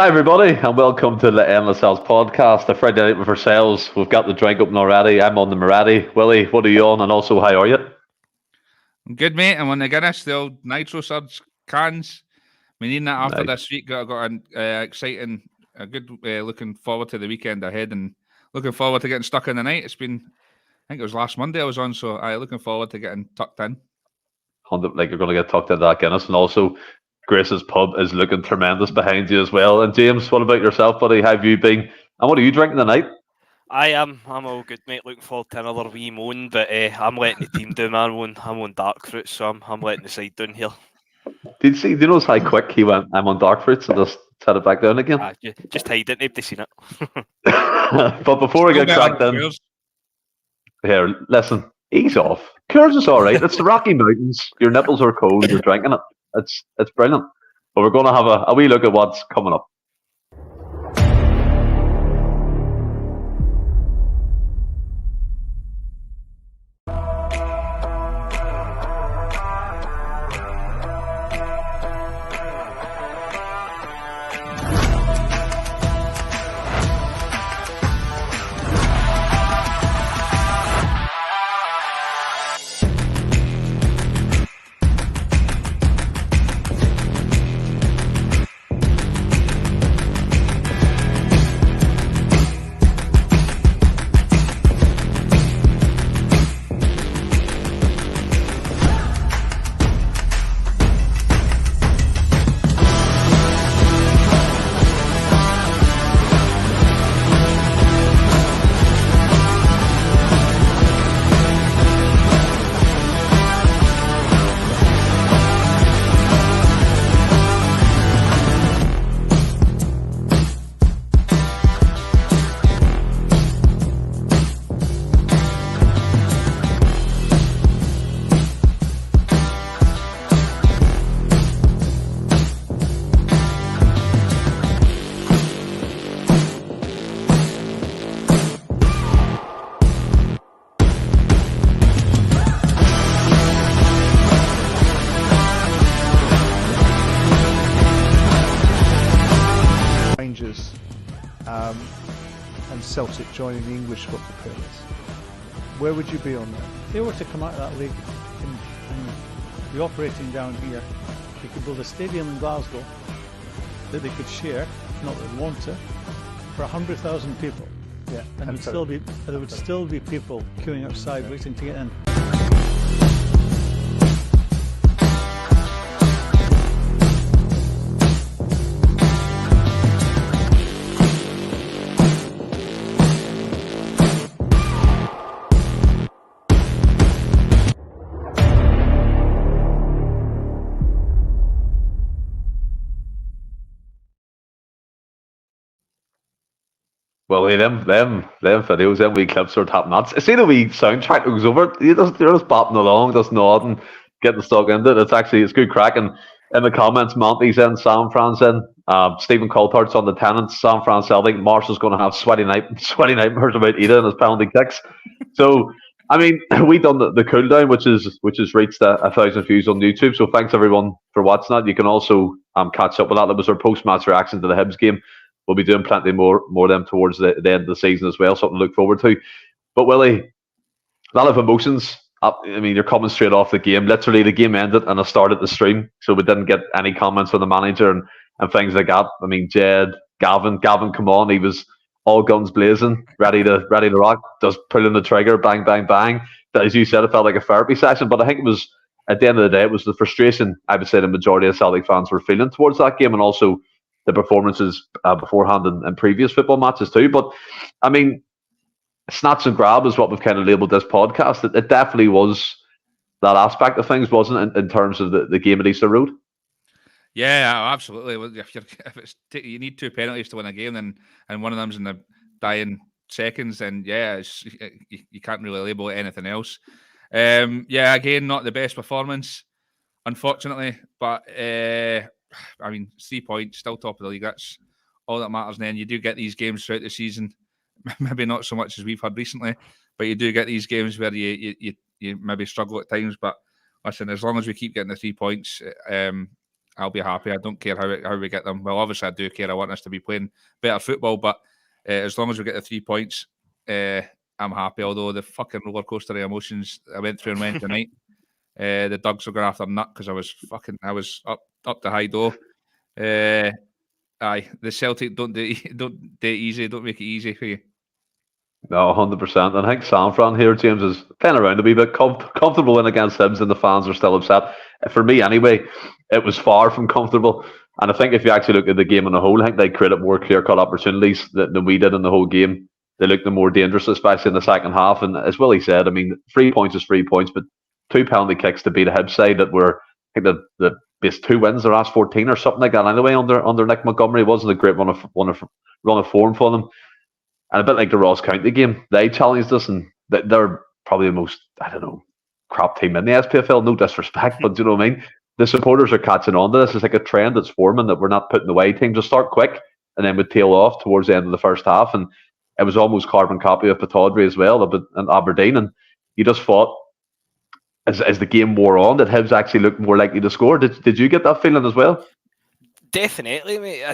Hi, everybody, and welcome to the Endless Celts Podcast, a Friday night with ourselves. We've got the drink open already. I'm on the Moretti. Willie, what are you on? And also, how are you? I'm good, mate. I'm on the Guinness, the old Nitro Surge cans. We need that after Nice. this week. Got an exciting, a good looking forward to the weekend ahead and looking forward to getting stuck in the night. It's been, I think it was last Monday I was on, so I'm looking forward to getting tucked in. Like you're going to get tucked into that Guinness. And also, Grace's Pub is looking tremendous behind you as well. And James, what about yourself, buddy? How have you been? And what are you drinking tonight? I'm all good, mate. Looking forward to another wee moan, but I'm letting the team down, man. I'm on dark fruit, so I'm letting the side down here. Do you notice how quick he went? I'm on dark fruits and just set it back down again. Just hide it. Nobody's seen it. But before we get cracked in, here, listen, ease off. Coors is all right. It's the Rocky Mountains. Your nipples are cold. You're drinking it. It's brilliant. But we're going to have a wee look at what's coming up. And Celtic joining the English football pillars. Where would you be on that? If they were to come out of that league and be operating down here, they could build a stadium in Glasgow that they could share, not that they want to, for 100,000 people. Yeah, and there would still be people queuing outside waiting to get in. Well, them videos, them wee clips are top notch. See the wee soundtrack that goes over it? You're just bopping along, just nodding, getting stuck into it. It's good crack. And in the comments, Monty's in, Sam Fran's in, Stephen Coulthard's on the Tenants, Sam Fran Celtic, Marshall's going to have sweaty nightmares about Ida and his penalty kicks. So, I mean, we done the cool down, which has reached 1,000 views on YouTube. So thanks everyone for watching that. You can also catch up with that. That was our post-match reaction to the Hibs game. We'll be doing plenty more of them towards the end of the season as well, something to look forward to. But Willie, a lot of emotions. I mean, you're coming straight off the game. Literally, the game ended and I started the stream, so we didn't get any comments from the manager and things like that. I mean, Gavin, come on, he was all guns blazing, ready to rock, just pulling the trigger, bang, bang, bang. But as you said, it felt like a therapy session. But I think it was, at the end of the day, it was the frustration I would say the majority of Celtic fans were feeling towards that game, and also the performances beforehand and previous football matches too. But I mean, snatch and grab is what we've kind of labelled this podcast. It definitely was that aspect of things, wasn't it, in terms of the game at Easter Road? Yeah, absolutely. If you need 2 penalties to win a game, and one of them's in the dying seconds, then yeah, you can't really label it anything else. Yeah, again, not the best performance, unfortunately, but I mean, 3 points, still top of the league. That's all that matters. And then you do get these games throughout the season, maybe not so much as we've had recently, but you do get these games where you maybe struggle at times. But listen, as long as we keep getting the 3 points, I'm I'll be happy. I don't care how we get them. Well, obviously I do care. I want us to be playing better football, but as long as we get the 3 points, I'm happy. Although the fucking roller coaster of emotions I went through on Wednesday night, the dogs were going after nut because I was up the high door. Aye, the Celtic don't do it easy. Don't make it easy for you. No, 100%. And I think Sanfran here, James, is playing around a wee bit comfortable in against Hibs, and the fans are still upset. For me, anyway, it was far from comfortable. And I think if you actually look at the game on the whole, I think they created more clear-cut opportunities than we did in the whole game. They looked the more dangerous, especially in the second half. And as Willie said, I mean, 3 points is 3 points, but 2 penalty kicks to beat a Hibs side that were, I think, the base 2 wins the last 14 or something like that. Anyway, under Nick Montgomery, it wasn't a great run of form for them. And a bit like the Ross County game, they challenged us, and they're probably the most, I don't know, crap team in the SPFL. No disrespect, but do you know what I mean? The supporters are catching on to this. It's like a trend that's forming that we're not putting away. Teams will start quick and then would tail off towards the end of the first half. And it was almost carbon copy of Pataudry as well, and Aberdeen. And you just thought, as the game wore on, that Hibs actually looked more likely to score. Did you get that feeling as well? Definitely, mate.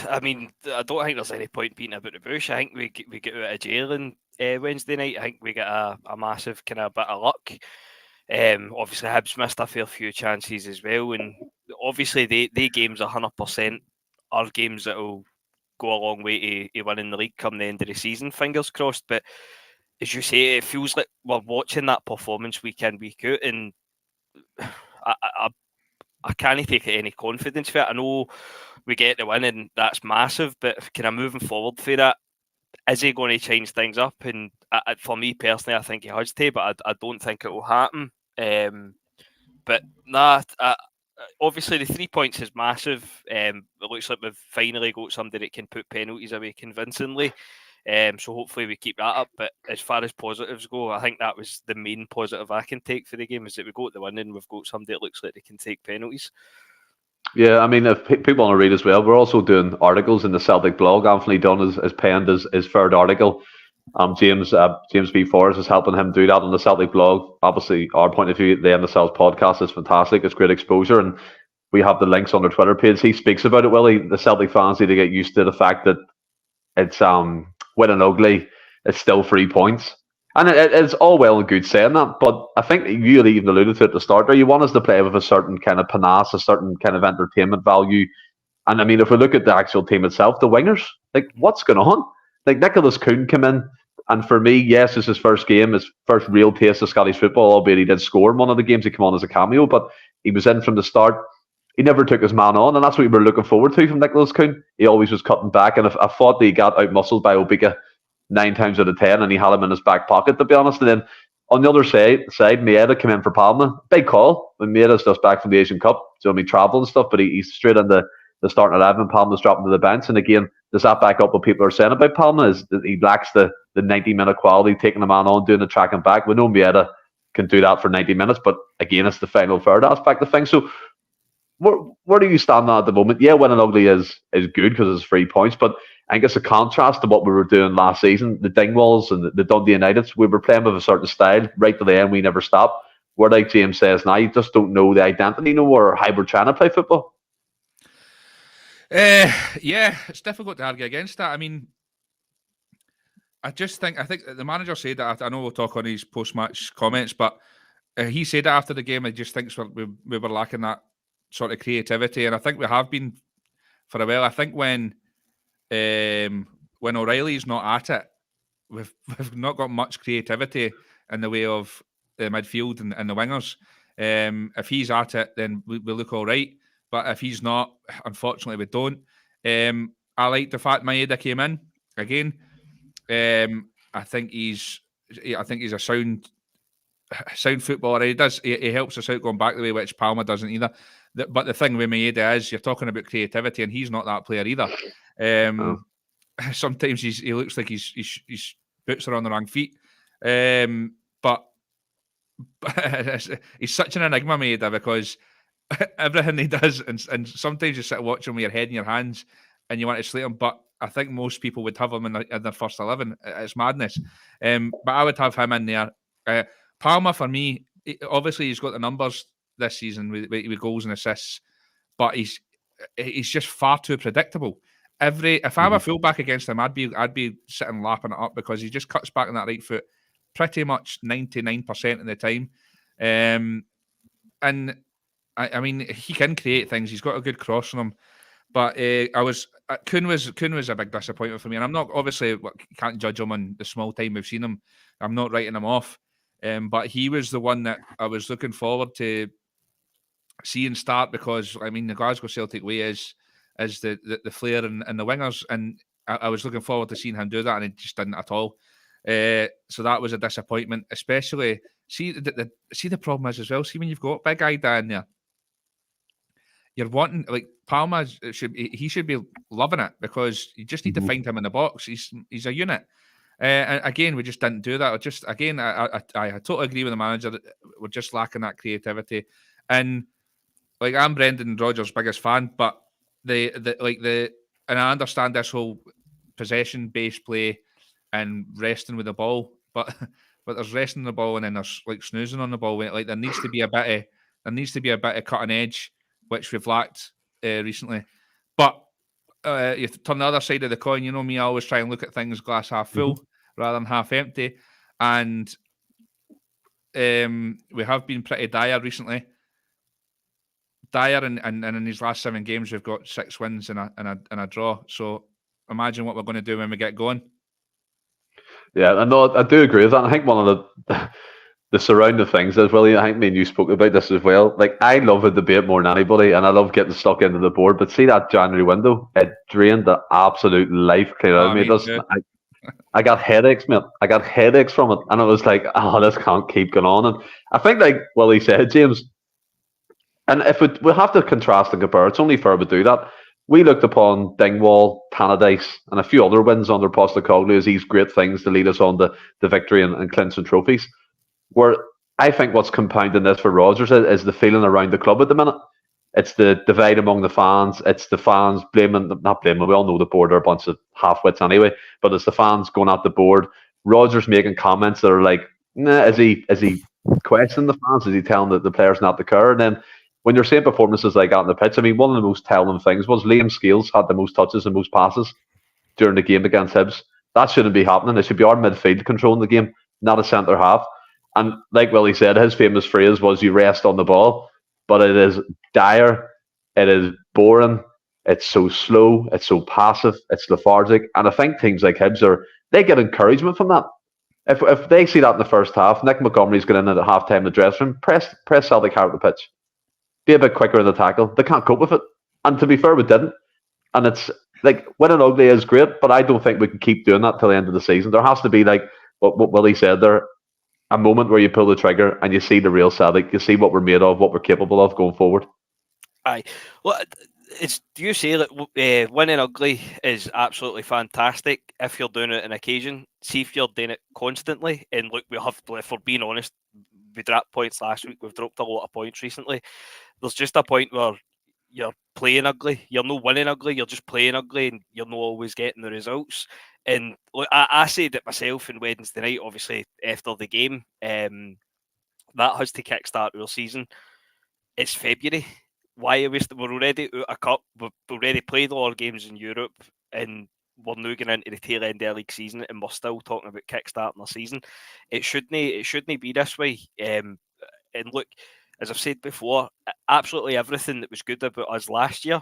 I mean, I don't think there's any point beating about the bush. I think we get out of jail on Wednesday night. I think we get a massive kind of bit of luck. Obviously, Hibs missed a fair few chances as well, and obviously, they games 100% are games that will go a long way to winning the league come the end of the season. Fingers crossed. But as you say, it feels like we're watching that performance week in, week out, and I can't take any confidence for it. I know we get the win and that's massive, but kind of moving forward for that, is he going to change things up? And for me personally, I think he has to, but I don't think it will happen. But nah, obviously the 3 points is massive. It looks like we've finally got somebody that can put penalties away convincingly. So hopefully we keep that up. But as far as positives go, I think that was the main positive I can take for the game, is that we got the win and we've got somebody that looks like they can take penalties. Yeah, I mean, if people want to read as well, we're also doing articles in the Celtic blog. Anthony Dunn has penned his third article. James B. Forrest is helping him do that on the Celtic blog. Obviously, our point of view, the Endless Celts Podcast is fantastic. It's great exposure, and we have the links on our Twitter page. He speaks about it, Willie. The Celtic fans need to get used to the fact that it's winning ugly, it's still 3 points. And it's all well and good saying that, but I think you had even alluded to it at the start there. You want us to play with a certain kind of panache, a certain kind of entertainment value. And I mean, if we look at the actual team itself, the wingers, like, what's going on? Like, Nicholas Kuhn came in, and for me, yes, it's his first game, his first real taste of Scottish football, albeit he did score in one of the games. He came on as a cameo, but he was in from the start. He never took his man on, and that's what we were looking forward to from Nicholas Kuhn. He always was cutting back, and I thought that he got out-muscled by Obika 9 times out of 10, and he had him in his back pocket, to be honest. And then on the other side, Maeda came in for Palma. Big call when Maeda's just back from the Asian Cup. So, I mean, travel and stuff, but he's straight into the starting 11. Palma's dropping to the bench. And again, does that back up what people are saying about Palma? Is that he lacks the 90-minute quality, taking the man on, doing the track and back. We know Maeda can do that for 90 minutes, but again, it's the final third aspect of things. So, where do you stand at the moment? Yeah, winning ugly is good because it's 3 points, but I think it's a contrast to what we were doing last season. The Dingwalls and the Dundee Uniteds, we were playing with a certain style right to the end. We never stopped. Where, like James says now, you just don't know the identity no more, or how we're trying to play football. Yeah, it's difficult to argue against that. I mean, I think the manager said that. I know we'll talk on his post-match comments, but he said that after the game. He just thinks we were lacking that sort of creativity, and I think we have been for a while. I think when O'Reilly's not at it, we've not got much creativity in the way of the midfield and the wingers. If he's at it, then we look all right. But if he's not, unfortunately, we don't. I like the fact Maeda came in again. I think he's a sound footballer. He helps us out going back the way which Palma doesn't either. But the thing with Maeda is you're talking about creativity, and he's not that player either. Sometimes he looks like his boots are on the wrong feet. But he's such an enigma, Maeda, because everything he does, and sometimes you sit watching with your head in your hands and you want to slate him, but I think most people would have him in their first 11. It's madness. But I would have him in there. Palma, for me, obviously he's got the numbers this season with goals and assists, but he's just far too predictable. If I'm a fullback against him, I'd be sitting lapping it up because he just cuts back on that right foot pretty much 99% of the time. And I mean, he can create things. He's got a good cross on him. But Kuhn was a big disappointment for me, and I'm not obviously can't judge him on the small time we've seen him. I'm not writing him off, but he was the one that I was looking forward to seeing start because I mean the Glasgow Celtic way is the flair and the wingers, and I was looking forward to seeing him do that, and it just didn't at all. So that was a disappointment, especially see the problem is as well. See when you've got big guy down there. You're wanting like Palma should be loving it because you just need to find him in the box. He's a unit. And again, we just didn't do that. I totally agree with the manager that we're just lacking that creativity. And like I'm Brendan Rodgers' biggest fan, but and I understand this whole possession based play and resting with the ball, but there's resting the ball and then there's like snoozing on the ball. Like there needs to be a bit of cutting edge, which we've lacked recently. But you turn the other side of the coin, you know me, I always try and look at things glass half full rather than half empty. And we have been pretty dire recently. Dire, and in these last 7 games, we've got 6 wins and a draw. So imagine what we're going to do when we get going. Yeah, I do agree with that. I think one of the surrounding things as well, I think me and you spoke about this as well. Like, I love a debate more than anybody, and I love getting stuck into the board. But see that January window, it drained the absolute life clear out of me. I got headaches, mate. I got headaches from it. And it was like, oh, this can't keep going on. And I think, like Willie said, James, and if we have to contrast and compare, it's only fair to do that. We looked upon Dingwall, Tannadice, and a few other wins under Postecoglou as these great things to lead us on to the victory and clinching trophies. Where I think what's compounding this for Rodgers is the feeling around the club at the minute. It's the divide among the fans. It's the fans not blaming. We all know the board are a bunch of half-wits anyway, but it's the fans going at the board. Rodgers making comments that are like, nah, is he questioning the fans? Is he telling the players not to care? And then when you're seeing performances like that on the pitch, I mean, one of the most telling things was Liam Scales had the most touches and most passes during the game against Hibs. That shouldn't be happening. It should be our midfield controlling the game, not a centre half. And like Willie said, his famous phrase was, you rest on the ball. But it is dire. It is boring. It's so slow. It's so passive. It's lethargic. And I think teams like Hibs they get encouragement from that. If they see that in the first half, Nick Montgomery's going in at half-time in the dressing room, press Celtic hard at the pitch. Be a bit quicker in the tackle. They can't cope with it. And to be fair, we didn't. And it's like, winning ugly is great, but I don't think we can keep doing that till the end of the season. There has to be, like what Willie said there, a moment where you pull the trigger and you see the real Celtic, you see what we're made of, what we're capable of going forward. Aye. Well, do you say that winning ugly is absolutely fantastic if you're doing it on occasion? See if you're doing it constantly. And look, if we're being honest, we dropped points last week. We've dropped a lot of points recently. There's just a point where you're playing ugly. You're not winning ugly. You're just playing ugly, and you're not always getting the results. And look, I said it myself on Wednesday night, obviously after the game. That has to kickstart our season. It's February. Why are we're already out of cup? We've already played all our games in Europe, and we're now getting into the tail end of the league season, and we're still talking about kickstarting our season. It shouldn't be this way. And look, as I've said before, absolutely everything that was good about us last year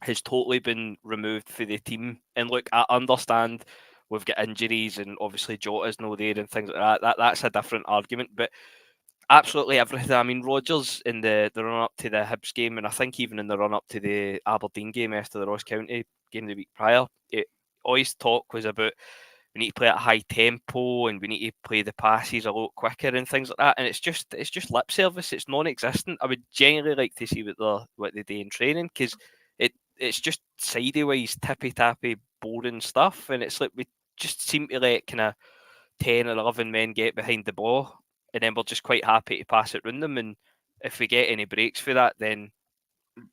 has totally been removed for the team. And look, I understand we've got injuries, and obviously Jota's no there and things like that. That's a different argument, but absolutely everything. I mean, Rodgers in the run up to the Hibs game, and I think even in the run up to the Aberdeen game after the Ross County game the week prior, all his talk was about we need to play at a high tempo and we need to play the passes a lot quicker and things like that. And it's just lip service. It's non-existent. I would genuinely like to see what they do in training, because it's just sideways, tippy-tappy, boring stuff. And it's like we just seem to let kind of 10 or 11 men get behind the ball, and then we're just quite happy to pass it round them. And if we get any breaks for that, then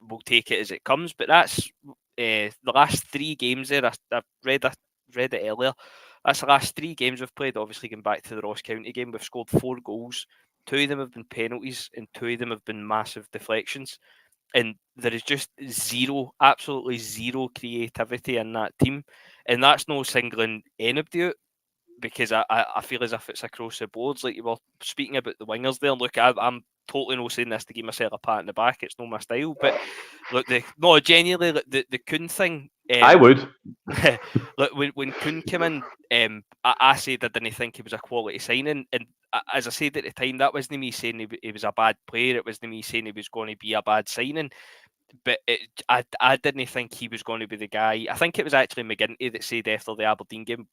we'll take it as it comes. But that's the last 3 games there. I've read it earlier. That's the last 3 games we've played. Obviously, going back to the Ross County game, we've scored 4 goals. 2 of them have been penalties, and 2 of them have been massive deflections. and there is just absolutely zero creativity in that team, and that's no singling anybody out, because I feel as if it's across the boards. Like you were speaking about the wingers there. Look, I'm totally not saying this to give myself a pat in the back. It's not my style. But look, genuinely, look, the Kuhn thing. I would. Look, when Kuhn came in, I said I didn't think he was a quality signing. And as I said at the time, that wasn't me saying he was a bad player. It wasn't me saying he was going to be a bad signing. But I didn't think he was going to be the guy. I think it was actually McGinty that said after the Aberdeen game,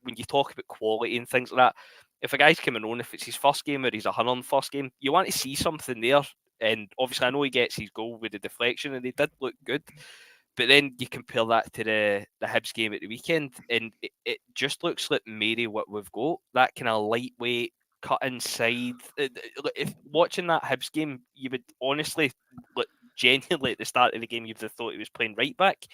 when you talk about quality and things like that, if a guy's coming on, if it's his first game or he's a 101st game, you want to see something there. And obviously, I know he gets his goal with the deflection, and he did look good. But then you compare that to the Hibs game at the weekend, and it just looks like maybe what we've got. That kind of lightweight cut inside. If watching that Hibs game, you would honestly, genuinely at the start of the game, you'd have thought he was playing right back.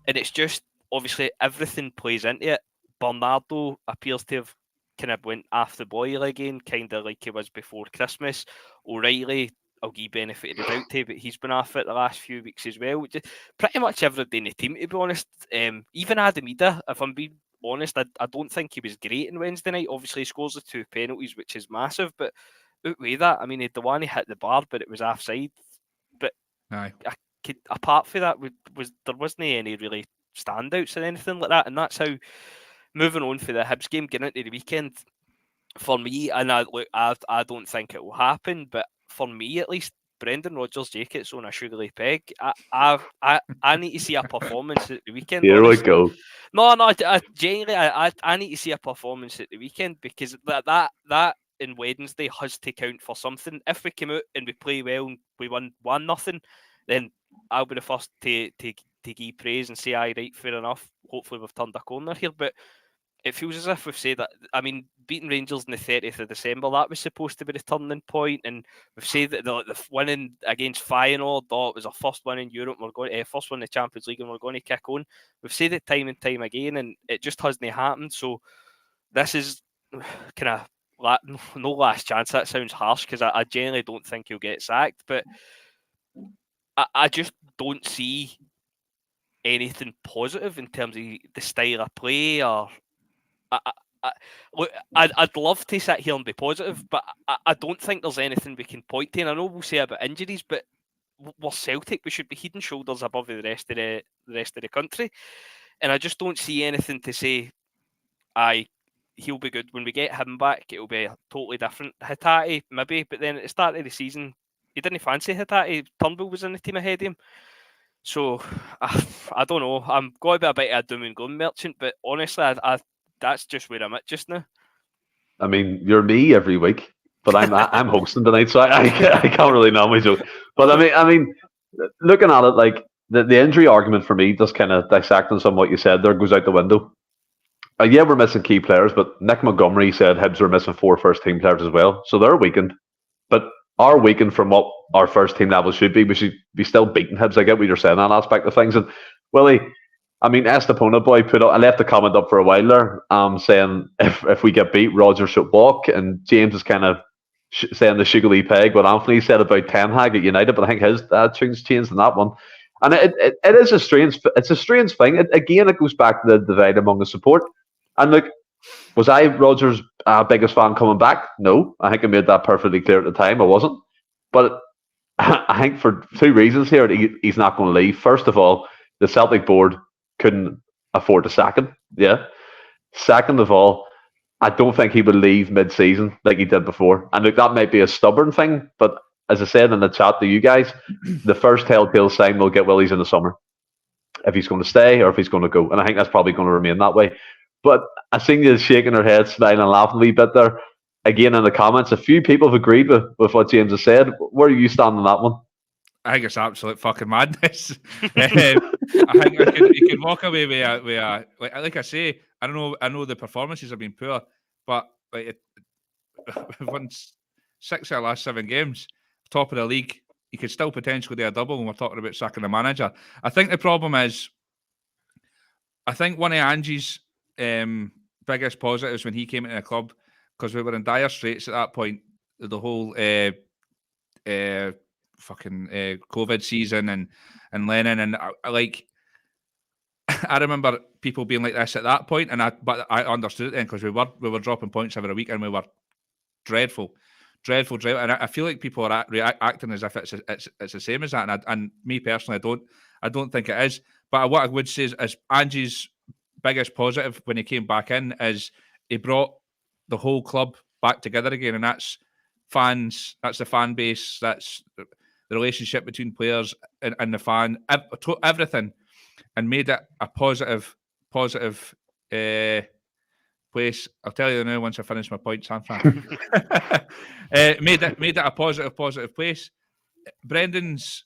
And it's just, obviously, everything plays into it. Bernardo appears to have kind of went off the boil again, kind of like he was before Christmas. O'Reilly, I'll give benefit of the doubt to, but he's been off it the last few weeks as well. Pretty much everybody in the team, to be honest. Even Adamida, if I'm being honest, I don't think he was great on Wednesday night. Obviously, he scores the 2 penalties, which is massive, but outweigh that, I mean, the one he hit the bar, but it was offside. But apart from that, there wasn't any really standouts or anything like that, and that's how. Moving on for the Hibs game, getting into the weekend, for me, and I don't think it will happen, but for me at least, Brendan Rodgers-Jacobs on a sugary peg. I need to see a performance at the weekend. Here honestly. we go. No, genuinely, I need to see a performance at the weekend, because that in Wednesday has to count for something. If we come out and we play well and we win 1-0, then I'll be the first to give praise and say, aye, right, fair enough. Hopefully we've turned a corner here, but it feels as if we've said that. I mean, beating Rangers on the 30th of December, that was supposed to be the turning point, and we've said that the winning against Feyenoord, it was our first win in Europe, we're going first win in the Champions League, and we're going to kick on. We've said it time and time again, and it just hasn't happened. So this is kind of no last chance. That sounds harsh, because I genuinely don't think he'll get sacked, but I just don't see anything positive in terms of the style of play. Or I'd love to sit here and be positive, but I don't think there's anything we can point to. And I know we'll say about injuries, but we're Celtic. We should be head and shoulders above the rest of the country. And I just don't see anything to say, he'll be good. When we get him back, it'll be totally different. Hatate, maybe, but then at the start of the season, he didn't fancy Hatate. Turnbull was in the team ahead of him. So, I don't know. I'm going to be a bit of a doom and gloom merchant, but honestly, that's just where I'm at just now. I mean, you're me every week, but I'm hosting tonight, so I can't really know my joke. But I mean, looking at it, like the injury argument for me, just kind of dissecting some of what you said there, goes out the window. Yeah, we're missing key players, but Nick Montgomery said Hibs were missing 4 first-team players as well, so they're weakened. But are weakened from what our first-team level should be. We should be still beating Hibs. I get what you're saying, that aspect of things. And Willie, I mean, Estepona boy I left the comment up for a while there, saying if we get beat, Rodgers should walk, and James is kind of saying the sugary peg what Anthony said about Ten Hag at United, but I think his tune's changed in that one. And it is a strange thing. It goes back to the divide among the support. And look, was I Rodgers' biggest fan coming back? No, I think I made that perfectly clear at the time. I wasn't. But I think for 2 reasons here, he's not going to leave. First of all, the Celtic board couldn't afford to sack him. Yeah. Second of all, I don't think he would leave mid-season like he did before. And look, that might be a stubborn thing, but as I said in the chat to you guys, the first telltale sign we'll get Willie's in the summer. If he's going to stay or if he's going to go. And I think that's probably going to remain that way. But I seen you shaking her head, smiling and laughing a wee bit there. Again, in the comments, a few people have agreed with what James has said. Where are you standing on that one? I think it's absolute fucking madness. I think you can walk away with a like I say, I know the performances have been poor, but we've won 6 of the last 7 games, top of the league. You could still potentially do a double when we're talking about sacking the manager. I think the problem is, I think one of Angie's biggest positives when he came into the club, because we were in dire straits at that point, the whole fucking COVID season and Lennon, and I remember people being like this at that point, but I understood it then because we were dropping points every week and we were dreadful, and I feel like people are acting as if it's the same as that, and me personally, I don't think it is. But what I would say is Angie's biggest positive when he came back in is he brought the whole club back together again, and that's fans, that's the fan base, that's the relationship between players and the fan, everything, and made it a positive place. I'll tell you now once I finish my point, San Fran. Made it a positive place. Brendan's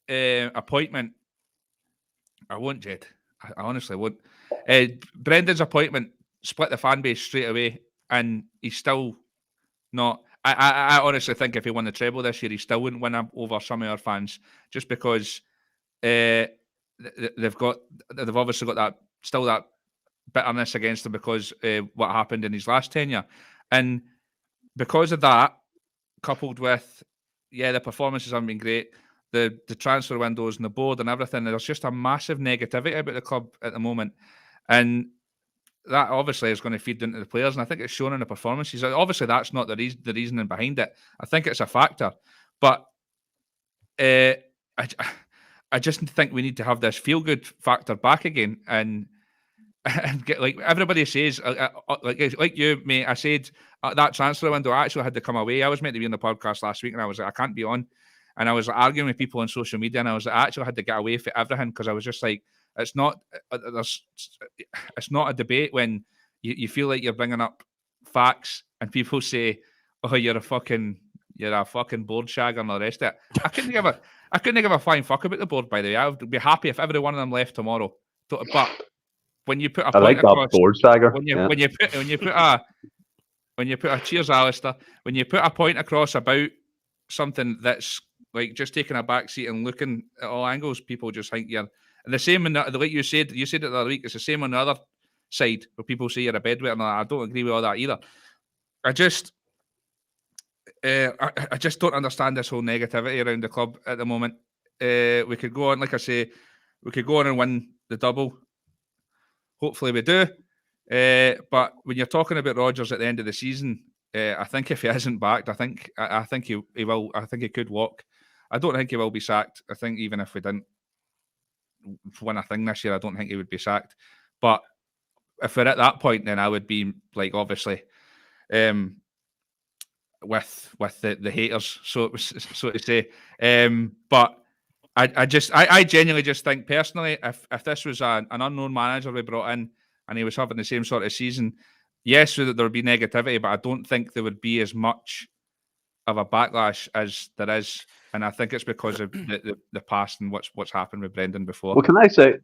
appointment, I won't, Jed. I honestly won't. Brendan's appointment split the fan base straight away, and he's still not. I honestly think if he won the treble this year, he still wouldn't win over some of our fans, just because they've obviously got that bitterness against him because what happened in his last tenure, and because of that, coupled with the performances haven't been great, the transfer windows and the board and everything, there's just a massive negativity about the club at the moment, and that obviously is going to feed into the players, and I think it's shown in the performances. Obviously, that's not the reasoning behind it. I think it's a factor, but I just think we need to have this feel-good factor back again, and get, like everybody says, like you, mate. I said that transfer window, I actually had to come away. I was meant to be on the podcast last week, and I was like, I can't be on, and I was arguing with people on social media, and I actually had to get away from everything because I was just like, it's not a debate when you feel like you're bringing up facts and people say, "Oh, you're a fucking board shagger," and all the rest of it. I couldn't give a flying fuck about the board. By the way, I would be happy if every one of them left tomorrow. But when you put a point across, board shagger. When you put a cheers, Alistair. When you put a point across about something that's like just taking a back seat and looking at all angles, people just think you're. And the same, like you said it the other week, it's the same on the other side where people say you're a bedwetter, and I don't agree with all that either. I just don't understand this whole negativity around the club at the moment. We could go on, like I say, and win the double. Hopefully we do. But when you're talking about Rodgers at the end of the season, I think if he isn't backed, I think he will. I think he could walk. I don't think he will be sacked. I think even if we didn't win a thing this year, I don't think he would be sacked. But if we're at that point, then I would be like, obviously, with the haters, so to say. But I genuinely just think personally, if this was an unknown manager we brought in and he was having the same sort of season, yes, there would be negativity, but I don't think there would be as much of a backlash as there is. And I think it's because of the past and what's happened with Brendan before. Well, can I say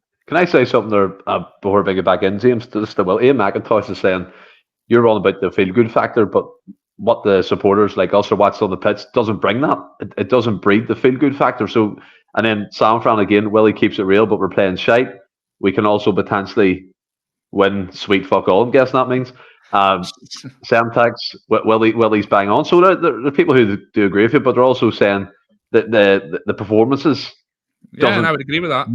something there before we get back in, James? Well, Ian McIntosh is saying you're on about the feel-good factor, but what the supporters like us or what's on the pitch doesn't bring that. It doesn't breed the feel-good factor. So, and then San Fran again, Willie keeps it real, but we're playing shite. We can also potentially win sweet fuck all, I'm guessing that means. Semtex, Willie's bang on. So there are people who do agree with it, but they're also saying that the performances. Yeah, and I would agree with that.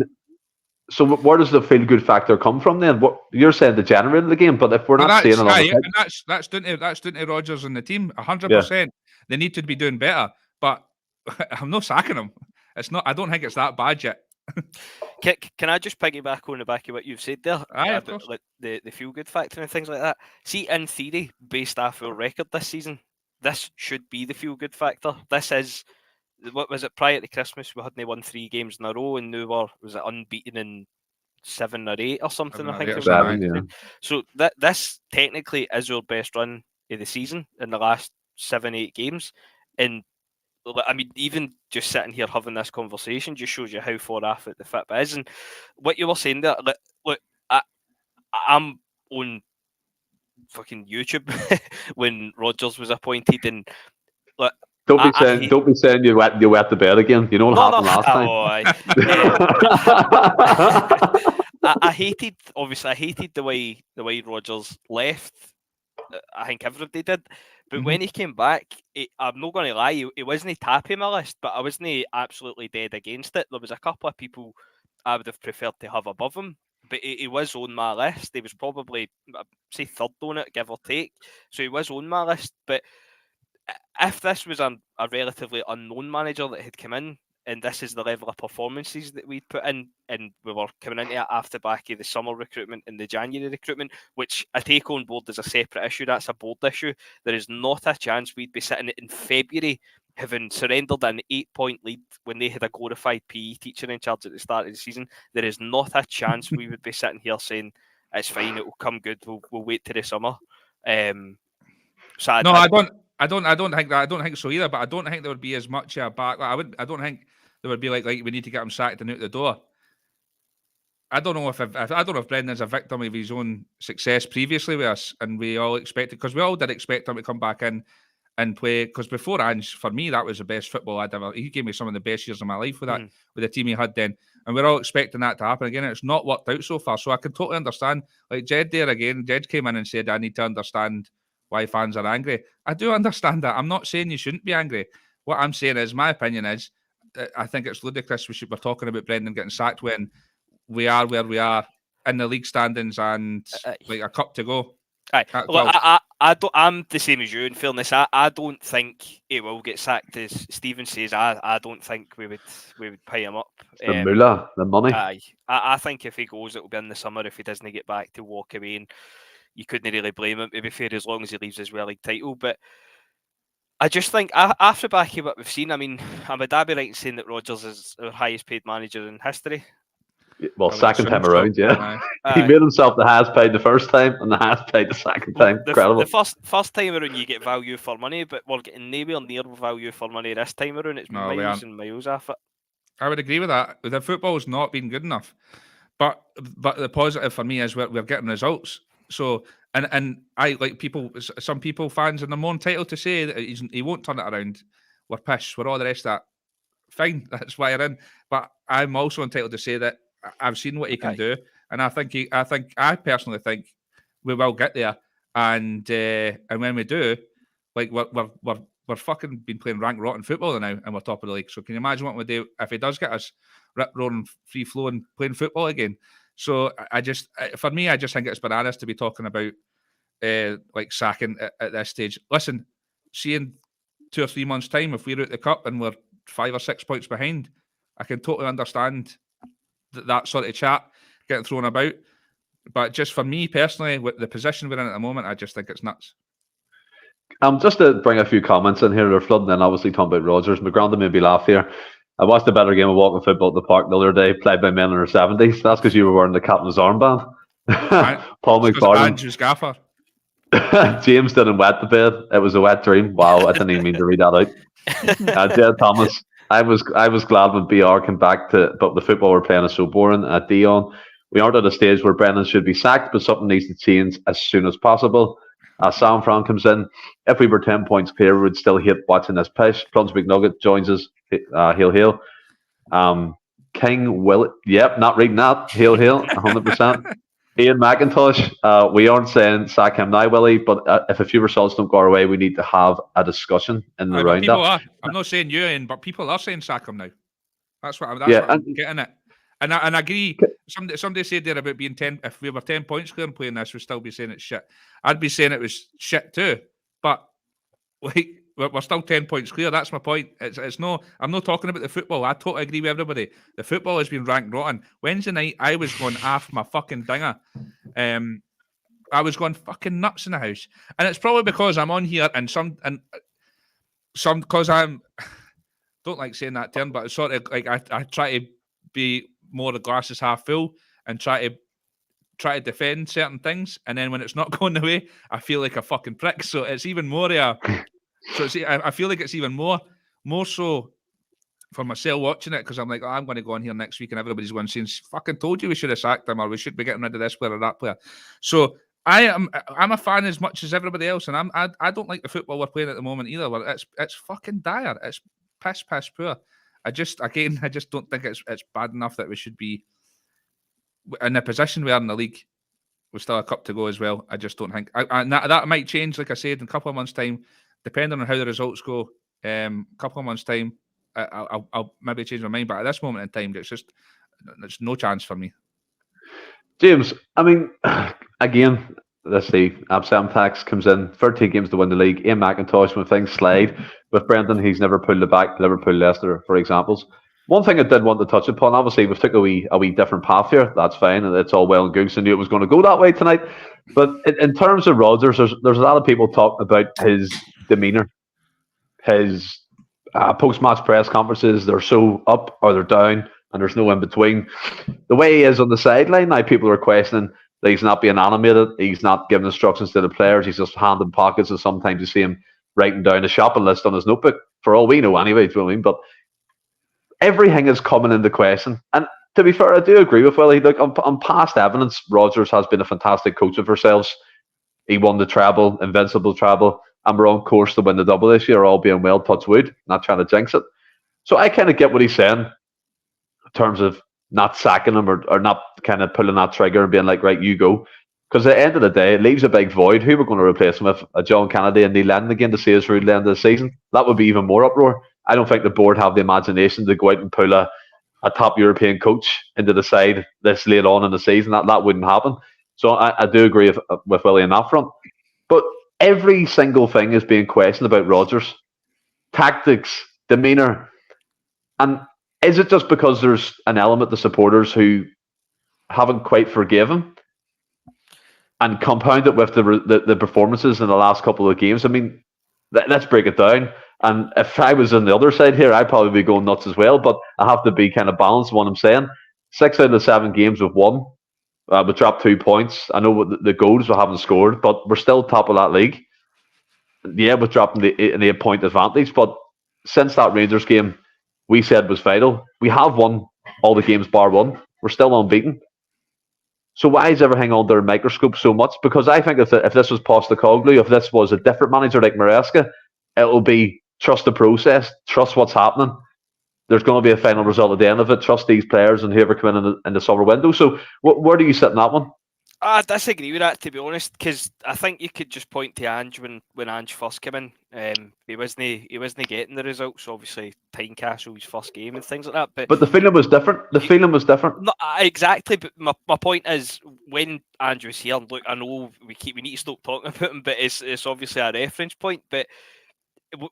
So where does the feel-good factor come from then? What you're saying to generate the game, but if we're not seeing it, that's down to Rodgers and the team, 100%. They need to be doing better, but I'm not sacking them. It's not. I don't think it's that bad yet. Can I just piggyback on the back of what you've said there? About, like the feel-good factor and things like that. See, in theory, based off our record this season, this should be the feel-good factor. This is. What was it, prior to Christmas? We hadn't won 3 games in a row, and now was it unbeaten in 7 or 8 or something? I think it was. 7, yeah. So this technically is our best run of the season in the last 7-8 games, and I mean, even just sitting here having this conversation just shows you how far off it the Fitbit is. And what you were saying there, look, I'm on fucking YouTube when Rodgers was appointed, and look. Don't be saying you wet the bed again. You know what happened last time. I hated the way Rodgers left. I think everybody did, But when he came back, I'm not going to lie, he wasn't top of my list, but I wasn't absolutely dead against it. There was a couple of people I would have preferred to have above him, but he was on my list. He was probably, say, third on it, give or take. So he was on my list. But if this was a relatively unknown manager that had come in, and this is the level of performances that we'd put in, and we were coming into it after back of the summer recruitment and the January recruitment, which I take on board as a separate issue. That's a board issue. There is not a chance we'd be sitting in February having surrendered an 8-point lead when they had a glorified PE teacher in charge at the start of the season. There is not a chance we would be sitting here saying it's fine, it will come good. We'll wait till the summer. So I don't think that. I don't think so either. But I don't think there would be as much a back. I don't think there would be like we need to get him sacked and out the door. I don't know if Brendan's a victim of his own success previously with us, and we all expected, because we all did expect him to come back in and play. Because before Ange, for me, that was the best football I'd ever. He gave me some of the best years of my life with that, with the team he had then, and we're all expecting that to happen again. It's not worked out so far, so I can totally understand. Like Jed there again, Jed came in and said, "I need to understand why fans are angry." I do understand that. I'm not saying you shouldn't be angry. What I'm saying is, my opinion is, I think it's ludicrous we're talking about Brendan getting sacked when we are where we are in the league standings and like a cup to go. Aye. Look, I'm the same as you. In fairness, I don't think he will get sacked. As Stephen says, I don't think we would pay him up. The moolah, the money. Aye. I think if he goes, it'll be in the summer. If he doesn't get back, to walk away, and you couldn't really blame him, to be fair, as long as he leaves his well league title. But I just think after back of what we've seen, I mean, would I be right in saying that Rodgers is our highest paid manager in history? Well, second time around, yeah. He made himself the highest paid the first time and the highest paid the second time. Incredible. The first time around you get value for money, but we're getting nowhere near value for money this time around. It's miles and miles off it. I would agree with that. The football's not been good enough. But the positive for me is we're getting results. So and I like people. Some people, fans, and they're more entitled to say that he won't turn it around. We're pissed. We're all the rest of that. Fine, that's why you're in. But I'm also entitled to say that I've seen what he can do, and I personally think we will get there. And when we do, like we're fucking been playing rank rotten football now, and we're top of the league. So can you imagine what we do if he does get us roaring, free flowing, playing football again? So I just think it's bananas to be talking about like sacking at this stage. Listen, see in 2 or 3 months' time, if we're out the cup and we're 5 or 6 points behind, I can totally understand that sort of chat getting thrown about. But just for me personally, with the position we're in at the moment, I just think it's nuts. Just to bring a few comments in here, they're flooding in, obviously talking about Rodgers. McGrandon made me laugh here. I watched a better game of walking football at the park the other day, played by men in their 70s. That's because you were wearing the captain's armband. Paul McFarlane. Gaffer. James didn't wet the bed. It was a wet dream. Wow, I didn't even mean to read that out. Jed Thomas. I was glad when BR came back but the football we're playing is so boring. Dion, we aren't at a stage where Brendan should be sacked, but something needs to change as soon as possible. Sam Fran comes in. If we were 10 points clear, we would still hate watching this pish. Plunge McNugget joins us. Hail. King Will. Yep, not reading that. Hail. 100%. Ian McIntosh. We aren't saying sack him now, Willie, but if a few results don't go our way, we need to have a discussion in the roundup. I'm not saying you, Ian, but people are saying sack him now. That's what I'm getting at. And I agree. Somebody said there about being 10. If we were 10 points clear and playing this, we'd still be saying it's shit. I'd be saying it was shit too. But like we're still 10 points clear. That's my point. It's no. I'm not talking about the football. I totally agree with everybody. The football has been ranked rotten. Wednesday night, I was going off my fucking dinger. I was going fucking nuts in the house, and it's probably because I'm on here and some because I'm don't like saying that term, but it's sort of like I try to be more the glass is half full and try to defend certain things, and then when it's not going the way, I feel like a fucking prick. So it's even more I feel like it's even more so for myself watching it, because I'm like, I'm going to go on here next week and everybody's going saying, fucking told you we should have sacked him, or we should be getting rid of this player or that player. So I'm a fan as much as everybody else, and I don't like the football we're playing at the moment either. Well, it's fucking dire. It's piss poor. I just don't think it's bad enough that we should be in the position we are in the league. We've still a cup to go as well. I just don't think, and that might change. Like I said, in a couple of months' time, depending on how the results go. A couple of months' time, I'll maybe change my mind. But at this moment in time, there's no chance for me. James, I mean, again, let's see. Absam Tax comes in, 13 games to win the league. Ian McIntosh, when things slide with Brendan, he's never pulled it back. Liverpool, Leicester, for examples. One thing I did want to touch upon, obviously, we've took a wee different path here. That's fine, and it's all well and good. So I knew it was going to go that way tonight. But in terms of Rodgers, there's a lot of people talking about his demeanour, his post-match press conferences. They're so up or they're down, and there's no in between. The way he is on the sideline, now people are questioning that he's not being animated. He's not giving instructions to the players. He's just handing pockets, and sometimes you see him writing down a shopping list on his notebook. For all we know, anyway. Do you know what I mean? But everything is coming into question. And to be fair, I do agree with Willie. Look, on past evidence, Rodgers has been a fantastic coach of ourselves. He won the treble, invincible treble, and we're on course to win the double this year, all being well, touch wood, not trying to jinx it. So I kind of get what he's saying in terms of not sacking him or not kind of pulling that trigger and being like, right, you go. Because at the end of the day, it leaves a big void. Who we're going to replace him with? A John Kennedy and Neil Lennon again to see us through the end of the season? That would be even more uproar. I don't think the board have the imagination to go out and pull a top European coach into the side this late on in the season. That wouldn't happen. So I do agree with Willie on that front. But every single thing is being questioned about Rodgers. Tactics, demeanour. And is it just because there's an element of supporters who haven't quite forgiven and compound it with the performances in the last couple of games? I mean, let's break it down. And if I was on the other side here, I'd probably be going nuts as well. But I have to be kind of balanced in what I'm saying. 6 out of the 7 games we've won. We dropped 2 points. I know the goals we haven't scored, but we're still top of that league. Yeah, we're dropping an 8-point advantage. But since that Rangers game we said was vital, we have won all the games bar one. We're still unbeaten. So why is everything under a microscope so much? Because I think if this was Postecoglou, if this was a different manager like Maresca, it will be trust the process, trust what's happening. There's going to be a final result at the end of it. Trust these players and whoever come in the summer window. So where do you sit in that one? I disagree with that, to be honest, because I think you could just point to Ange when Ange first came in. He wasn't getting the results. Obviously, Tynecastle, his first game and things like that. But the feeling was different. The feeling was different. No, exactly. But my point is, when Ange was here, look, I know we need to stop talking about him, but it's obviously a reference point. But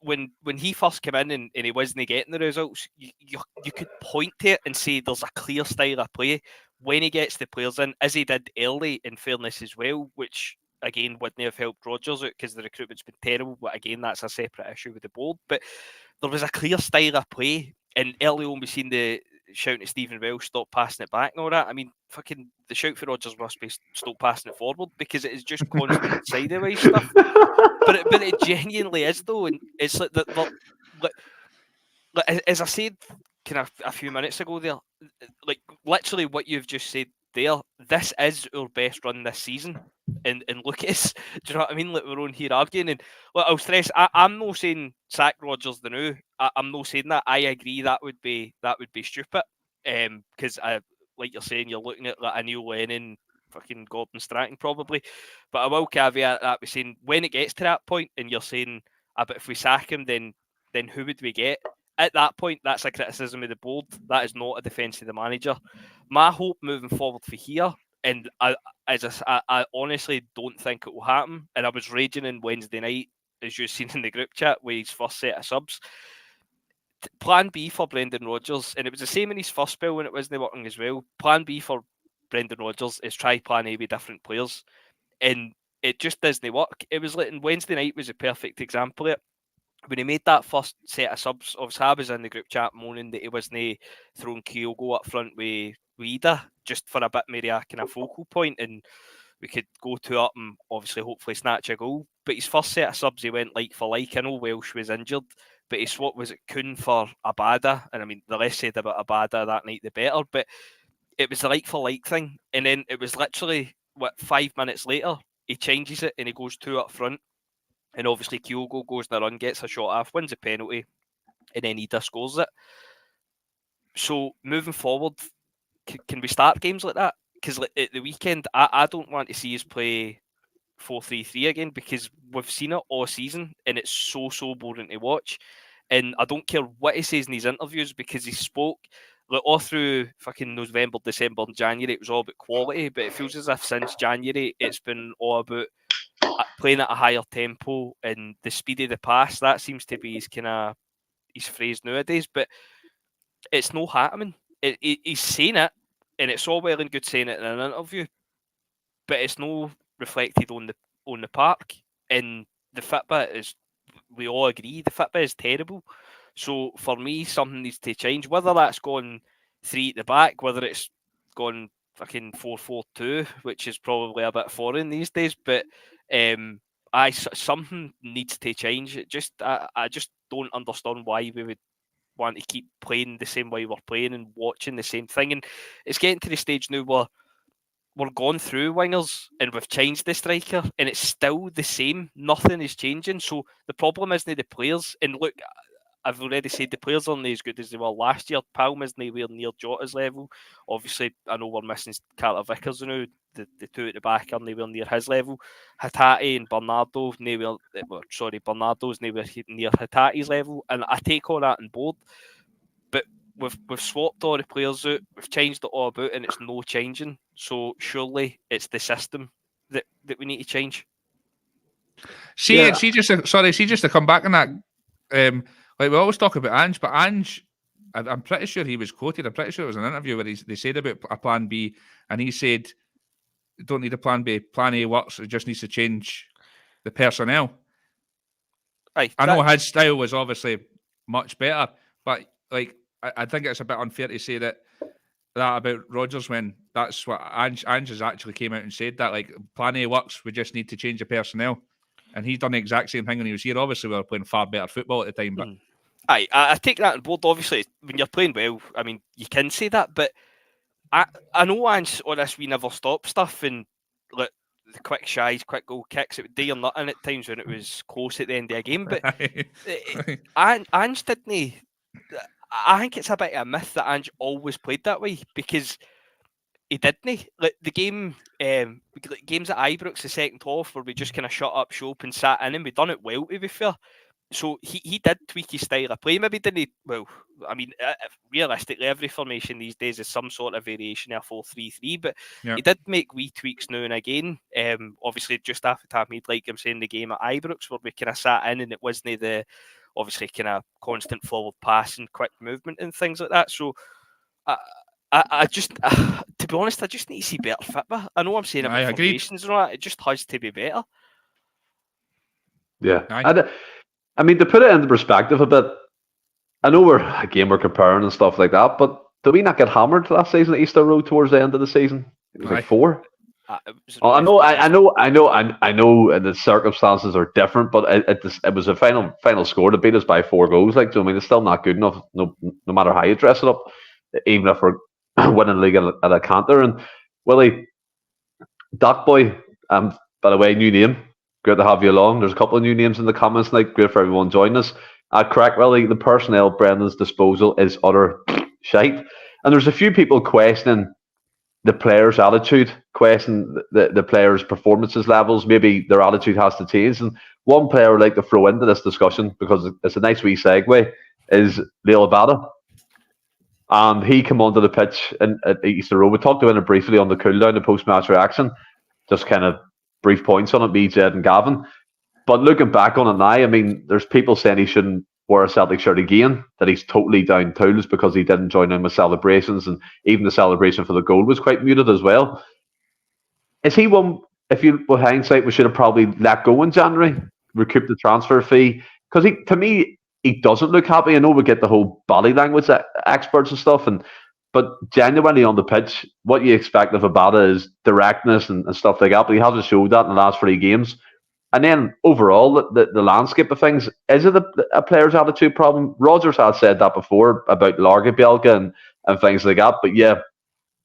when he first came in and he wasn't getting the results, you could point to it and say there's a clear style of play when he gets the players in, as he did early, in fairness as well, which again wouldn't have helped Rodgers out because the recruitment's been terrible. But again, that's a separate issue with the board. But there was a clear style of play, and early on we seen the shouting at Stephen Welsh, stop passing it back and all that. I mean, fucking the shout for Rodgers must be stop passing it forward, because it is just constant sideways stuff. But it genuinely is though, and it's like as I said kind of a few minutes ago there, like literally what you've just said there, this is our best run this season, and look at us. Do you know what I mean? Like, we're on here arguing, and look, I'll stress, I'm not saying sack Rodgers the new. I'm not saying that. I agree that would be stupid, because like you're saying, you're looking at like a Neil Lennon, fucking Gordon Strachan probably. But I will caveat that with saying, when it gets to that point and you're saying, but if we sack him, then who would we get? At that point, that's a criticism of the board. That is not a defence of the manager. My hope moving forward for here, and I honestly don't think it will happen, and I was raging on Wednesday night, as you've seen in the group chat, with his first set of subs. Plan B for Brendan Rodgers, and it was the same in his first spell when it wasn't working as well. Plan B for Brendan Rodgers is try plan A with different players, and it just doesn't work. It was like, Wednesday night was a perfect example of it. When he made that first set of subs, obviously I was in the group chat moaning that he wasn't throwing Kyogo up front with Ida, just for a bit more a kind of focal point, and we could go to up and obviously hopefully snatch a goal. But his first set of subs, he went like for like. I know Welsh was injured, but he swapped, was it Kuhn for Abada? And I mean, the less said about Abada that night, the better. But it was the like for like thing. And then it was literally, 5 minutes later, he changes it and he goes 2 up front. And obviously Kyogo goes in the run, gets a shot off, wins a penalty, and then Ida scores it. So moving forward, can we start games like that? because at the weekend, I don't want to see us play 4-3-3 again, because we've seen it all season and it's so boring to watch. And I don't care what he says in his interviews, because he spoke like all through fucking November, December, and January. It was all about quality, but it feels as if since January it's been all about playing at a higher tempo and the speed of the pass. That seems to be his phrase nowadays. But it's no happening. He's saying it, and it's all well and good saying it in an interview, but it's no reflected on the park. And the Fitbit is, we all agree, the Fitbit is terrible. So for me, something needs to change. Whether that's gone 3 at the back, whether it's gone fucking 4-4-2, which is probably a bit foreign these days, but something needs to change. I just don't understand why we would want to keep playing the same way we're playing and watching the same thing. And it's getting to the stage now where we're going through wingers and we've changed the striker and it's still the same. Nothing is changing. So the problem isn't the players. And look, I've already said the players aren't as good as they were last year. Palm isn't anywhere near Jota's level. Obviously, I know we're missing Carter Vickers now. The two at the back are nowhere near his level. Hatate and Bernardo's nowhere near Hatate's level. And I take all that on board. But we've swapped all the players out. We've changed it all about, and it's no changing. So surely it's the system that we need to change. See, just to come back on that. Like we always talk about Ange, but Ange, I'm pretty sure he was quoted. I'm pretty sure it was an interview where they said about a plan B, and he said, "Don't need a plan B. Plan A works. It just needs to change the personnel." I know his style was obviously much better, but like I think it's a bit unfair to say that about Rodgers when that's what Ange has actually came out and said, that like plan A works. We just need to change the personnel, and he's done the exact same thing when he was here. Obviously, we were playing far better football at the time, but. I take that on board. Obviously, when you're playing well, I mean, you can say that, but I know Ange on this we never stop stuff, and like the quick shies, quick goal kicks, it would do or nothing at times when it was close at the end of a game. But Ange didn't. I think it's a bit of a myth that Ange always played that way, because he didn't. Like the game, games at Ibrox, the second half, where we just kind of shut up shop and sat in, and we done it well, to be fair. So he did tweak his style of play. Maybe didn't he? Well, I mean, realistically, every formation these days is some sort of variation of 4-3-3. But he did make wee tweaks now and again. Obviously, just after time he'd like I'm saying the game at Ibrox, where we kind of sat in and it wasn't the obviously kind of constant forward pass and quick movement and things like that. So I just, to be honest, I just need to see better Fitbit. I know I'm saying about formations and all that. It just has to be better. Yeah. I mean, to put it into perspective a bit, I know we're comparing and stuff like that, but did we not get hammered last season at Easter Road towards the end of the season? It was like 4. I know, and the circumstances are different, but it was a final score to beat us by 4 goals. Like, so I mean, it's still not good enough, no matter how you dress it up, even if we're winning the league at a canter. And Willie, Doc Boy, by the way, new name. Great to have you along. There's a couple of new names in the comments tonight. Great for everyone joining us. Crack Willie, the personnel at Brendan's disposal is utter shite. And there's a few people questioning the players' attitude, questioning the players' performances levels. Maybe their attitude has to change. And one player I'd like to throw into this discussion, because it's a nice wee segue, is Leo Abada. And he came onto the pitch at Easter Road. We talked about it briefly on the cooldown, the post-match reaction. Just kind of brief points on it, me, Jed and Gavin. But looking back on it now, I mean, there's people saying he shouldn't wear a Celtic shirt again, that he's totally down tools because he didn't join in with celebrations, and even the celebration for the goal was quite muted as well. Is he one, if you, with hindsight, we should have probably let go in January, recoup the transfer fee? Because to me, he doesn't look happy. I know we get the whole body language experts and stuff, but genuinely on the pitch, what you expect of Abada is directness and stuff like that, but he hasn't showed that in the last 3 games. And then overall, the landscape of things, is it a player's attitude problem? Rodgers has said that before about Larga and things like that, but yeah,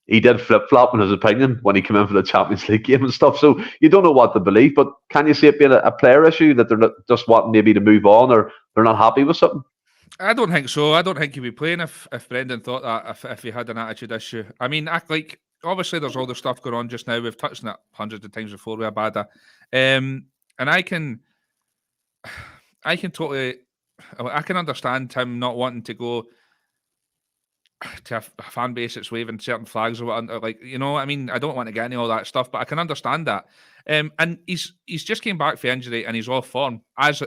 he did flip-flop in his opinion when he came in for the Champions League game and stuff, so you don't know what to believe, but can you see it being a player issue, that they're not just wanting maybe to move on, or they're not happy with something? I don't think so. I don't think he'd be playing if Brendan thought that, if he had an attitude issue. I mean, obviously there's all the stuff going on just now. We've touched on it hundreds of times before with Abada. And I can totally, I can understand him not wanting to go to a fan base that's waving certain flags or whatever. Like, you know, I mean, I don't want to get into all that stuff, but I can understand that. And he's just came back for injury and he's off form, as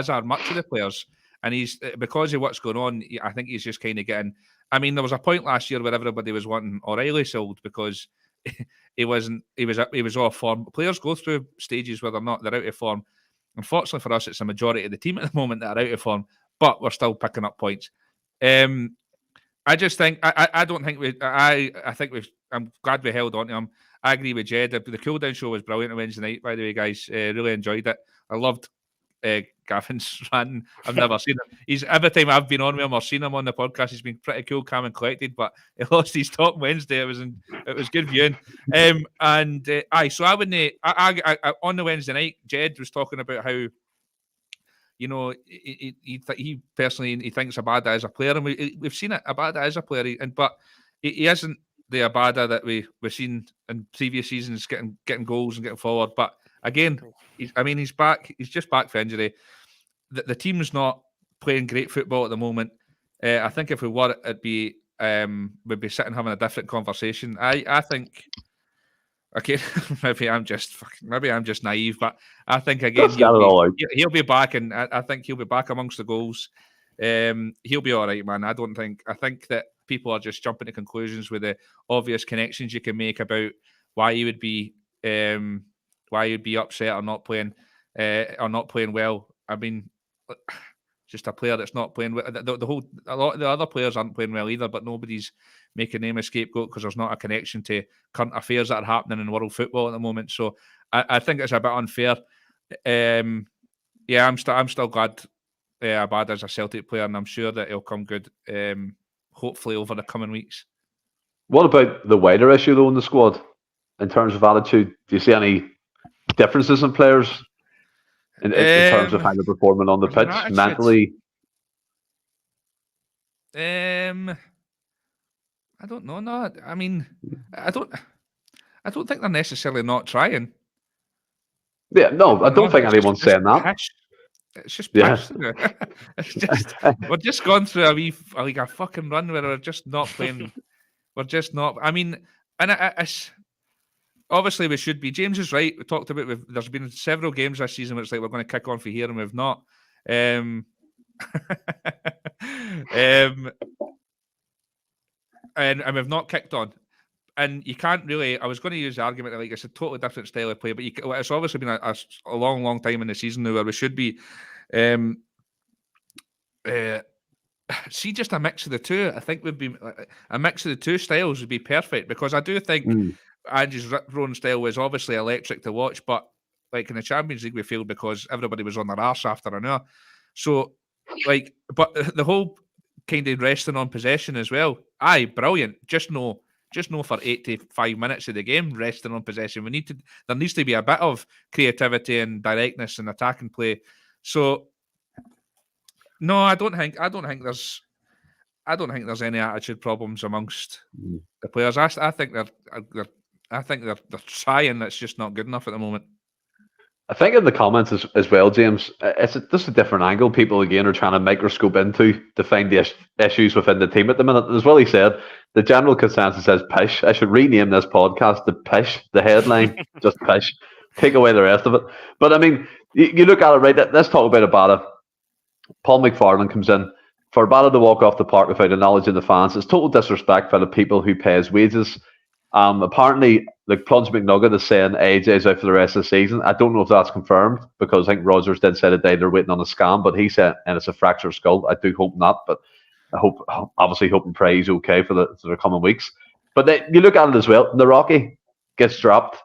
are much of the players. And he's, because of what's going on, I think he's just kind of getting. I mean, there was a point last year where everybody was wanting O'Reilly sold because he was off form. Players go through stages where they're out of form. Unfortunately for us, it's a majority of the team at the moment that are out of form, but we're still picking up points. I just think I don't think I think I'm glad we held on to him. I agree with Jed. The cool down show was brilliant on Wednesday night, by the way, guys. Really enjoyed it. I loved Gavin's rant. I've never seen him. He's every time I've been on with him or seen him on the podcast, he's been pretty cool, calm and collected. But he lost his talk Wednesday. It was good viewing. So I wouldn't. I on the Wednesday night, Jed was talking about how, you know, he personally he thinks Abada is a player, and we've seen it. Abada is a player, but he isn't the Abada that we've seen in previous seasons, getting goals and getting forward. But again, he's back. He's just back for injury. The team's not playing great football at the moment. I think if we were, we'd be sitting having a different conversation. I think. Okay, maybe I'm just naive, but I think again he'll be back, and I think he'll be back amongst the goals. He'll be all right, man. I think that people are just jumping to conclusions with the obvious connections you can make about why you would be upset or not playing well. I mean, just a player that's not playing well. A lot of the other players aren't playing well either, but nobody's making them a scapegoat because there's not a connection to current affairs that are happening in world football at the moment. So I think it's a bit unfair. I'm still glad Abada's a Celtic player, and I'm sure that he'll come good. Hopefully over the coming weeks. What about the wider issue though in the squad in terms of attitude? Do you see any differences in players in terms of how they're performing on the pitch mentally? I don't know. No, I mean, I don't think they're necessarily not trying. Yeah, no, I don't think anyone's saying that. It's just pish. It's just we're just gone through a fucking run where we're just not playing. We're just not. I mean, and it's obviously we should be. James is right. We talked about there's been several games this season where it's like we're going to kick on for here and we've not. And we've not kicked on. And you can't really. I was going to use the argument that it's a totally different style of play, but it's obviously been a long, long time in the season now where we should be. See, just a mix of the two. I think would be a mix of the two styles would be perfect because I do think Ange's rip-roaring style was obviously electric to watch, but like in the Champions League we failed because everybody was on their arse after an hour. So, but the whole kind of resting on possession as well. Aye, brilliant. Just no for 85 minutes of the game resting on possession. There needs to be a bit of creativity and directness and attacking play. So no, I don't think there's any attitude problems amongst the players. I think they're trying. It's just not good enough at the moment. I think in the comments as well, James, it's just a different angle. People again are trying to microscope into to find the issues within the team at the minute. As Willie said, the general consensus says pish. I should rename this podcast the pish. The headline, just pish. Take away the rest of it. But I mean, you look at it right. Let's talk about Abada. Paul McFarland comes in for Abada to walk off the park without acknowledging the fans. It's total disrespect for the people who pay his wages. Apparently, like Plunge McNugget is saying AJ's out for the rest of the season. I don't know if that's confirmed because I think Rogers did say today they're waiting on a scan, but he said, and it's a fractured skull. I do hope not, but I hope and pray he's okay for the coming weeks. But you look at it as well. Naroki gets dropped.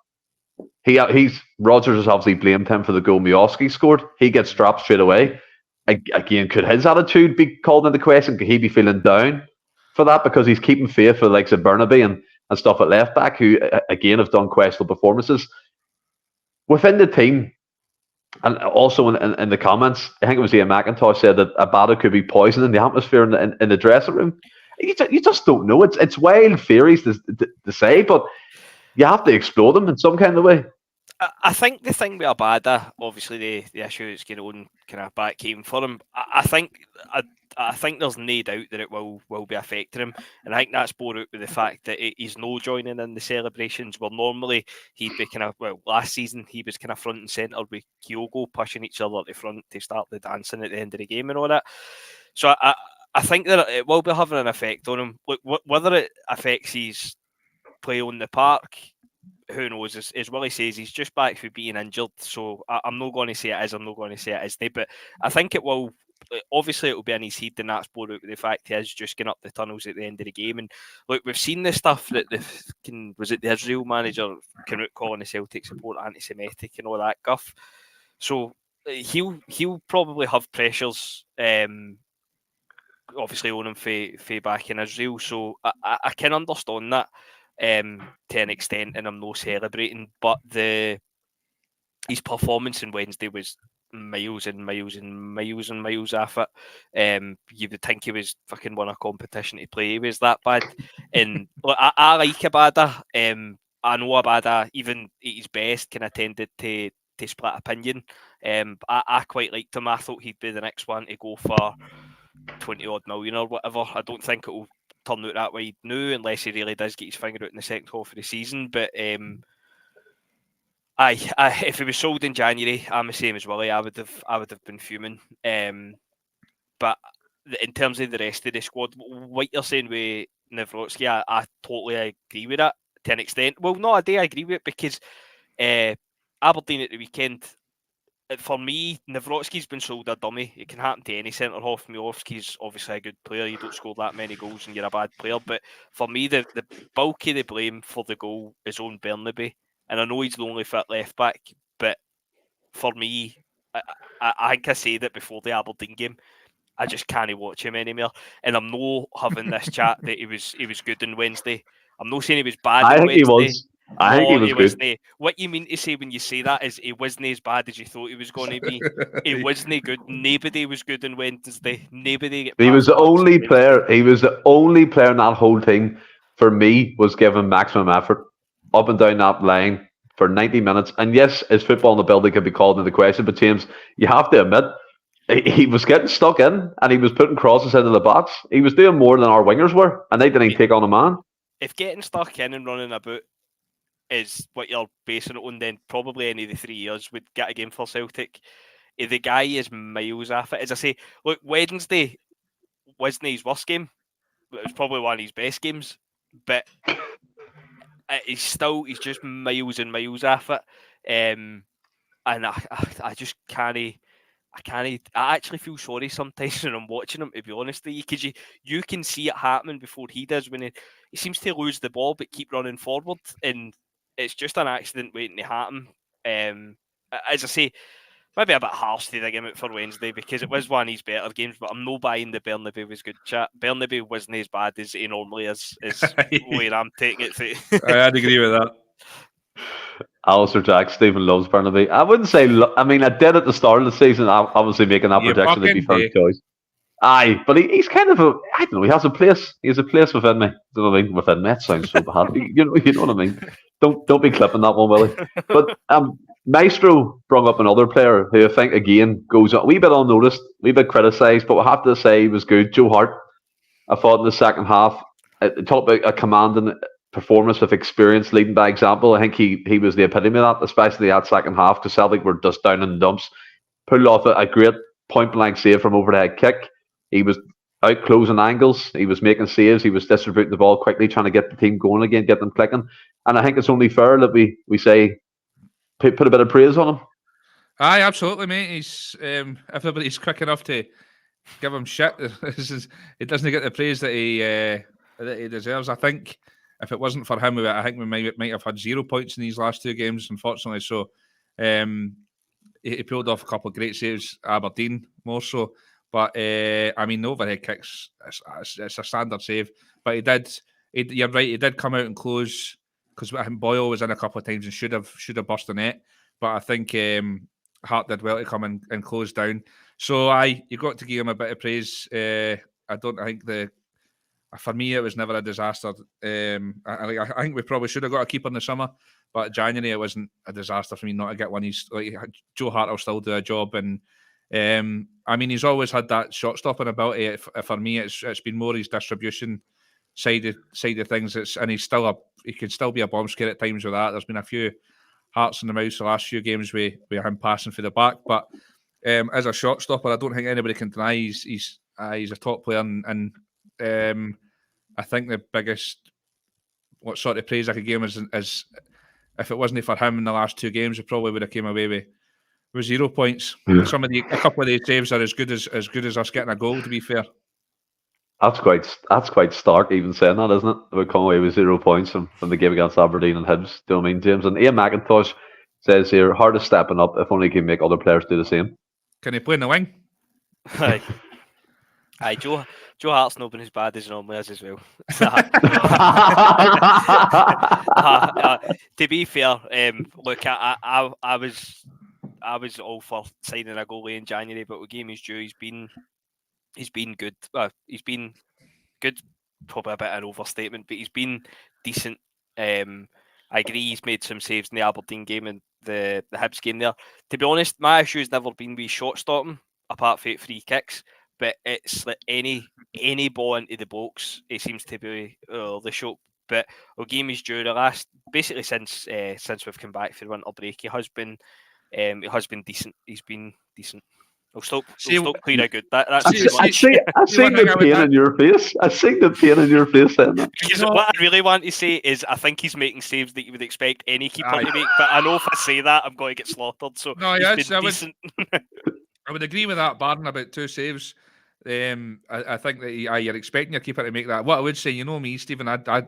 Rogers has obviously blamed him for the goal Miovski scored. He gets dropped straight away. Again, could his attitude be called into question? Could he be feeling down for that because he's keeping faith for the likes of Burnaby and stuff at left back, who again have done questionable performances within the team, and also in the comments, I think it was Ian McIntosh said that Abada could be poisoning the atmosphere in the dressing room. You just don't know. It's wild theories to say, but you have to explore them in some kind of way. I think the thing with Abada, obviously the issue is going on kind of back came for him. I think there's no doubt that it will be affecting him, and I think that's borne out with the fact that he's no joining in the celebrations. Where normally he'd be last season he was kind of front and centre with Kyogo pushing each other at the front to start the dancing at the end of the game and all that. So I think that it will be having an effect on him. Look, whether it affects his play on the park, who knows? As Willie says, he's just back from being injured, so I'm not going to say it is. I'm not going to say it isn't. But I think it will. Obviously, it will be in his head, and that's borne out with the fact he is just getting up the tunnels at the end of the game. And look, we've seen the stuff that was it the Israel manager came out calling the Celtic support anti-Semitic and all that guff. So he'll probably have pressures. Obviously on him for back in Israel, so I can understand that to an extent, and I'm not celebrating, but his performance on Wednesday was miles and miles and miles and miles off it. You would think he was fucking won a competition to play. He was that bad, and look, I like Abada. I know Abada, even at his best, kind of tended to split opinion. I quite liked him. I thought he'd be the next one to go for 20 odd million or whatever. I don't think it will turn out that way now, unless he really does get his finger out in the second half of the season. But if he was sold in January, I'm the same as Willie. I would have been fuming. But in terms of the rest of the squad, what you're saying with Nawrocki, I totally agree with that to an extent. Well, no, I do agree with it because Aberdeen at the weekend. For me, Nawrocki's been sold a dummy. It can happen to any centre half. Miovski's obviously a good player. You don't score that many goals and you're a bad player. But for me, the bulk of the blame for the goal is on Bernabei. And I know he's the only fit left back, but for me, I think I said it before the Aberdeen game. I just can't watch him anymore. And I'm not having this chat that he was good on Wednesday. I'm not saying he was bad on Wednesday. He was. I think he was good. What you mean to say when you say that is he wasn't as bad as you thought he was going to be. He wasn't good. Nobody was good on Wednesday. Nobody. He was the only player. He was the only player in that whole team. For me, was given maximum effort up and down that line for 90 minutes. And yes, his football in the building could be called into question. But James, you have to admit, he was getting stuck in, and he was putting crosses into the box. He was doing more than our wingers were, and they didn't take on a man. If getting stuck in and running about is what you're basing it on, then probably any of the 3 years would get a game for Celtic. The guy is miles off it. As I say, look, Wednesday wasn't his worst game. It was probably one of his best games, but he's just miles and miles off it. And I just can't. I actually feel sorry sometimes when I'm watching him, to be honest with you, because you can see it happening before he does when he seems to lose the ball but keep running forward, and it's just an accident waiting to happen. As I say, maybe a bit harsh to dig him out for Wednesday because it was one of his better games, but I'm not buying the Bernabei was good chat. Bernabei wasn't as bad as he normally is where I'm taking it to. I'd agree with that. Alistair Jack, Stephen loves Bernabei. I wouldn't say. I mean, I did at the start of the season. Obviously, making that prediction to be first choice. Aye, but he's kind of I don't know. He has a place. He has a place within me. You know what I mean? Within me, it sounds so bad. You know what I mean? Don't be clipping that one, Willie. But Maestro brought up another player who I think again goes a wee bit unnoticed, a wee bit criticised, but we have to say he was good. Joe Hart. I thought in the second half, talk about a commanding performance with experience, leading by example. I think he was the epitome of that, especially that second half, because Celtic were just down in the dumps. Pulled off a great point blank save from overhead kick. He was out closing angles. He was making saves. He was distributing the ball quickly, trying to get the team going again, get them clicking. And I think it's only fair that we say put a bit of praise on him. Aye, absolutely, mate. He's everybody's quick enough to give him shit. He doesn't get the praise that he deserves. I think if it wasn't for him, I think we might have had 0 points in these last two games, unfortunately. So he pulled off a couple of great saves, Aberdeen more so. But I mean, the overhead kicks, it's a standard save. But you're right, he did come out and close, because I think Boyle was in a couple of times and should have burst the net. But I think Hart did well to come and close down. So you got to give him a bit of praise. I think For me, it was never a disaster. I think we probably should have got a keeper in the summer, but January it wasn't a disaster for me not to get one. He's like Joe Hart will still do a job, and I mean he's always had that shot stopping ability. For me, it's been more his distribution side of things. And he can still be a bomb scare at times with that. There's been a few hearts in the mouth the last few games with him passing for the back, but as a shot stopper, I don't think anybody can deny he's a top player, and I think the biggest sort of praise I could give him is if it wasn't for him in the last 2 games, we probably would have came away with 0 points. A couple of these saves are as good as us getting a goal, to be fair. That's quite stark, even saying that, isn't it? We come away with 0 points from the game against Aberdeen and Hibs. Do you know what I mean, James? And Ian McIntosh says here, hardest stepping up, if only he can make other players do the same. Can he play in the wing? Aye, Joe Hart's not been as bad as he normally is as well. To be fair, look, I was all for signing a goalie in January, but with game is due, he's been good. He's been good, probably a bit of an overstatement, but he's been decent. I agree, he's made some saves in the Aberdeen game and the Hibs game there. To be honest, my issue has never been with shot stopping, apart from free kicks. But it's like any ball into the box, it seems to be the shot. But our game is due. The last, basically since we've come back for the winter break, it has been decent. He's been decent. I'll stop clean out good. That's I see the pain in your face. I see the pain in your face saying that. Because what I really want to say is I think he's making saves that you would expect any keeper to make. But I know if I say that, I'm going to get slaughtered. So no, he's been decent. I would agree with that, barring about 2 saves. I think that you're expecting your keeper to make that. What I would say, you know me, Stephen, I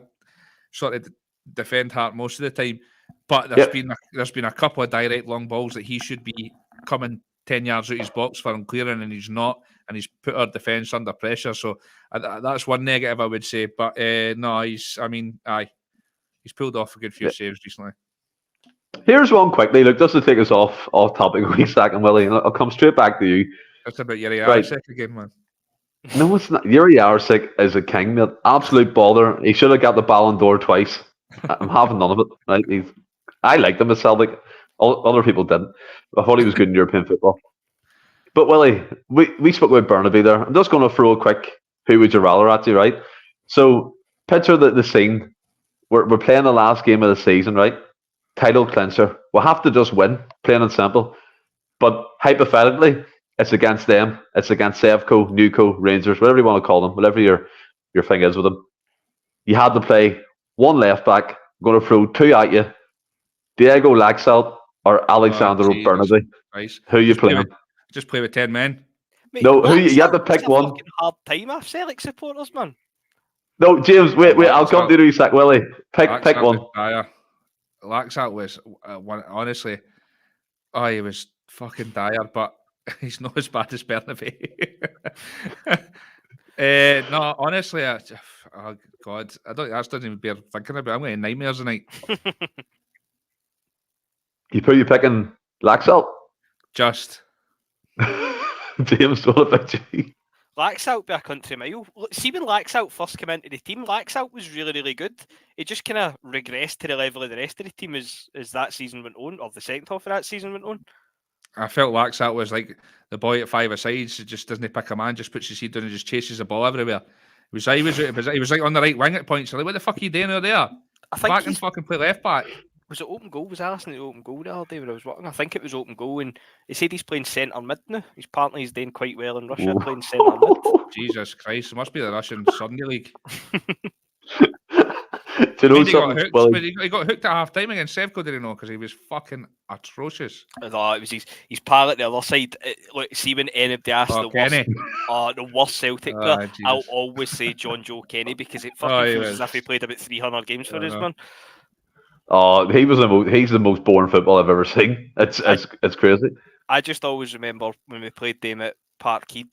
sort of defend Hart most of the time, but there's been a couple of direct long balls that he should be coming 10 yards out his box for and clearing, and he's not, and he's put our defence under pressure. So that's one negative I would say. But no, he's pulled off a good few saves recently. Here's one quickly, look, just to take us off topic a wee second, Willie, and I'll come straight back to you. That's about Yuri Arsik again, man. No, it's not. Yuri Arsik is a king, mate. Absolute bother. He should have got the Ballon d'Or twice. I'm having none of it. Right? I liked him at Celtic. Other people didn't. I thought he was good in European football. But Willie, we spoke about Burnaby there. I'm just going to throw a quick who would you rather at you, right? So picture the scene. We're playing the last game of the season, right? Title clincher. We'll have to just win, plain and simple. But hypothetically, it's against them. It's against Sevco, Newco, Rangers, whatever you want to call them, whatever your thing is with them. You had to play one left back. I'm going to throw 2 at you. Diego Laxalt or Alexander Burnaby. Nice. Who you playing? Just play with 10 men. Mate, no, you had to pick one. Hard time off Celtic supporters, man. No, James, wait, I'll come to you in a sec, Willie. Pick one. Laxalt was honestly, he was fucking dire, but he's not as bad as Burnaby. No, honestly, oh God, that doesn't even bear thinking about. I'm getting nightmares tonight. You picking Laxalt? Just. James, what about you? Laxalt be a country mile. See, when Laxalt first came into the team, Laxalt was really, really good. It just kind of regressed to the level of the rest of the team as that season went on, or the second half of that season went on. I felt Laxalt was like the boy at 5 asides. He just doesn't pick a man, just puts his head down and just chases the ball everywhere. He was like on the right wing at points. Like, what the fuck are you doing over there? I think back and fucking play left back. Was it open goal? Was Alison the open goal the other day when I was watching? I think it was open goal, and he said he's playing centre mid now. He's doing quite well in Russia, playing centre mid. Jesus Christ, it must be the Russian Sunday League. Do you know he got hooked at half time against Sevco, did he know? Because he was fucking atrocious. No, it was his pal at the other side. Look, see, when anybody asks the worst Celtic player, I'll always say John Joe Kenny, because it fucking feels as if he played about 300 games for us, man. Oh, he's the most boring football I've ever seen. It's crazy. I just always remember when we played them at Parkhead,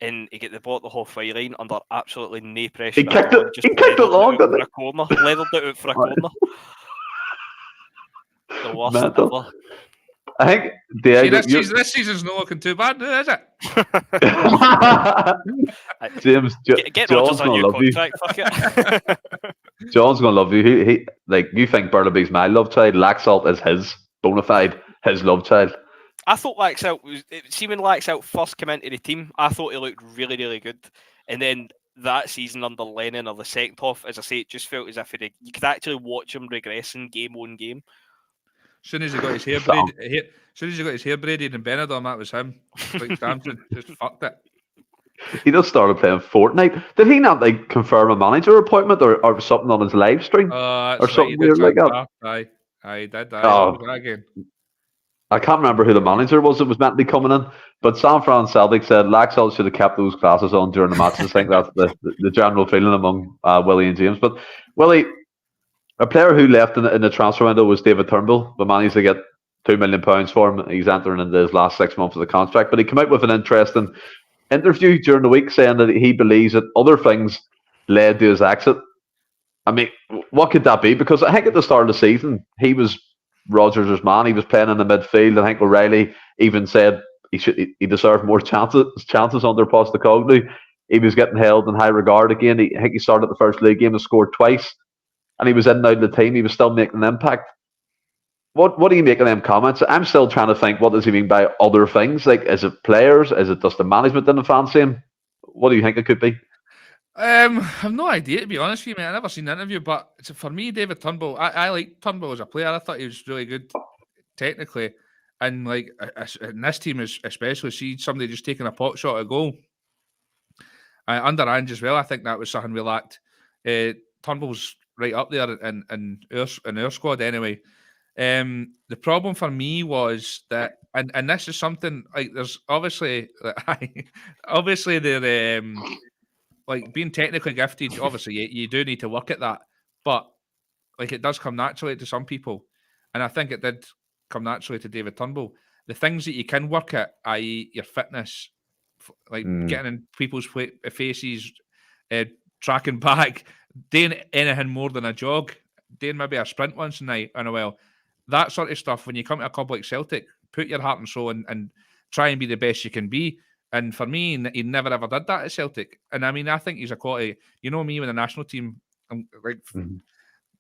and he get the ball at the halfway line under absolutely no pressure. He kicked it long, didn't he? Leveled it out for a corner. The worst ever. I think See, Diego, this season's not looking too bad, is it? James, Get John's Rodgers on gonna your love you. contract. Fuck it. John's gonna love you. He like you think Burnaby's my love child. Laxalt is his bona fide, his love child. I thought Laxalt see when Laxalt first came into the team, I thought he looked really, really good. And then that season under Lennon or the second half, as I say, it just felt as if you could actually watch him regressing game on game. As soon as he got his hair braided in Benidorm, that was him. Like Samson just fucked it. He just started playing Fortnite. Did he not like confirm a manager appointment or something on his live stream? Or something weird like that? Aye, did that. Oh. Again. I can't remember who the manager was that was meant to be coming in, but San Fran Celtic said Laxalt should have kept those glasses on during the matches. I think that's the general feeling among Willie and James. But Willie, a player who left in the transfer window was David Turnbull. We managed to get £2 million for him. He's entering into his last 6 months of the contract, but he came out with an interesting interview during the week saying that he believes that other things led to his exit. I mean, what could that be? Because I think at the start of the season, he was Rodgers' man. He was playing in the midfield. I think O'Reilly even said he deserved more chances under Postecoglou. He was getting held in high regard again. I think he started the first league game and scored twice, and he was in and out of the team. He was still making an impact. What do you make of them comments? I'm still trying to think, what does he mean by other things? Like, is it players? Is it just the management didn't fancy him? What do you think it could be? I've no idea, to be honest with you, man. I've never seen the interview, but for me, David Turnbull, I like Turnbull as a player. I thought he was really good technically, and like in this team, especially, see somebody just taking a pot shot at goal. Under Ange as well, I think that was something we lacked. Turnbull's right up there in our squad anyway. The problem for me was that, and this is something like there's obviously they're like being technically gifted. Obviously, you do need to work at that, but like it does come naturally to some people, and I think it did come naturally to David Turnbull. The things that you can work at, i.e., your fitness, like getting in people's faces, tracking back, doing anything more than a jog, doing maybe a sprint once in a while. That sort of stuff, when you come to a club like Celtic, put your heart and soul and try and be the best you can be. And for me, he never ever did that at Celtic. And I mean, I think he's a quality. You know me with the national team, I'm like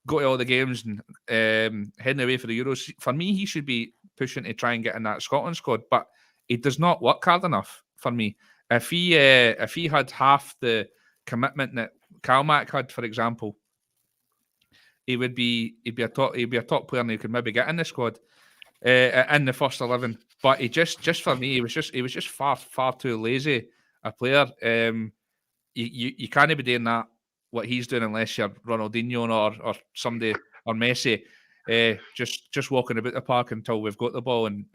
go to all the games and heading away for the Euros. For me, he should be pushing to try and get in that Scotland squad, but he does not work hard enough for me. If he had half the commitment that Kalmack had, for example, he'd be a top player and he could maybe get in the squad in the first 11. But he just for me, he was just far too lazy a player. You can't be doing that what he's doing unless you're Ronaldinho or somebody or Messi. Just walking about the park until we've got the ball and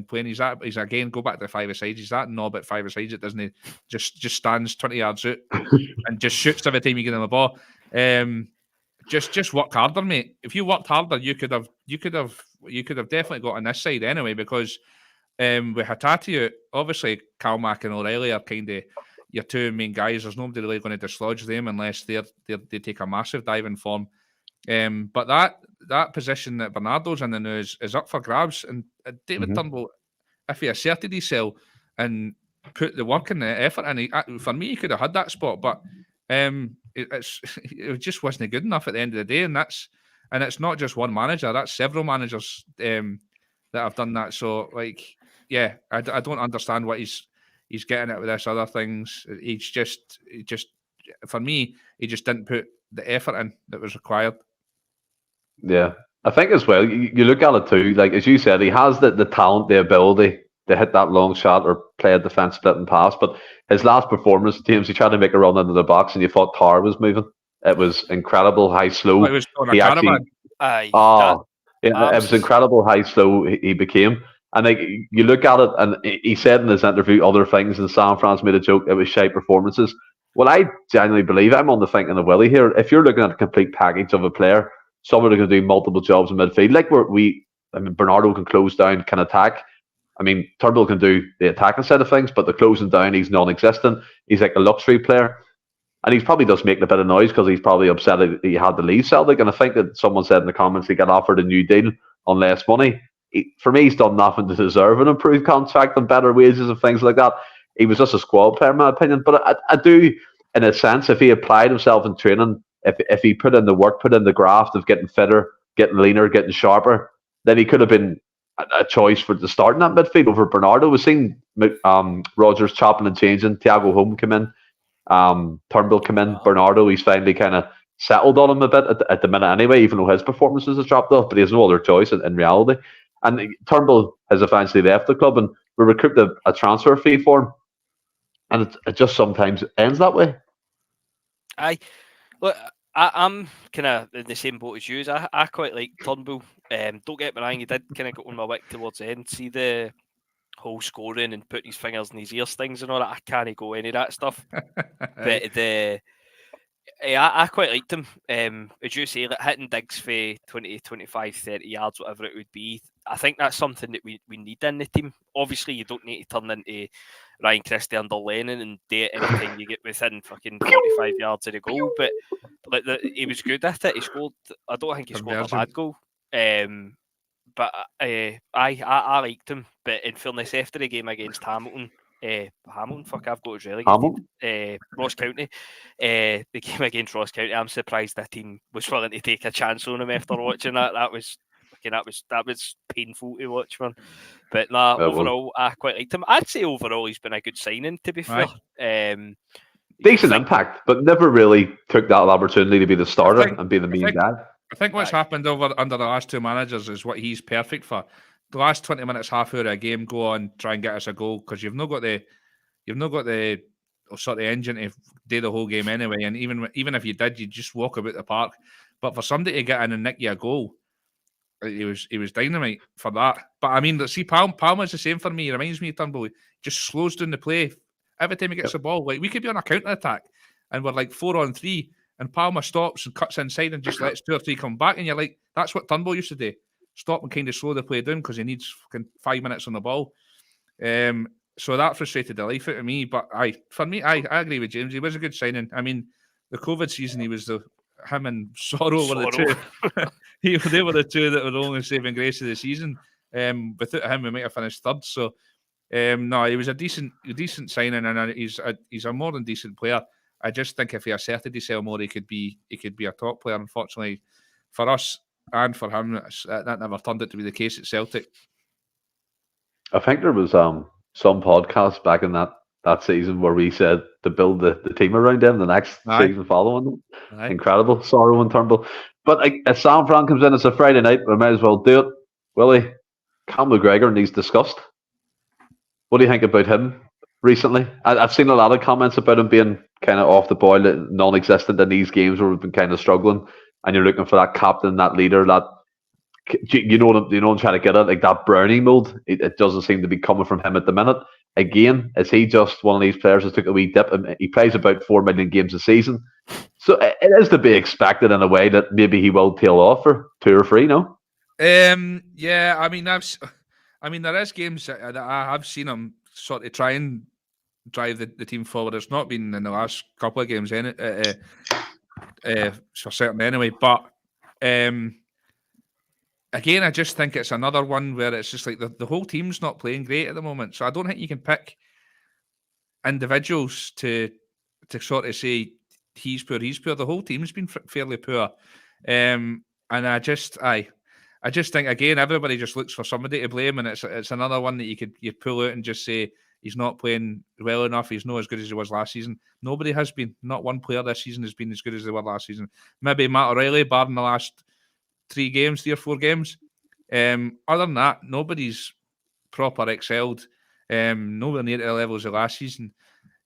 playing. He's again go back to the five-a-sides. He's that knob at five-a-sides. It doesn't just stands 20 yards out and just shoots every time you get him a ball. Just work harder, mate. If you worked harder, you could have definitely got on this side anyway. Because with Hatate out, obviously Kalmack and O'Reilly are kind of your two main guys. There's nobody really going to dislodge them unless they take a massive dive in form. But that position that Bernardo's in now is up for grabs. And David Turnbull, if he asserted himself and put the work and the effort in, for me, he could have had that spot. But it just wasn't good enough at the end of the day, and it's not just one manager. That's several managers that have done that. So, like, yeah, I don't understand what he's getting at with this other things. He's just for me, he just didn't put the effort in that was required. Yeah, I think as well. You look at it too. Like as you said, he has the talent, the ability to hit that long shot or play a defence split and pass. But his last performance, James, he tried to make a run into the box and you thought Tar was moving. It was incredible, high, slow. It was on a caravan. It was incredible, high, slow he became. And like you look at it, and he said in his interview other things, and San Fran's made a joke, it was shy performances. Well, I genuinely believe, I'm on the thinking of Willie here, if you're looking at a complete package of a player, somebody who can do multiple jobs in midfield, like Bernardo can close down, can attack. I mean, Turnbull can do the attacking side of things, but the closing down, he's non-existent. He's like a luxury player. And he's probably just making a bit of noise because he's probably upset that he had to leave Celtic. And I think that someone said in the comments he got offered a new deal on less money. for me, he's done nothing to deserve an improved contract and better wages and things like that. He was just a squad player, in my opinion. But I do, in a sense, if he applied himself in training, if he put in the work, put in the graft of getting fitter, getting leaner, getting sharper, then he could have been a choice for the starting that midfield over Bernardo. We've seen Rodgers chopping and changing. Thiago Home come in, Turnbull come in. Bernardo, he's finally kind of settled on him a bit at the minute anyway, even though his performances have dropped off, but he has no other choice in reality. And Turnbull has eventually left the club, and we recouped a transfer fee for him, and it just sometimes ends that way. Look, I'm kind of in the same boat as you. I quite like Turnbull. Don't get me wrong, he did kind of go on my wick towards the end. See the whole scoring and putting his fingers in his ears things and all that. I can't go any of that stuff. But I quite liked him. As you say, like hitting digs for 20, 25, 30 yards, whatever it would be. I think that's something that we need in the team. Obviously, you don't need to turn into Ryan Christie under Lennon and do it anytime you get within fucking 45 yards of the goal. But like he was good at it. He scored. I don't think he scored a bad goal. But I liked him. But in fairness, after the game against Hamilton, fuck, I've got his relegated. Ross County, the game against Ross County. I'm surprised that team was willing to take a chance on him after watching that. That was painful to watch, man. But overall, I quite liked him. I'd say overall he's been a good signing, to be fair. Decent impact, but never really took that opportunity to be the starter and be the main guy. I think what's happened under the last two managers is what he's perfect for. The last 20 minutes, half hour of a game, go on, try and get us a goal, because you've not got the sort of engine to do the whole game anyway. And even if you did, you just walk about the park. But for somebody to get in and nick you a goal, he was dynamite for that. But I mean, see, Palmer's the same for me. He reminds me of Turnbull. He just slows down the play every time he gets the ball. Like, we could be on a counter attack and we're like 4-on-3, and Palmer stops and cuts inside and just lets 2 or 3 come back, and you're like, that's what Turnbull used to do. Stop and kind of slow the play down because he needs fucking 5 minutes on the ball. So that frustrated the life out of me. But for me, I agree with James. He was a good signing. I mean, the COVID season, he was him and Sorrow were the two. They were the two that were the only saving grace of the season. Without him, we might have finished third. So no, he was a decent signing, and he's a more than decent player. I just think if he asserted himself more, he could be a top player. Unfortunately, for us and for him, that never turned out to be the case at Celtic. I think there was some podcast back in that season where we said to build the team around him the next season following them. Incredible, Sorrow and Turnbull. But if Sam Fran comes in, it's a Friday night, we might as well do it. Willie, Cal McGregor needs discussed. What do you think about him recently? I've seen a lot of comments about him being kind of off the boil, non-existent in these games where we've been kind of struggling, and you're looking for that captain, that leader, that you know what I'm trying to get at, like that Brownie mode. It doesn't seem to be coming from him at the minute. Again, is he just one of these players that took a wee dip? He plays about 4 million games a season, so it is to be expected in a way that maybe he will tail off for 2 or 3. No. Yeah. I mean, there is games that I have seen him sort of try and drive the team forward. It's not been in the last couple of games, for certain anyway. But again, I just think it's another one where it's just like the whole team's not playing great at the moment. So I don't think you can pick individuals to sort of say he's poor. The whole team's been fairly poor. And I just think, again, everybody just looks for somebody to blame, and it's another one that you pull out and just say he's not playing well enough. He's not as good as he was last season. Nobody has been. Not one player this season has been as good as they were last season. Maybe Matt O'Reilly, barring the last 3 or 4 games. Other than that, nobody's proper excelled. Nowhere near the levels of last season.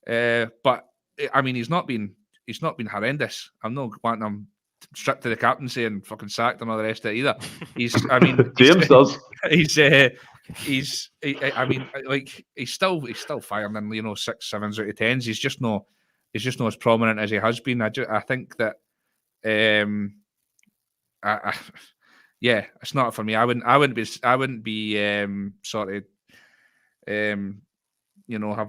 But I mean, he's not been horrendous. I'm not wanting him stripped to the captaincy and fucking sacked and all the rest of it either. James does. He's still firing in 6, 7s out of 10s. He's just not as prominent as he has been. I think that yeah, it's not for me. I wouldn't be sort of having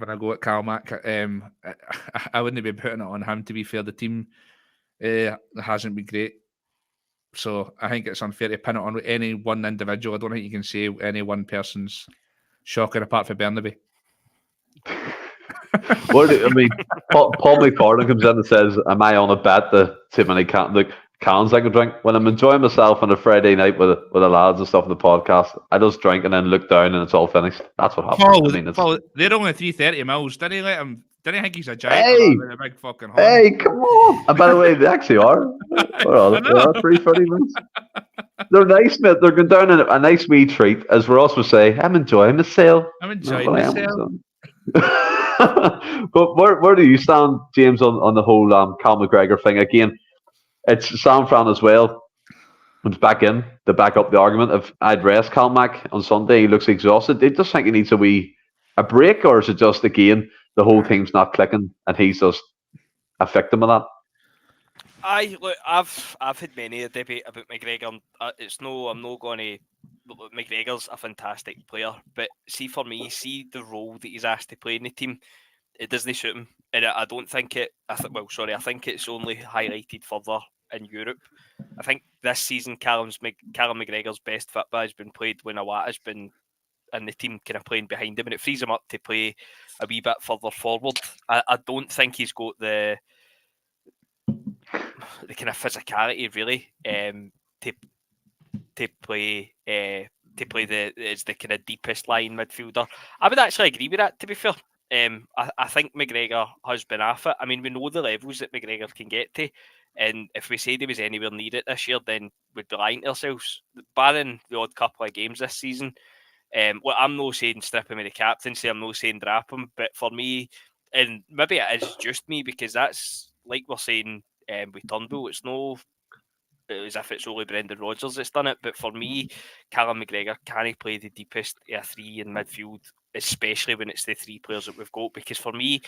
a go at Cal Mack. I wouldn't be putting it on him. To be fair, the team hasn't been great. So I think it's unfair to pin it on any one individual. I don't think you can say any one person's shocker apart from Burnaby. Paul McFarlane comes in and says, "Am I on a bet to see how many cans I could drink when I'm enjoying myself on a Friday night with the lads and stuff in the podcast? I just drink and then look down and it's all finished. That's what happens." Paul, they're only 330 mils. Didn't he let him? Didn't he think he's a giant? Hey, with a big fucking horn? Hey, come on! And by the way, they actually are. They're 330 mils. They're nice, mate. They're going down in a nice wee treat, as Ross would say. I'm enjoying myself. I'm enjoying myself. But where do you stand, James, on the whole Cal McGregor thing? Again, it's San Fran as well. It's back in to back up the argument. If I'd rest Cal Mac on Sunday, he looks exhausted. Do you just think he needs a break, or is it just, again, the whole team's not clicking and he's just a victim of that? I've had many a debate about McGregor. I'm not going to. McGregor's a fantastic player, but see, for me, the role that he's asked to play in the team, it doesn't suit him, and I don't think it. I think it's only highlighted further in Europe. I think this season, Callum McGregor's best football has been played when Awata's been in the team, kind of playing behind him, and it frees him up to play a wee bit further forward. I don't think he's got the kind of physicality really to play as the kind of deepest line midfielder. I would actually agree with that, to be fair. I think McGregor has been off it. I mean, we know the levels that McGregor can get to, and if we said he was anywhere near it this year, then we'd be lying to ourselves. Barring the odd couple of games this season, I'm not saying strip him of the captaincy, I'm not saying drop him, but for me, and maybe it is just me, because that's like we're saying with Turnbull, it's no as if it's only Brendan Rodgers that's done it, but for me, Callum McGregor can't play the deepest of three in midfield, especially when it's the three players that we've got, because for me,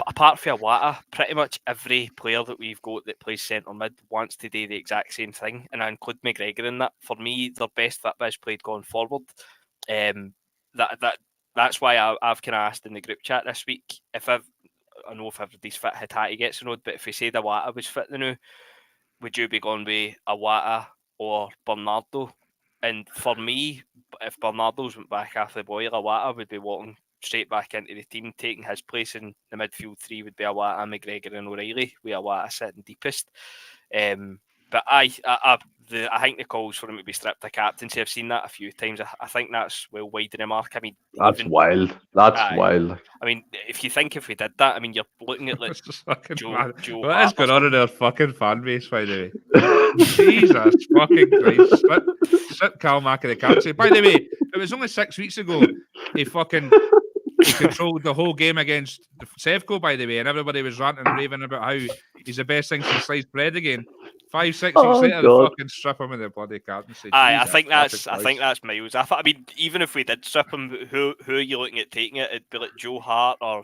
apart from Awata, pretty much every player that we've got that plays centre mid wants to do the exact same thing, and I include McGregor in that. For me, their best football is played going forward. That's why I've kind of asked in the group chat this week, I know if everybody's fit, Hatate gets a nod, but if we said Awata was fit now, would you be going with Awata or Bernardo? And for me, if Bernardo's went back after the boil, Awata would be walking straight back into the team, taking his place in the midfield three would be Awata, McGregor and O'Reilly, with Awata sitting deepest. But I think the calls for him to be stripped of captaincy, I've seen that a few times. I think that's well wide in the mark. I mean, that's wild. That's wild. I mean, if we did that, I mean, you're looking at like Joe what is going on in our fucking fan base, by the way? Jesus fucking Christ. Strip Cal Mac of the captaincy. By the way, it was only 6 weeks ago he controlled the whole game against Sevco, by the way, and everybody was ranting and raving about how he's the best thing since sliced bread again. 5-6 weeks later, they fucking strip him of the bloody captaincy. I think that's miles. I mean, even if we did strip him, who are you looking at taking it? It'd be like Joe Hart or.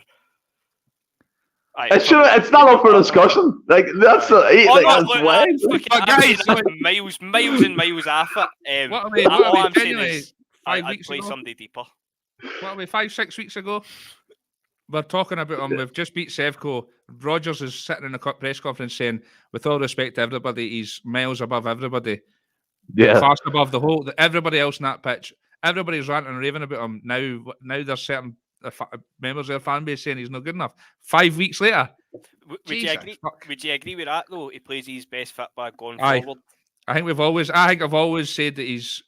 It's not up for discussion. Like that's guys, miles and miles off it. What are we saying is, I'd play somebody deeper. What are we, 5-6 weeks ago? We're talking about him. We've just beat Sevco. Rodgers is sitting in a press conference saying, with all respect to everybody, he's miles above everybody. Yeah. Fast above everybody else in that pitch. Everybody's ranting and raving about him. Now there's certain members of their fan base saying he's not good enough. 5 weeks later. Would you agree with that, though? He plays his best football going forward. I think I've always said that he's,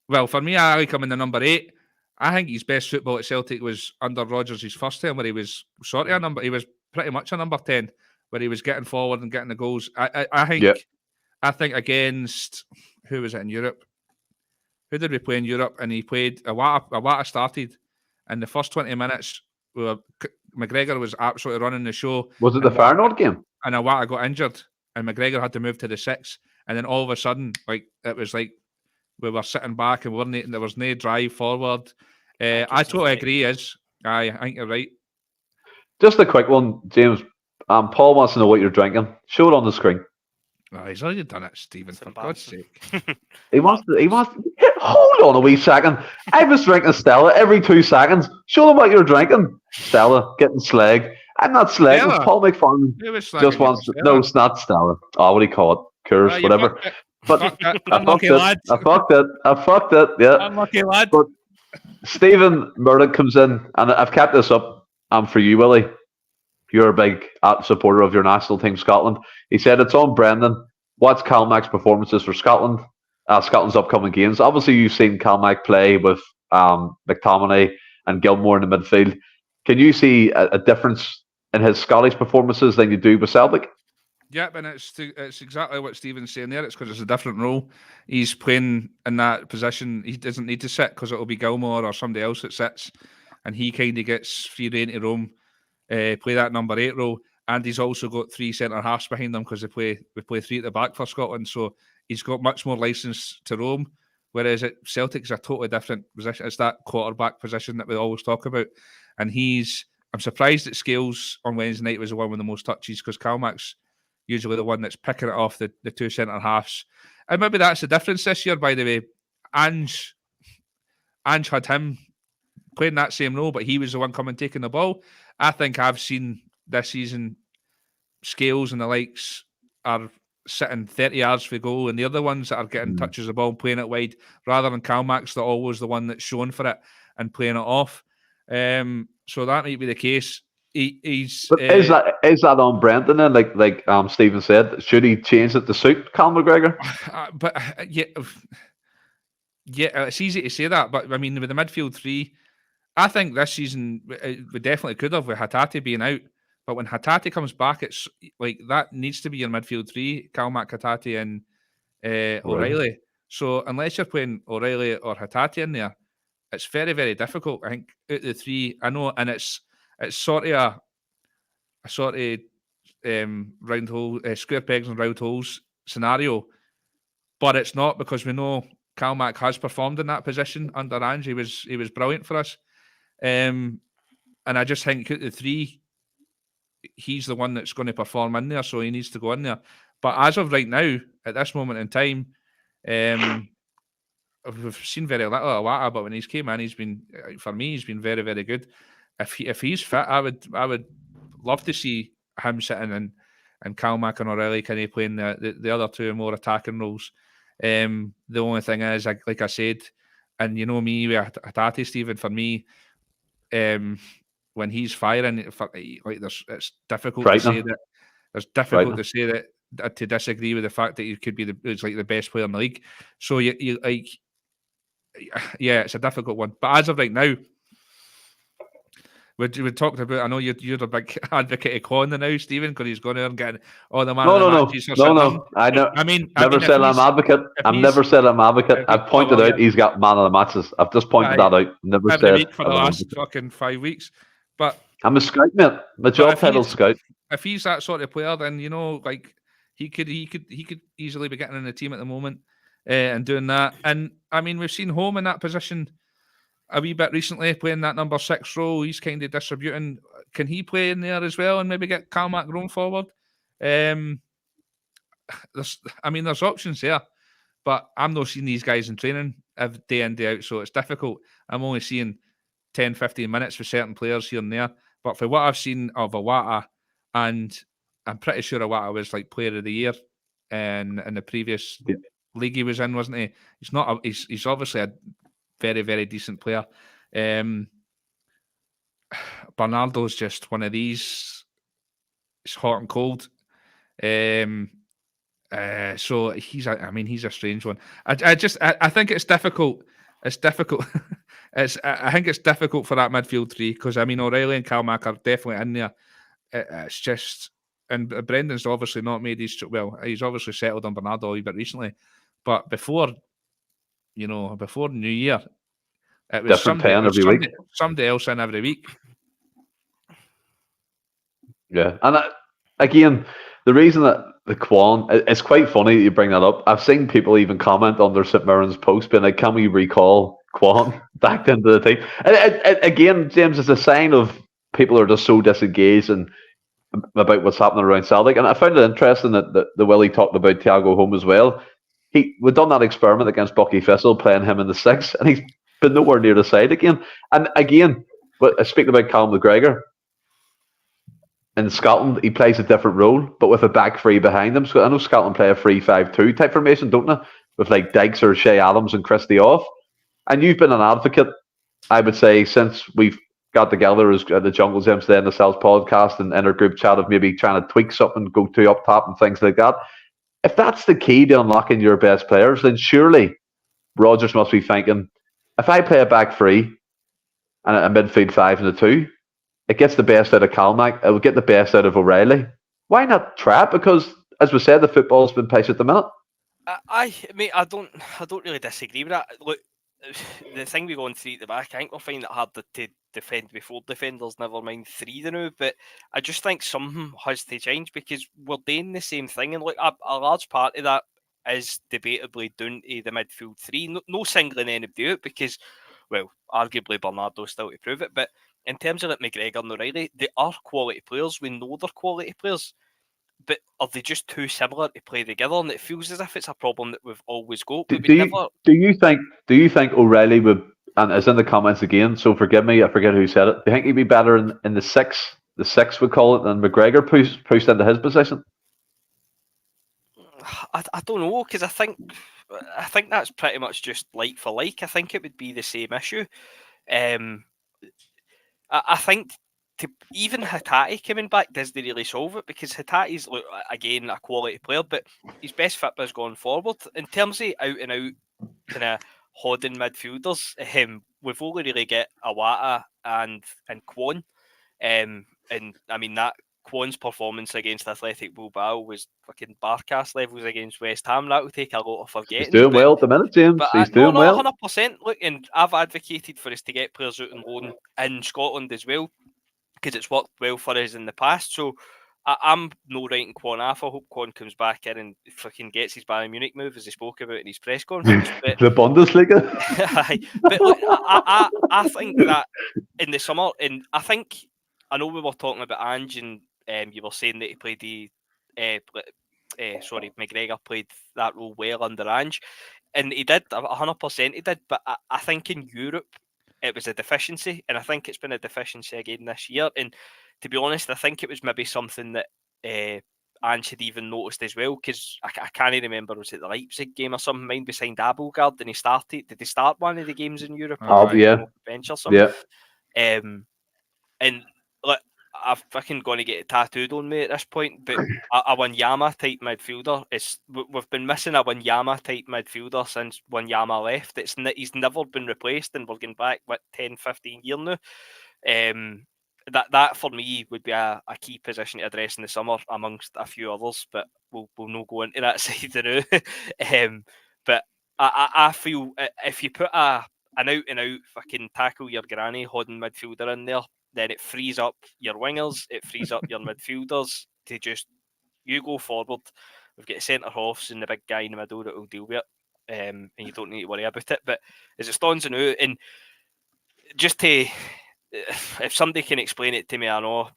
well, for me, I like him in the number 8. I think his best football at Celtic was under Rodgers' his first term, where he was he was pretty much a number 10, where he was getting forward and getting the goals. I think against, who was it in Europe? Who did we play in Europe? And he played, Awata started, and the first 20 minutes, McGregor was absolutely running the show. Was it the Feyenoord game? And Awata got injured, and McGregor had to move to the 6. And then all of a sudden, it was like we were sitting back and there was no drive forward. I totally agree. I think you're right. Just a quick one, James. Paul wants to know what you're drinking. Show it on the screen. Oh, he's already done it, Stephen. For God's sake. He wants. Hold on a wee second. I was drinking Stella every 2 seconds. Show them what you're drinking. Stella getting slag. I'm not slagging. Paul McFarlane just wants to. No, it's not Stella. Oh, what do you call it? Coors, whatever. But Unlucky lad. I fucked it. Yeah. Unlucky lad. But Stephen Murdoch comes in, and I've kept this up for you, Willie. You're a big supporter of your national team, Scotland. He said it's on Brendan. What's Calmac's performances for Scotland? Scotland's upcoming games. Obviously, you've seen Calmac play with McTominay and Gilmore in the midfield. Can you see a difference in his Scottish performances than you do with Celtic? Yeah, and it's exactly what Stephen's saying there. It's because it's a different role. He's playing in that position. He doesn't need to sit because it'll be Gilmore or somebody else that sits, and he kind of gets free rein to roam, play that number 8 role. And he's also got 3 centre halves behind him because we play 3 at the back for Scotland. So he's got much more license to roam. Whereas at Celtic is a totally different position. It's that quarterback position that we always talk about. And I'm surprised that Scales on Wednesday night was the one with the most touches because Calmac's usually the one that's picking it off the 2 centre halves. And maybe that's the difference this year, by the way. Ange had him playing that same role, but he was the one coming taking the ball. I think I've seen this season Scales and the likes are sitting 30 yards for goal, and the other ones that are getting touches of the ball and playing it wide, rather than Calmac's that always the one that's shown for it and playing it off. So that might be the case. Is that on Brendan then? Like Stephen said, should he change it to suit Cal McGregor? Yeah, it's easy to say that, but I mean with the midfield 3, I think this season we definitely could have with Hatate being out. But when Hatate comes back, it's like that needs to be your midfield 3, Calmac, Hatate, and O'Reilly. So unless you're playing O'Reilly or Hatate in there, it's very, very difficult. I think out of the 3, I know, and it's sort of round hole, square pegs and round holes scenario. But it's not, because we know Calmac has performed in that position under Ange. He was brilliant for us. And I just think out of the 3, he's the one that's going to perform in there, so he needs to go in there. But as of right now, at this moment in time, we've seen very little of Wata, but when he's came in, he's been very, very good. If he's fit, I would love to see him sitting and Calmac and O'Reilly kind of playing the other 2 more attacking roles. The only thing is, like I said, and you know me with Hatate, Stephen, for me, when he's firing, it's difficult to say that. It's difficult to say that to disagree with the fact that he could be the best player in the league. So you like, yeah, it's a difficult one. But as of right now, we talked about. I know you're a big advocate of Conn now, Stephen, because he's going out and getting all the man. No. I know. I mean, never said I'm advocate. I've never said I'm advocate. I've pointed out he's got man of the matches. I've just pointed that out. Never said for the last fucking 5 weeks. But I'm a scout, mate. My job title's scout. If he's that sort of player, then you know, like he could easily be getting in the team at the moment and doing that. And I mean, we've seen Home in that position a wee bit recently, playing that number 6 role. He's kind of distributing. Can he play in there as well and maybe get Calmac going forward? There's options there, but I'm not seeing these guys in training day in, day out, so it's difficult. I'm only seeing 10, 15 minutes for certain players here and there. But for what I've seen of Wata, and I'm pretty sure Wata was like player of the year in the previous league he was in, wasn't he? He's obviously a very, very decent player. Bernardo's just one of these. It's hot and cold. So he's a strange one. I think it's difficult. It's difficult. I think it's difficult for that midfield 3 because I mean O'Reilly and Calmac are definitely in there. It's just, and Brendan's obviously not made his, well, he's obviously settled on Bernardo a wee bit recently, but before New Year, it was somebody else in every week. Yeah, and again, the reason that the Quan, it's quite funny that you bring that up. I've seen people even comment under St Mirren's post being like, can we recall Quan back into the team? Again, James, it's a sign of people are just so disengaged and about what's happening around Celtic. And I found it interesting that the Willie talked about Thiago Home as well. We've done that experiment against Bucky Thistle, playing him in the 6, and he's been nowhere near the side again. And again, but speaking about Cal McGregor, in Scotland, he plays a different role, but with a back three behind him. So I know Scotland play a 3-5-2 type formation, don't they? With like Dykes or Shea Adams and Christie off. And you've been an advocate, I would say, since we've got together as the Jungle Gyms, then the Celts podcast and in our group chat of maybe trying to tweak something, go to up top and things like that. If that's the key to unlocking your best players, then surely Rodgers must be thinking, if I play a back three and a midfield 5 and a 2, it gets the best out of Calmack, it will get the best out of O'Reilly. Why not try it? Because, as we said, the football's been paced at the minute. I don't really disagree with that. Look, the thing we go on 3 at the back, I think we'll find it hard to defend with 4 defenders, never mind 3 now. But I just think something has to change because we're doing the same thing. And look, a large part of that is debatably down to the midfield 3. No singling anybody out because, well, arguably Bernardo's still to prove it. But in terms of like McGregor and O'Reilly, they are quality players. We know they're quality players. But are they just too similar to play together? And it feels as if it's a problem that we've always got. But do you think O'Reilly would, and it's in the comments again, so forgive me, I forget who said it, do you think he'd be better in the 6 we call it, than McGregor pushed into his position? I don't know, because I think that's pretty much just like for like. I think it would be the same issue. I think even Hatate coming back doesn't really solve it because Hatate's, look, again, a quality player, but his best fit was going forward. In terms of out and out kind of holding midfielders, we've only really got Awata and Kwon. And I mean, that Kwon's performance against Athletic Bilbao was fucking Barcast levels against West Ham. That will take a lot of forgetting. He's doing well at the minute, James. He's doing well. 100%. Look, and I've advocated for us to get players out on loan in Scotland as well because it's worked well for us in the past. So I'm no writing Kwon off. I hope Kwon comes back in and fucking gets his Bayern Munich move as he spoke about in his press conference. But, the Bundesliga. But look, I think that in the summer, and I know we were talking about Ange and you were saying that he played McGregor played that role well under Ange, and he did 100%. He did, but I think in Europe it was a deficiency, and I think it's been a deficiency again this year. And to be honest, I think it was maybe something that Ange had even noticed as well, because I can't remember, was it the Leipzig game or something? Mine behind Abelgard, and he started. Did he start one of the games in Europe? Yeah, bench or something. Yeah. And look, I'm fucking going to get it tattooed on me at this point, but a Wanyama type midfielder we've been missing a Wanyama type midfielder since Wanyama left. He's never been replaced, and we're going back 10-15 years now. That for me would be a key position to address in the summer amongst a few others, but we'll not go into that side now. But I feel if you put an out and out fucking tackle your granny holding midfielder in there, then it frees up your wingers, it frees up your midfielders to just, you go forward. We've got centre halves and the big guy in the middle that will deal with it, and you don't need to worry about it. But as it stands now, and just to, if somebody can explain it to me, I know,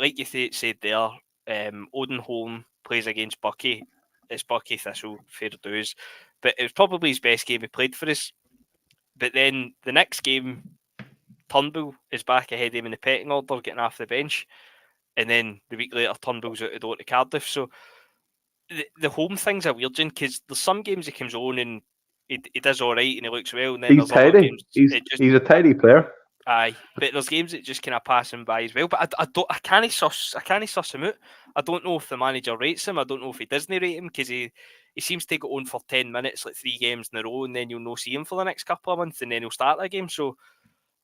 like you said there, Odenholm plays against Bucky. It's Bucky Thistle, fair dues, but it was probably his best game he played for us. But then the next game, Turnbull is back ahead of him in the pecking order, getting off the bench, and then the week later Turnbull's out the door to Cardiff. So the home thing's a weird one, because there's some games he comes on and he does all right and he looks well, and then he's tidy. He's a tidy player. Aye, but there's games that just kind of pass him by as well. But I can't suss him out. I don't know if the manager rates him. I don't know if he doesn't rate him, because he seems to go on for 10 minutes, like 3 games in a row, and then you'll not see him for the next couple of months, and then he'll start that game. So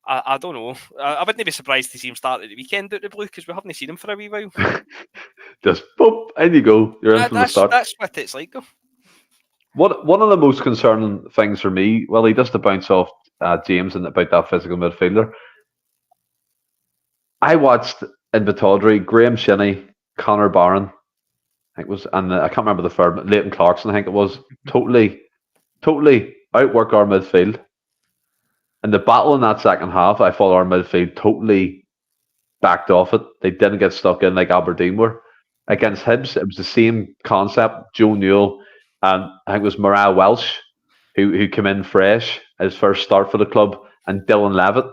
I don't know. I wouldn't be surprised to see him start at the weekend out the blue, because we haven't seen him for a wee while. Just boop, in you go. You're in from the start. That's what it's like, though. One of the most concerning things for me, well, he does to bounce off James and about that physical midfielder. I watch in Bataldry, Graham Shinney, Connor Barron, I think it was, and I can't remember the third, Leighton Clarkson, I think it was, totally outwork our midfield. In the battle in that second half, I thought our midfield totally backed off it. They didn't get stuck in like Aberdeen were. Against Hibs, it was the same concept. Joe Newell and I think it was Mariah Welsh who came in fresh, his first start for the club, and Dylan Levitt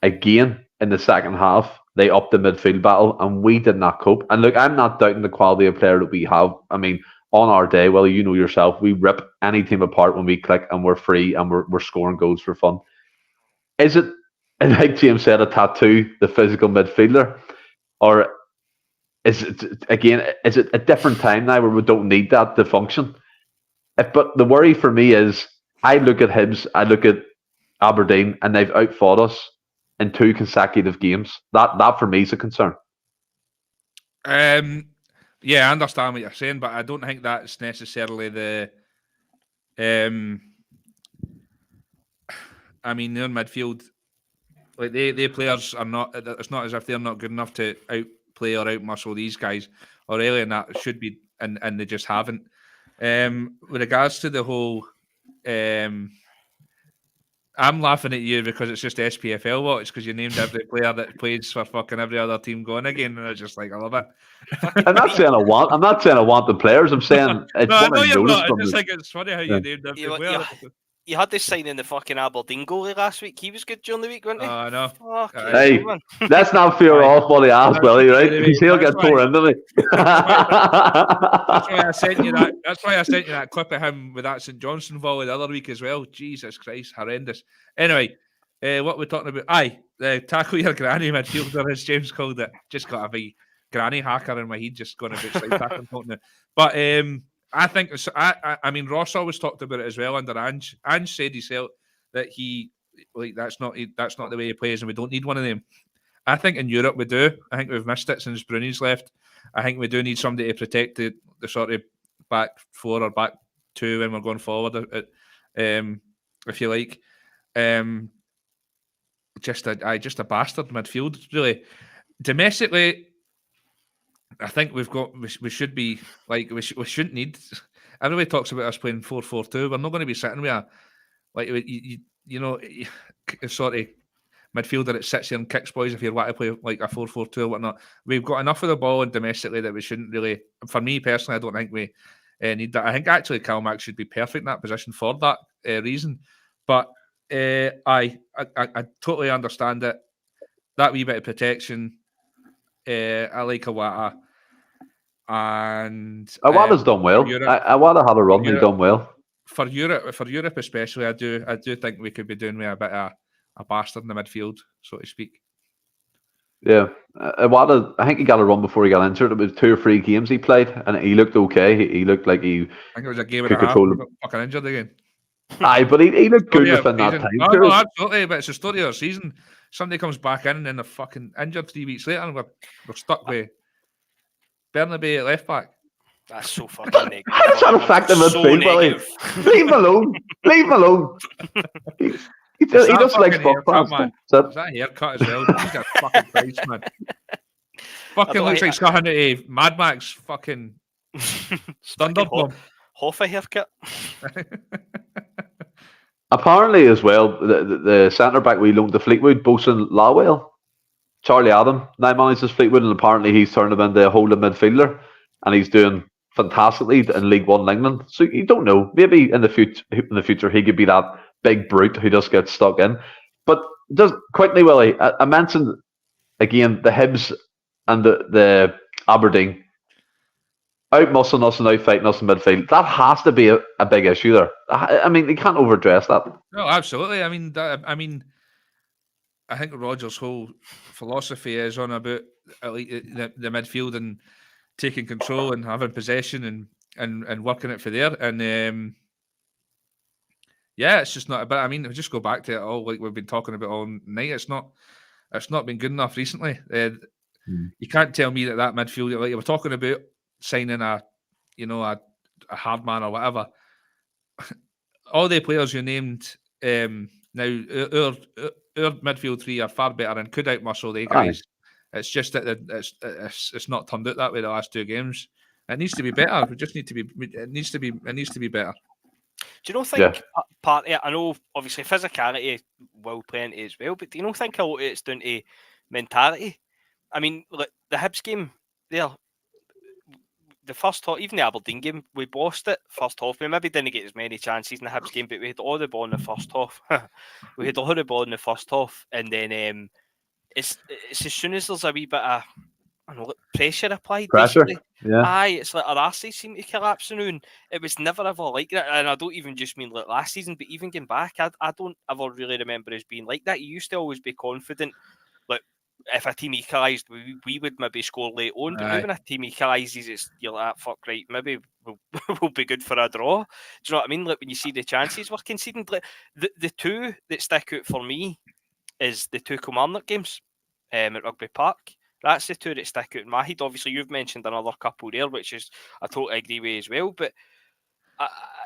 again in the second half they upped the midfield battle, and we did not cope. And look, I'm not doubting the quality of player that we have. I mean, on our day, well, you know yourself, we rip any team apart when we click and we're free and we're scoring goals for fun. Is it, and like James said, a tattoo, the physical midfielder? Or is it a different time now where we don't need that to function? But the worry for me is, I look at Hibs, I look at Aberdeen, and they've outfought us in 2 consecutive games. That for me is a concern. Yeah, I understand what you're saying, but I don't think that's necessarily the. I mean, their midfield, like they players are not. It's not as if they're not good enough to outplay or outmuscle these guys, or really, and that should be, and they just haven't. With regards to the whole, I'm laughing at you because it's just SPFL watch, because you named every player that plays for fucking every other team going again, and I just like, I love it. I'm not saying I want the players. I'm saying it's no, I one know I you're noticed not. I from just the- think it's funny how you named every player. You had this sign in the fucking Aberdeen goalie last week. He was good during the week, wasn't he? I know. Fucking Hey, hell, man. let's not fear off what he asked, Willie, right? Anyway, Because he'll that's get tore into me. That's why I sent you that. That's why I sent you that clip of him with that St Johnstone volley the other week as well. Jesus Christ, horrendous. Anyway, what we're talking about? Tackle your granny midfielder, as James called it. Just got a wee granny hacker in my head, just going about side tackling. But I think I mean, Ross always talked about it as well under Ange. Ange said he felt that that's not the way he plays, and we don't need one of them. I think in Europe we do. I think we've missed it since Bruni's left. I think we do need somebody to protect the sort of back 4 or back 2 when we're going forward. If you like, just a bastard midfield, really. Domestically, I think we should be like we shouldn't need. Everybody talks about us playing 4-4-2. We're not going to be sitting with a sort of midfielder that sits here and kicks boys if you want to play like a 4-4-2 or whatnot. We've got enough of the ball and domestically that we shouldn't really. For me personally, I don't think we need that. I think actually Calmac should be perfect in that position for that reason. But I totally understand it. That wee bit of protection. I like Awata. And Awata's done well. Awata had a run. He's done well. For Europe especially, I do think we could be doing with a bit of a bastard in the midfield, so to speak. Yeah, Awata, I think he got a run before he got injured. It was 2 or 3 games he played, and he looked okay. He looked like he. I think it was a game could and a half. control He got fucking injured again. Aye, but he looked good within that time. No, absolutely. But it's the story of the season. Somebody comes back in and then they're fucking injured 3 weeks later, and we're stuck with Bernabe at left back. That's so fucking negative. That's not a fact of midfield, Willie. Leave him alone. Leave him alone. He just likes fuck man. man. Is that haircut as well? Jesus fucking Christ, man. Fucking looks like something out of Mad Max fucking Thunderbomb. Hoffa haircut. Apparently, as well, the centre back we loaned to Fleetwood, Bosun Lawwell, Charlie Adam, now manages Fleetwood, and apparently he's turned him into a holding midfielder, and he's doing fantastically in League One England. So you don't know. Maybe in the future he could be that big brute who just gets stuck in. But just quickly, Willie, I mentioned again the Hibs and the Aberdeen out-muscling us and out-fighting us in midfield. That has to be a big issue there. I mean, you can't overdress that. No, absolutely. I mean, I think Rodgers' whole philosophy is on about the midfield and taking control and having possession and working it for there. And yeah, it's just not. But I mean, just go back to it all like we've been talking about all night. It's not been good enough recently. You can't tell me that midfield, like you were talking about signing a hard man or whatever. All the players you named now, our midfield 3 are far better and could outmuscle the guys. It's just that it's not turned out that way the last 2 games. It needs to be better. We just need to be. It needs to be better. Do you not think part of it, I know obviously physicality will play into it as well, but do you not think a lot of it's down to mentality? I mean, like the Hibs game there, the first half, even the Aberdeen game, we lost it first half. We maybe didn't get as many chances in the Hibs game, but we had all the ball in the first half. And then it's as soon as there's a wee bit of pressure applied. Pressure, Basically. yeah. Aye, it's like our arses seem to collapse now, and it was never ever like that. And I don't even just mean like last season, but even going back, I don't ever really remember us being like that. You used to always be confident. Like if a team equalised, we would maybe score late on. But now when a team equalises, you're like, fuck right, maybe we'll be good for a draw. Do you know what I mean? Like when you see the chances we're conceding, like the two that stick out for me is the two Kilmarnock games at Rugby Park. That's the two that stick out in my head. Obviously, you've mentioned another couple there, which is I totally agree with as well. But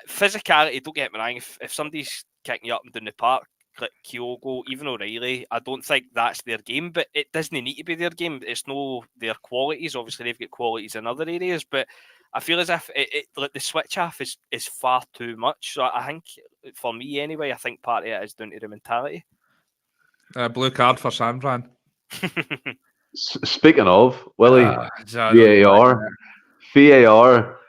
physicality, don't get me wrong. If somebody's kicking you up and down the park, like Kyogo, even O'Reilly, I don't think that's their game. But it doesn't need to be their game. It's no their qualities. Obviously, they've got qualities in other areas. But I feel as if like the switch off is far too much. So I think, for me anyway, I think part of it is down to the mentality. Blue card for Sandran. Speaking of, Willie, VAR.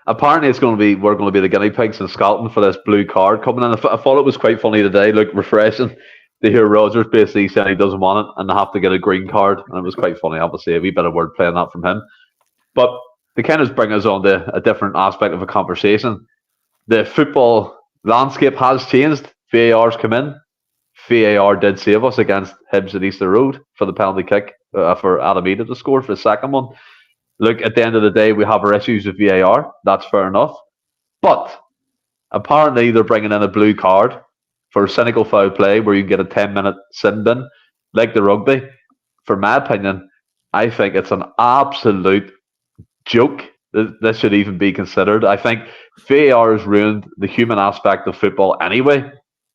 Apparently, we're going to be the guinea pigs in Scotland for this blue card coming in. I thought it was quite funny today. Look, refreshing to hear Rogers basically saying he doesn't want it and they have to get a green card, and it was quite funny. Obviously, a wee bit of wordplay on that from him. But the kind of bring us on to a different aspect of a conversation. The football landscape has changed. VAR's come in. VAR did save us against Hibs at Easter Road for the penalty kick for Alameda to score for the second one. Look, at the end of the day, we have our issues with VAR. That's fair enough. But apparently they're bringing in a blue card for cynical foul play where you can get a 10-minute sin bin, like the rugby. For my opinion, I think it's an absolute joke that this should even be considered. I think VAR has ruined the human aspect of football anyway.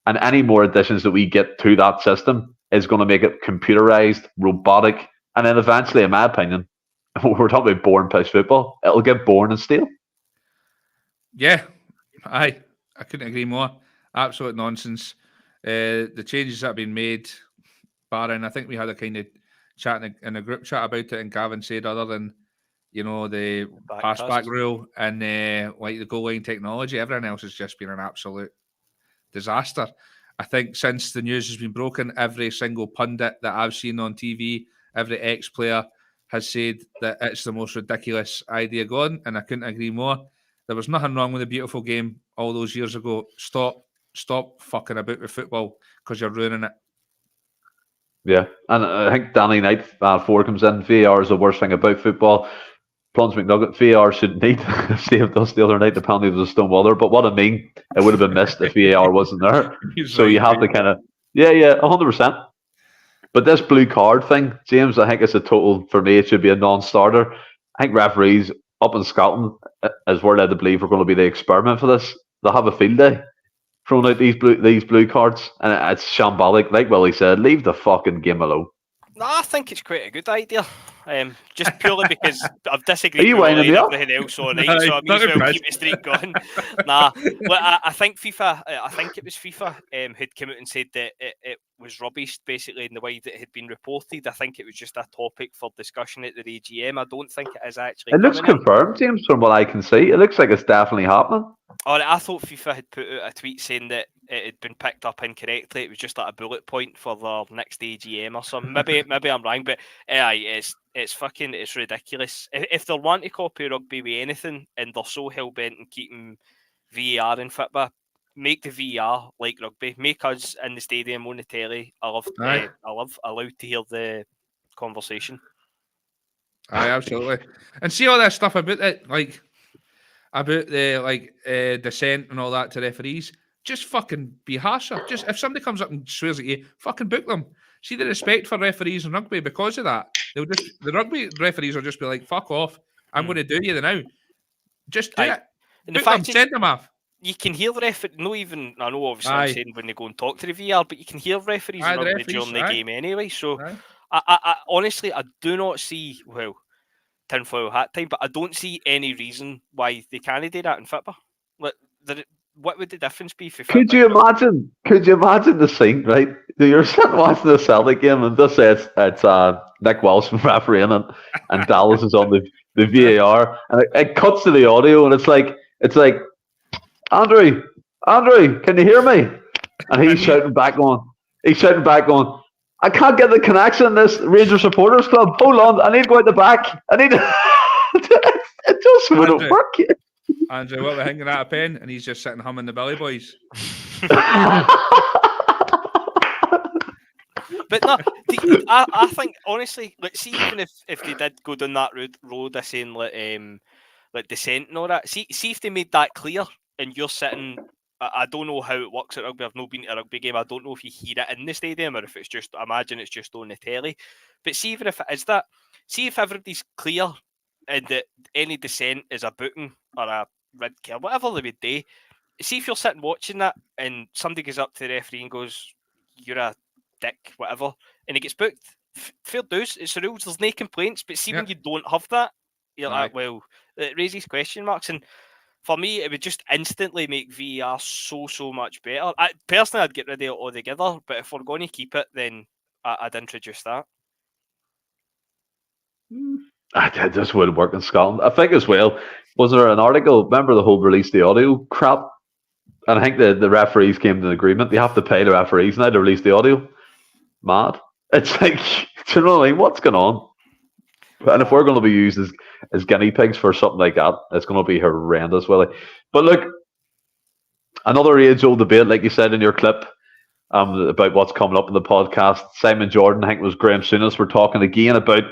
And any more additions that we get to that system is going to make it computerized, robotic, and then eventually, in my opinion, we're talking about boring piss football. It'll get boring and stale. Yeah, I couldn't agree more. Absolute nonsense. The changes that have been made, barring, I think we had a kind of chat in a group chat about it, and Gavin said other than the pass back rule and like the goal line technology, everything else has just been an absolute disaster. I think since the news has been broken, every single pundit that I've seen on TV, every ex-player has said that it's the most ridiculous idea going, and I couldn't agree more. There was nothing wrong with the beautiful game all those years ago. Stop fucking about with football because you're ruining it. Yeah, and I think Danny Knight 4 comes in. VAR is the worst thing about football. Plums McNugget, VAR shouldn't need saved us the other night. The penalty was a stone waller, but what I mean, it would have been missed if VAR wasn't there. So you have to kind of 100%. But this blue card thing, James, I think it's a total, for me, it should be a non-starter. I think referees up in Scotland, as we're led to believe, are going to be the experiment for this. They'll have a field day throwing out these blue cards, and it's shambolic. Like Willie said, leave the fucking game alone. No, I think it's quite a good idea. Just purely because I've disagreed with everything else all night, so I may as well keep the streak going. Nah, well, I think FIFA, I think it was FIFA who'd come out and said that it was rubbish, basically, in the way that it had been reported. I think it was just a topic for discussion at the AGM. I don't think it is actually. It looks confirmed, James, from what I can see. It looks like it's definitely happening. I thought FIFA had put out a tweet saying that it had been picked up incorrectly. It was just like a bullet point for the next AGM or something. Maybe I'm wrong, but it's ridiculous. If they want to copy rugby with anything and they're so hell bent on keeping VAR in football, make the VAR like rugby. Make us in the stadium on the telly. I love allowed to hear the conversation. Aye, absolutely. And see all that stuff about it, like about the dissent and all that to referees. Just fucking be harsher. Just if somebody comes up and swears at you, fucking book them. See the respect for referees in rugby because of that. The rugby referees will just be like, fuck off. I'm going to do you now. Just do it. And the fact send them off. You can hear the referee. I know obviously I'm saying when they go and talk to the VR, but you can hear referees in rugby during the game anyway. So I honestly, I do not see, tinfoil hat time, but I don't see any reason why they can't do that in football. What would the difference be for football? Could you imagine the scene, right? You're sitting watching the Celtic game and this says it's Nick Walsh from refereeing and Dallas is on the VAR and it cuts to the audio and it's like Andrew, can you hear me? And he's shouting back on, I can't get the connection in this Rangers supporters club. Hold on, I need to go out the back. I need to... It just wouldn't Andrew. work. Andrew, what we're hanging at a pen, and he's just sitting humming the Billy Boys. But no, I think honestly, like, see, even if they did go down that road of saying like dissent and all that, see if they made that clear, and you're sitting. I don't know how it works at rugby. I've not been to a rugby game. I don't know if you hear it in the stadium or if it's just. I imagine it's just on the telly. But see, even if it is that, see if everybody's clear and that any dissent is a booting or a red card, whatever they would do. See if you're sitting watching that and somebody goes up to the referee and goes, "You're a dick," whatever, and it gets booked. Fair dues, it's the rules. There's no complaints. But see, when you don't have that, you're like, well, it raises question marks. And for me, it would just instantly make VAR so much better. Personally, I'd get rid of it altogether. But if we're going to keep it, then I'd introduce that. It just wouldn't work in Scotland. I think as well, was there an article, remember the whole release the audio crap? And I think the referees came to an agreement. They have to pay the referees now to release the audio. Mad. It's like, do you know what I mean? What's going on? And if we're going to be used as guinea pigs for something like that, it's going to be horrendous, Willie. But look, another age-old debate, like you said in your clip, about what's coming up in the podcast. Simon Jordan, I think it was Graham Souness, we're talking again about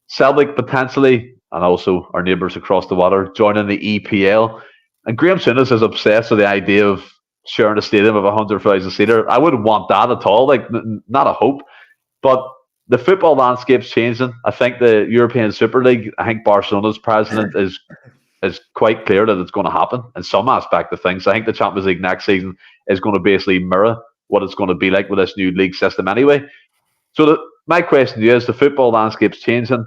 Celtic potentially, and also our neighbours across the water, joining the EPL. And Graham Souness is obsessed with the idea of sharing a stadium of 100,000 seater. I wouldn't want that at all, like not a hope. But the football landscape's changing. I think the European Super League, I think Barcelona's president is quite clear that it's going to happen in some aspect of things. I think the Champions League next season is going to basically mirror what it's going to be like with this new league system anyway. So my question to you is, the football landscape's changing.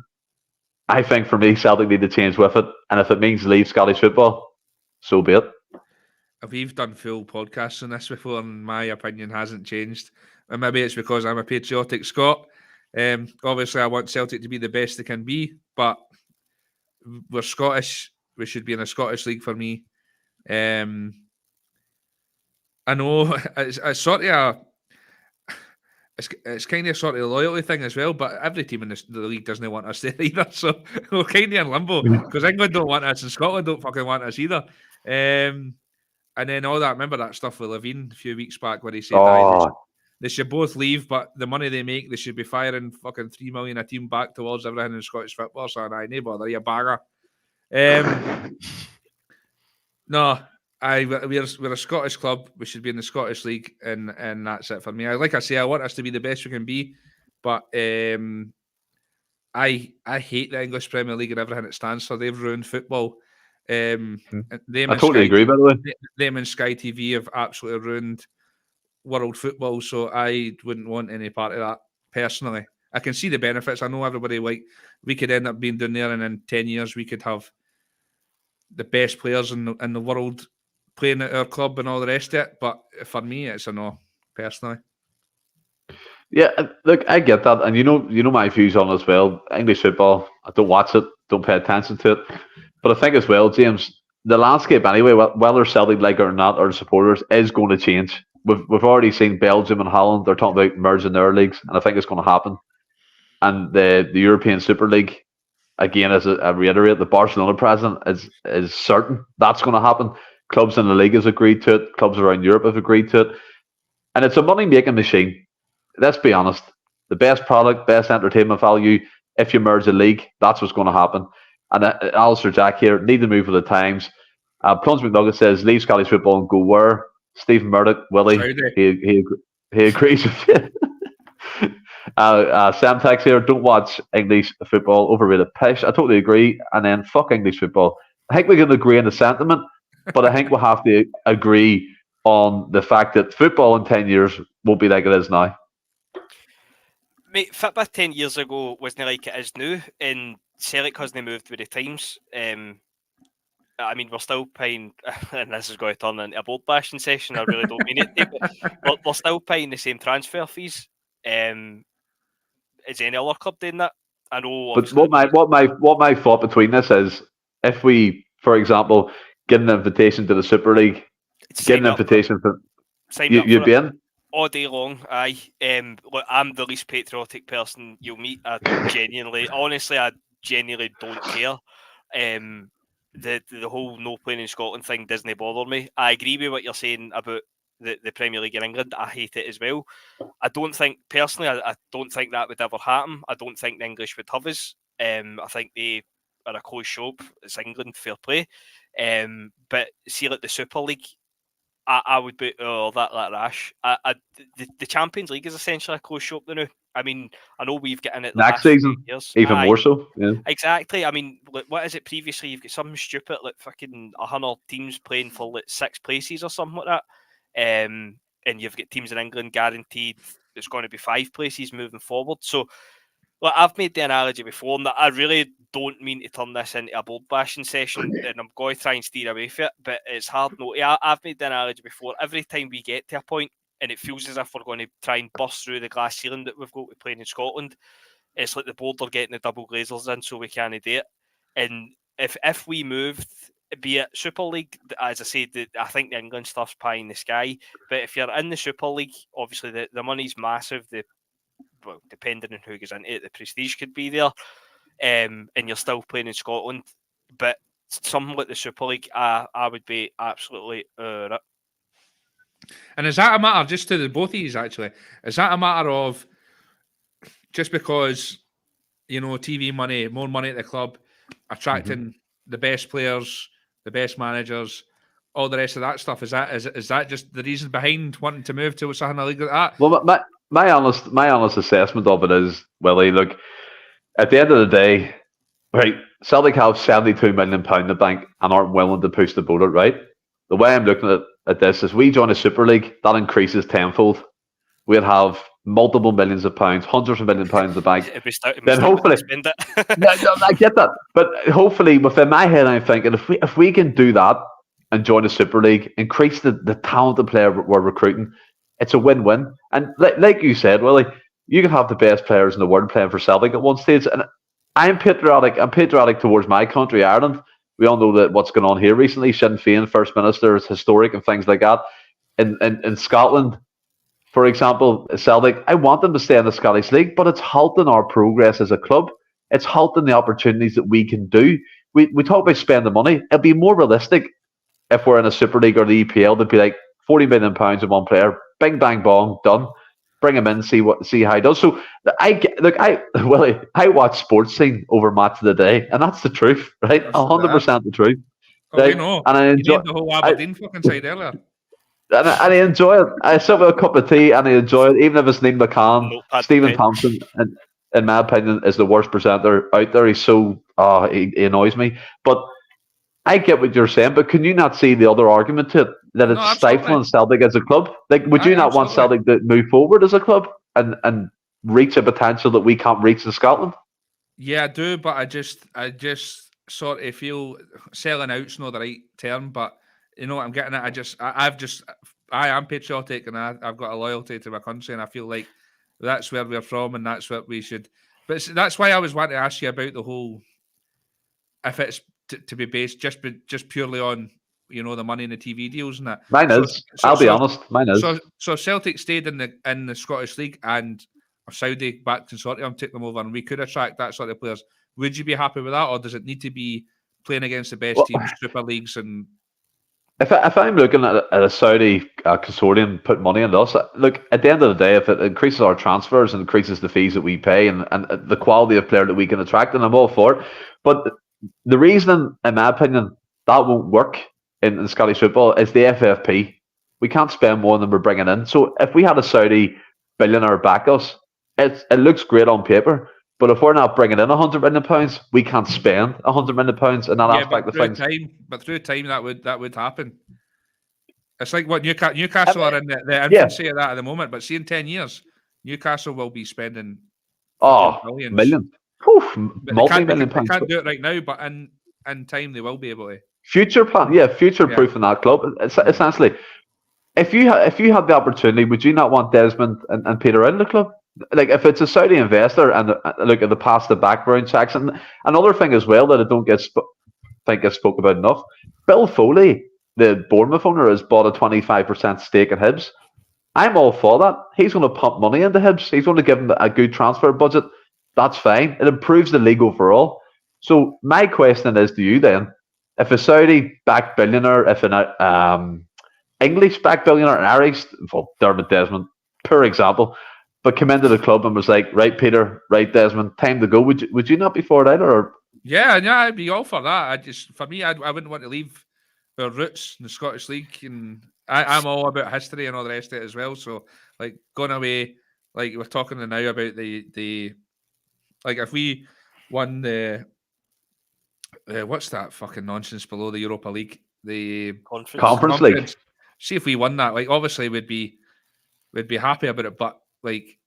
I think for me, Celtic need to change with it. And if it means leave Scottish football, so be it. We've done full podcasts on this before, and my opinion hasn't changed. And maybe it's because I'm a patriotic Scot. Obviously, I want Celtic to be the best they can be, but we're Scottish. We should be in a Scottish league for me. I know it's sort of it's kind of a sort of loyalty thing as well, but every team in the league doesn't want us there either, so we're kind of in limbo because England don't want us and Scotland don't fucking want us either. And then all that, remember that stuff with Levine a few weeks back where he said they should both leave, but the money they make, they should be firing fucking $3 million a team back towards everything in Scottish football. So I know, bother you, bagger. No, we're a Scottish club. We should be in the Scottish league, and that's it for me. Like I say, I want us to be the best we can be, but I hate the English Premier League and everything it stands for. They've ruined football. I totally agree, by the way. Them and Sky TV have absolutely ruined world football, so I wouldn't want any part of that personally. I can see the benefits. I know everybody, like, we could end up being down there, and in 10 years we could have the best players in the world playing at our club and all the rest of it. But for me, it's a no, personally. Yeah, look, I get that, and you know my views on it as well. English football, I don't watch it, don't pay attention to it, but I think as well, James, the landscape anyway, whether Celtic like it or not, or the supporters, is going to change. We've already seen Belgium and Holland, they're talking about merging their leagues, and I think it's going to happen. And the European Super League, again, as I reiterate, the Barcelona president is certain that's going to happen. Clubs in the league has agreed to it. Clubs around Europe have agreed to it. And it's a money-making machine. Let's be honest. The best product, best entertainment value, if you merge a league, that's what's going to happen. And Alistair Jack here, need to move with the times. Plunge McNugget says, leave Scottish football and go where? Stephen Murdoch, Willie, he agrees with you. Sam Tex here, don't watch English football, overrated pish. I totally agree. And then fuck English football. I think we can agree on the sentiment, but I think we'll have to agree on the fact that football in 10 years won't be like it is now. Mate, football 10 years ago wasn't like it is now, and Celtic hasn't moved with the times. I mean, we're still paying, and this is going to turn into a bold bashing session. I really don't mean it, but we're still paying the same transfer fees as any other club doing that. I know. But what my thought between this is, if we, for example, get an invitation to the Super League, get an invitation for you'd be in. All day long, aye. Look, I'm the least patriotic person you'll meet. I genuinely don't care. The whole no playing in Scotland thing doesn't bother me. I agree with what you're saying about the Premier League in England. I hate it as well. I don't think that would ever happen. I don't think the English would have us. I think they are a close shop. It's England, fair play. But see, like the Super League, I would be that rash. The Champions League is essentially a closed shop now. I mean, I know we've got in it the Next last few season, years. even more so. Yeah. Exactly. I mean, what is it previously? You've got something stupid like fucking 100 teams playing for like 6 places or something like that. And you've got teams in England guaranteed it's going to be 5 places moving forward. So, well, I've made the analogy before, and I really don't mean to turn this into a bold bashing session, and I'm going to try and steer away from it, but it's hard not to. I've made the analogy before. Every time we get to a point, and it feels as if we're going to try and bust through the glass ceiling that we've got to play in Scotland, it's like the board are getting the double glazers in, so we can't do it. And if we moved, be it Super League, as I said, I think the England stuff's pie in the sky, but if you're in the Super League, obviously the money's massive. Well, depending on who goes into it, the prestige could be there, and you're still playing in Scotland. But something like the Super League, I would be absolutely it. And is that a matter, just to the both of you actually, is that a matter of just because, TV money, more money at the club, attracting the best players, the best managers, all the rest of that stuff? Is that just the reason behind wanting to move to something a league like that? Well, my honest assessment of it is, Willie, look, at the end of the day, right, Celtic have £72 million in the bank and aren't willing to push the boat out, right? The way I'm looking at this is we join a Super League, that increases tenfold. We'd have multiple millions of pounds, hundreds of millions of pounds in the bank. Then hopefully, spend it. I get that. But hopefully, within my head, I'm thinking if we can do that and join a Super League, increase the talented player we're recruiting, it's a win-win. And like you said, Willie, you can have the best players in the world playing for Celtic at one stage. And I'm patriotic. I'm patriotic towards my country, Ireland. We all know that what's going on here recently. Sinn Féin, First Minister, is historic and things like that. In Scotland, for example, Celtic, I want them to stay in the Scottish League, but it's halting our progress as a club. It's halting the opportunities that we can do. We talk about spending money. It'd be more realistic if we're in a Super League or the EPL to be like £40 million in one player, bing bang bong, done. Bring him in, see how he does. So I watch Sports Scene over Match of the Day, and that's the truth, right? 100% the truth. Okay, right? no. And I enjoy the whole Aberdeen fucking side earlier. And I enjoy it. I sit with a cup of tea and I enjoy it, even if it's Neil McCann. Stephen Thompson, in my opinion, is the worst presenter out there. He's so he annoys me. But I get what you're saying, but can you not see the other argument to it? That it's stifling Celtic as a club? Like, would you not want Celtic to move forward as a club and reach a potential that we can't reach in Scotland? Yeah, I do, but I just sort of feel selling out's not the right term, but you know what I'm getting at. I am patriotic and I've got a loyalty to my country, and I feel like that's where we're from and that's what we should. But that's why I was wanting to ask you about the whole, if it's to be based just purely on, you know, the money and the TV deals and that. Mine is. I'll be honest. Mine is. So Celtic stayed in the Scottish League and a Saudi-backed consortium took them over, and we could attract that sort of players. Would you be happy with that, or does it need to be playing against the best teams, Super Leagues, and? If I'm looking at a Saudi consortium put money into us, look, at the end of the day, if it increases our transfers and increases the fees that we pay and the quality of player that we can attract, then I'm all for it. But the reason, in my opinion, that won't work in Scottish football is the FFP. We can't spend more than we're bringing in. So if we had a Saudi billionaire back us, it looks great on paper. But if we're not bringing in £100 million, we can't spend £100 million in that aspect of things. But through time, that would happen. It's like what Newcastle are in the infancy of that at the moment. But see, in 10 years, Newcastle will be spending millions. Millions. Multi-million pounds. They can't do it right now, but in time they will be able to. Future plan, future-proof in that club. It's essentially, if you had the opportunity, would you not want Desmond and Peter in the club? Like, if it's a Saudi investor and look at the past the background checks, and another thing as well that I don't think gets spoke about enough. Bill Foley, the Bournemouth owner, has bought a 25% stake in Hibs. I'm all for that. He's going to pump money into Hibs. He's going to give him a good transfer budget. That's fine. It improves the league overall. So my question is to you then: if a Saudi-backed billionaire, if an English-backed billionaire, an Irish, well, Dermot Desmond, poor example, but came into the club and was like, "Right, Peter, right, Desmond, time to go." Would you not be for it either? Or Yeah, I'd be all for that. For me, I wouldn't want to leave our roots in the Scottish League, and I'm all about history and all the rest of it as well. So, like going away, like we're talking now about the like if we won the what's that fucking nonsense below the Europa League, the Conference League. See if we won that. Like obviously we'd be happy about it, but like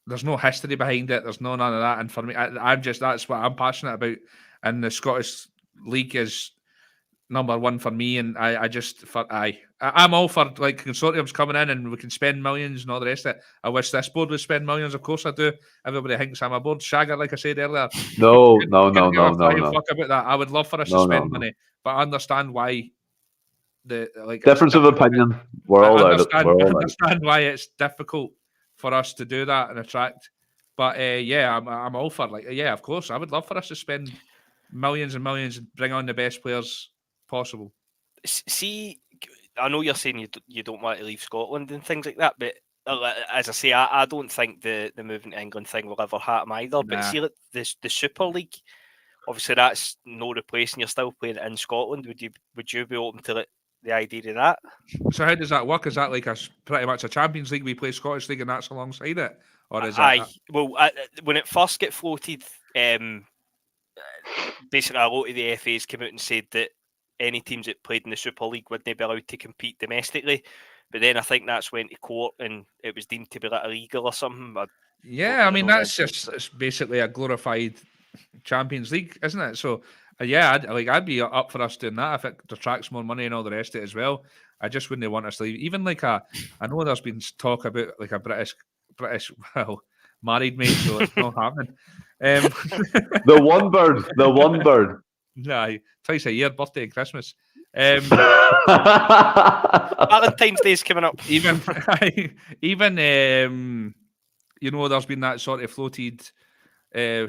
there's no history behind it. There's none of that. And for me, I'm just that's what I'm passionate about. And the Scottish League is number one for me. And I'm all for like consortiums coming in and we can spend millions and all the rest of it. I wish this board would spend millions. Of course I do. Everybody thinks I'm a board shagger, like I said earlier. No. Fuck about that. I would love for us to spend money, but I understand why difference of opinion. We're all out. I understand why it's difficult for us to do that and attract. But I'm all for of course I would love for us to spend millions and millions and bring on the best players possible. See, I know you're saying you don't want to leave Scotland and things like that, but as I say, I don't think the moving to England thing will ever happen either. Nah. But see, like, the Super League, obviously that's no replacing. You're still playing it in Scotland. Would you be open to the idea of that? So how does that work? Is that like pretty much a Champions League? We play Scottish League and that's alongside it, or is that? Well, when it first get floated, basically a lot of the FAs came out and said that any teams that played in the Super League wouldn't be allowed to compete domestically. But then I think that's went to court and it was deemed to be like illegal or something. I mean that's it's basically a glorified Champions League, isn't it? So. I'd be up for us doing that if it attracts more money and all the rest of it as well. I just wouldn't want us to leave. Even like I know there's been talk about like a British married mate, so it's not happening. The one bird. Nah, twice a year, birthday and Christmas. Valentine's Day's coming up. Even there's been that sort of floated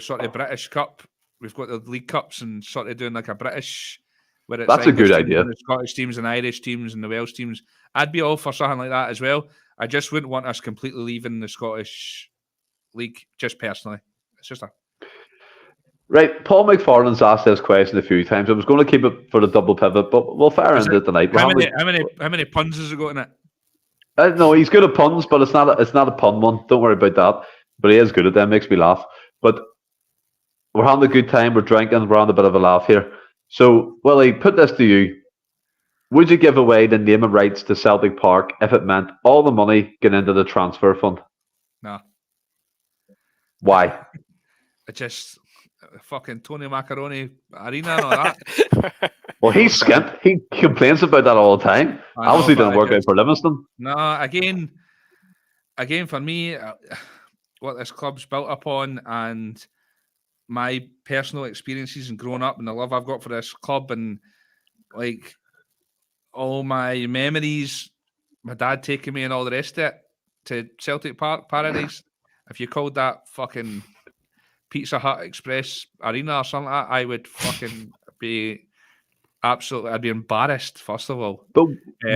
sort of British Cup. We've got the League Cups and sort of doing like a British, where it's that's a good idea. The Scottish teams and Irish teams and the Welsh teams. I'd be all for something like that as well. I just wouldn't want us completely leaving the Scottish League, just personally. It's just Right. Paul McFarlane's asked this question a few times. I was going to keep it for the double pivot, but we'll fire into it tonight. How many puns has it got in it? No, he's good at puns, but it's not a pun one. Don't worry about that. But he is good at them. Makes me laugh. But we're having a good time. We're drinking. We're on a bit of a laugh here. So, Willie, put this to you. Would you give away the naming rights to Celtic Park if it meant all the money getting into the transfer fund? No. Why? It just fucking Tony Macaroni Arena and all that. Well, he's skint. He complains about that all the time. Obviously didn't work out for Livingston. No, again for me, what this club's built upon and my personal experiences and growing up and the love I've got for this club and like all my memories, my dad taking me and all the rest of it to Celtic Park Paradise. If you called that fucking Pizza Hut Express Arena or something like that, I would fucking be absolutely, I'd be embarrassed first of all. But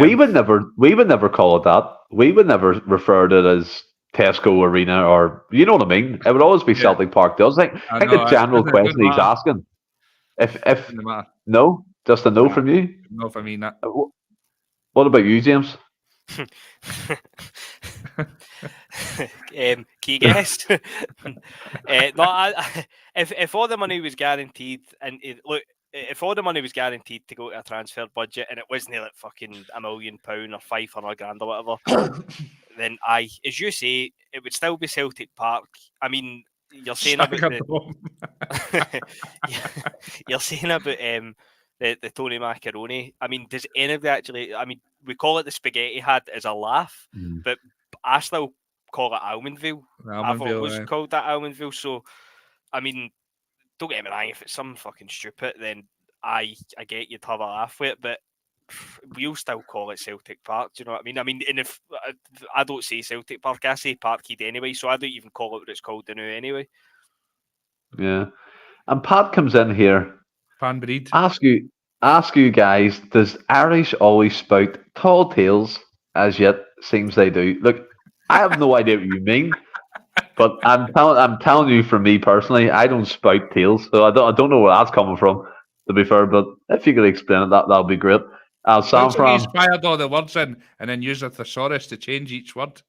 we would never call it that. We would never refer to it as Tesco Arena, or you know what I mean. It would always be Celtic Park. I think the general question he's asking, if no, just a no from you. No for me. Not. What about you, James? Can you guess? No, if all the money was guaranteed, and if all the money was guaranteed to go to a transfer budget, and it wasn't like fucking £1 million or 500 grand or whatever. Then as you say, it would still be Celtic Park. I mean, you're saying about you're saying about the Tony Macaroni. I mean, does anybody actually? I mean, we call it the spaghetti hat as a laugh, but I still call it Almondville. I've always called that Almondville. So, I mean, don't get me wrong. If it's something fucking stupid, then I get you'd have a laugh with it. But we'll still call it Celtic Park. Do you know what I mean? And if I don't say Celtic Park, I say Parkhead anyway, so I don't even call it what it's called now anyway. Yeah. And Pat comes in here. Pan-breed. Ask you guys, does Irish always spout tall tales? As yet, seems they do. Look, I have no idea what you mean, but I'm telling you, from me personally, I don't spout tales, so I don't know where that's coming from. To be fair, but if you could explain it, that'll be great. Sam Looks like from he's fired all the words in and then used a thesaurus to change each word.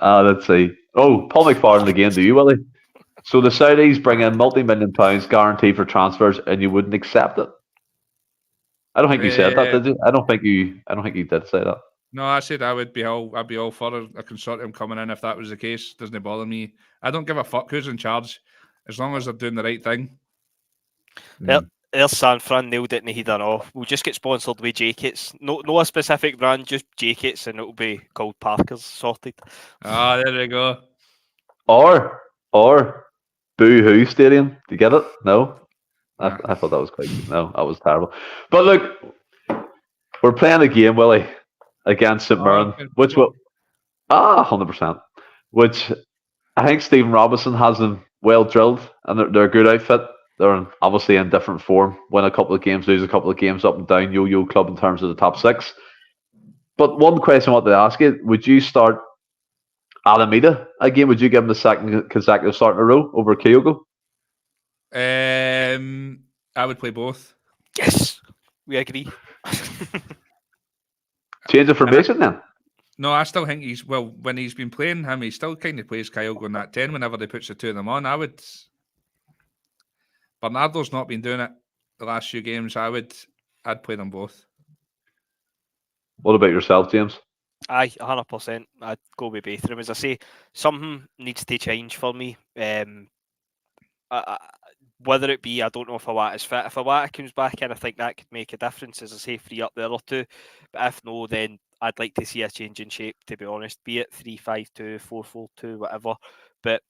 Let's see. Oh, Paul McFarland again. Do you, Willie? So the Saudis bring in multi-million pounds guarantee for transfers, and you wouldn't accept it. I don't think you said that, did you? I don't think you did say that. No, I said I'd be all for a consortium coming in if that was the case. Doesn't bother me. I don't give a fuck who's in charge, as long as they're doing the right thing. There's San Fran, nailed it in the heat and off. We'll just get sponsored with J-Kits. No a specific brand, just J-Kits, and it'll be called Parker's. Sorted. Ah, there we go. Or Boo Hoo Stadium. Do you get it? No? I thought that was quite good. No, that was terrible. But look, we're playing a game, Willie, against St Mirren, which will 100%. Which I think Stephen Robinson has them well drilled, and they're a good outfit. They're obviously in different form. Win a couple of games, lose a couple of games, up and down, yo-yo club in terms of the top six. But one question I wanted to ask you: would you start Alameda again? Would you give him the second consecutive start in a row over Kyogo? I would play both. Yes, we agree. Change of formation then? No, I still think when he's been playing him, he still kind of plays Kyogo in that 10 whenever they puts the two of them on. Bernardo's not been doing it the last few games. I'd play them both. What about yourself, James? Aye, 100%. I'd go with both of them. As I say, something needs to change for me. Whether it be, I don't know if Awata's fit. If Awata comes back in, I think that could make a difference, as I say, free up the other two. But if no, then I'd like to see a change in shape, to be honest. Be it 3-5-2, 4-4-2, whatever. But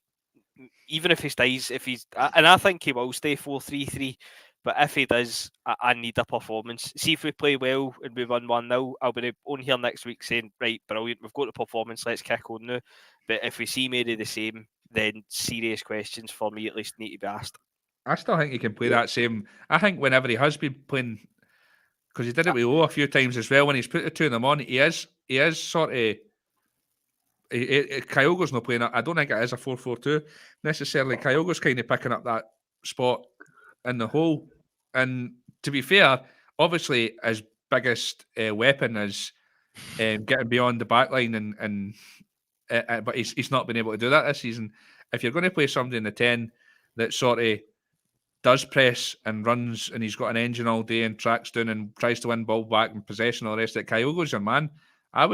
even if he stays, and I think he will stay 4-3-3, but if he does, I need a performance. See if we play well and we win 1-0, I'll be on here next week saying, right, brilliant, we've got the performance, let's kick on now. But if we see Mary the same, then serious questions for me at least need to be asked. I still think he can play that same. I think whenever he has been playing, because he did it with O a few times as well, when he's put the two of them on, he is sort of. Kyogo's not playing. I don't think it is a 4-4-2 necessarily. Kyogo's kind of picking up that spot in the hole. And to be fair, obviously his biggest weapon is getting beyond the back line, but he's not been able to do that this season. If you're going to play somebody in the 10 that sort of does press and runs, and he's got an engine all day and tracks down and tries to win ball back and possession, all the rest of it, Kyogo's your man. I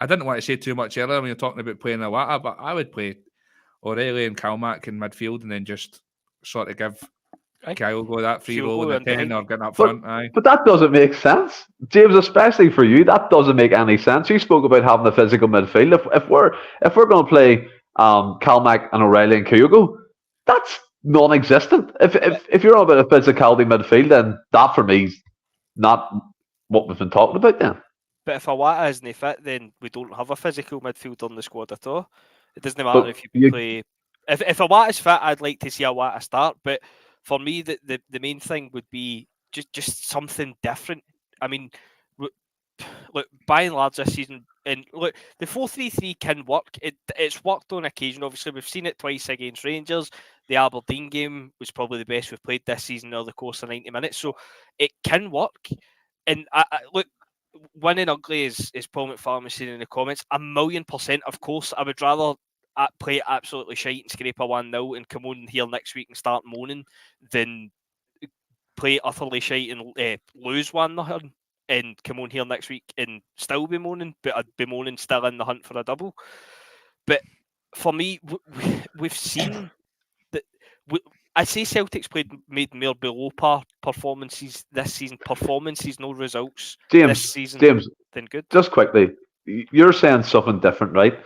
didn't want to say too much earlier when you're talking about playing Awata, but I would play O'Reilly and Kalmak in midfield and then just sort of give Kyogo that free roll in the 10 or getting up front. But that doesn't make sense. James, especially for you, that doesn't make any sense. You spoke about having a physical midfield. If we're going to play Kalmak and O'Reilly and Kyogo, that's non-existent. If you're on about a physicality midfield, then that for me is not what we've been talking about then. But if Awata isn't fit, then we don't have a physical midfield on the squad at all. It doesn't matter if you play. If Awata's fit, I'd like to see Awata start. But for me, the main thing would be just something different. I mean, look, by and large this season, and look, the 4-3-3 can work. It's worked on occasion. Obviously, we've seen it twice against Rangers. The Aberdeen game was probably the best we've played this season over the course of 90 minutes. So it can work. And look, winning ugly, is Paul McFarland saying in the comments, 1,000,000%. Of course, I would rather play absolutely shite and scrape a 1-0 and come on here next week and start moaning than play utterly shite and lose 1-0 and come on here next week and still be moaning, but I'd be moaning still in the hunt for a double. But for me, we've seen that. I'd say Celtic's made more below par performances this season. Performances, no results this season. James, than good. Just quickly, you're saying something different, right?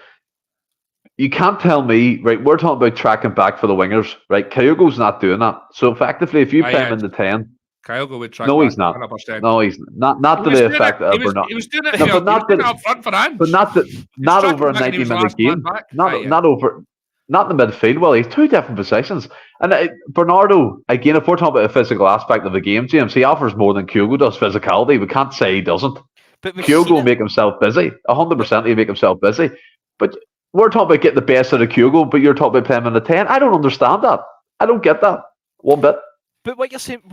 you can't tell me, right? We're talking about tracking back for the wingers, right? Kyogo's not doing that. So effectively, if you play him in the 10, Kyogo would track no, back he's not. 100%. No, he's not He to was the doing it. effect He of was, Bernard. he was doing it. No, For, but he was not doing it the, up front for Ange. but not the, He was not tracking over a back and he 90 was the minute last man game. back. Not over. Not in the midfield. Well, he's two different positions. And Bernardo, again, if we're talking about the physical aspect of the game, James, he offers more than Kyogo does physicality. We can't say he doesn't. But we've seen Kyogo will it. make himself busy. 100% he'll make himself busy. But we're talking about getting the best out of Kyogo, but you're talking about playing him in the 10. I don't understand that. I don't get that one bit. But what you're saying,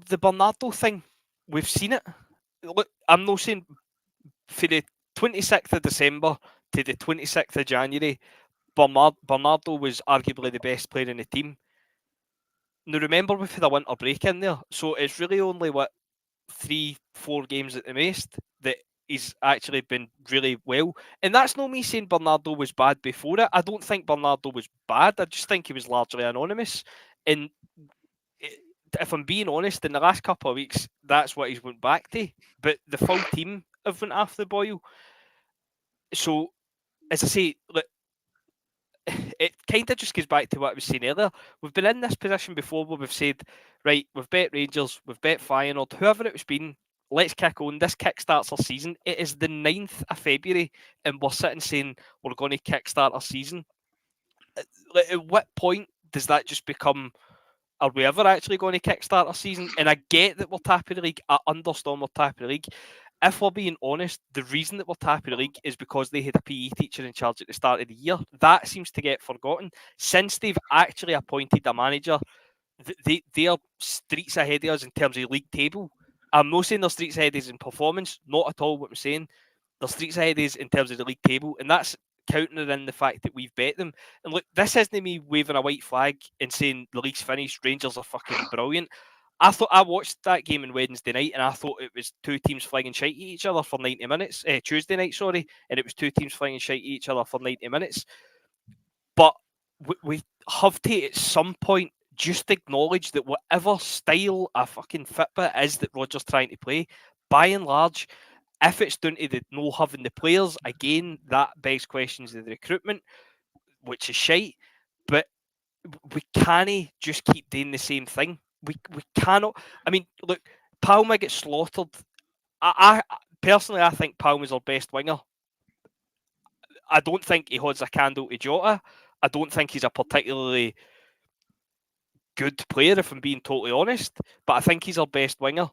the Bernardo thing, we've seen it. Look, I'm not saying for the 26th of December to the 26th of January, Bernardo was arguably the best player in the team. Now remember, we've had a winter break in there, so it's really only 3-4 games at the most that he's actually been really well. And that's not me saying Bernardo was bad before it. I don't think Bernardo was bad. I just think he was largely anonymous. And if I'm being honest, in the last couple of weeks, that's what he's went back to. But the full team have went off the boil. So, as I say, look, it kind of just goes back to what I was saying earlier. We've been in this position before where we've said, right, we've bet Rangers, we've bet Feyenoord, whoever it was been, let's kick on. This kickstarts our season. It is the 9th of February, and we're sitting saying we're going to kickstart our season. At what point does that just become, are we ever actually going to kickstart our season? And I get that we're top of the league. I understand we're top of the league. If we're being honest, the reason that we're top of the league is because they had a PE teacher in charge at the start of the year. That seems to get forgotten. Since they've actually appointed a manager, they are streets ahead of us in terms of league table. I'm not saying they're streets ahead of us in performance, not at all what I'm saying. They're streets ahead of us in terms of the league table, and that's counting in the fact that we've bet them. And look, this isn't me waving a white flag and saying the league's finished, Rangers are fucking brilliant. I watched that game on Wednesday night and I thought it was two teams flinging shite at each other for 90 minutes. Tuesday night, sorry, and it was two teams flinging shite at each other for 90 minutes. But we have to, at some point, just acknowledge that whatever style a fucking Fitbit is that Rodgers trying to play, by and large, if it's down to the no having the players, again, that begs questions of the recruitment, which is shite. But we can't just keep doing the same thing. We cannot. I mean, look, Palmer gets slaughtered. I personally, I think Palmer's our best winger. I don't think he holds a candle to Jota. I don't think he's a particularly good player, if I'm being totally honest. But I think he's our best winger.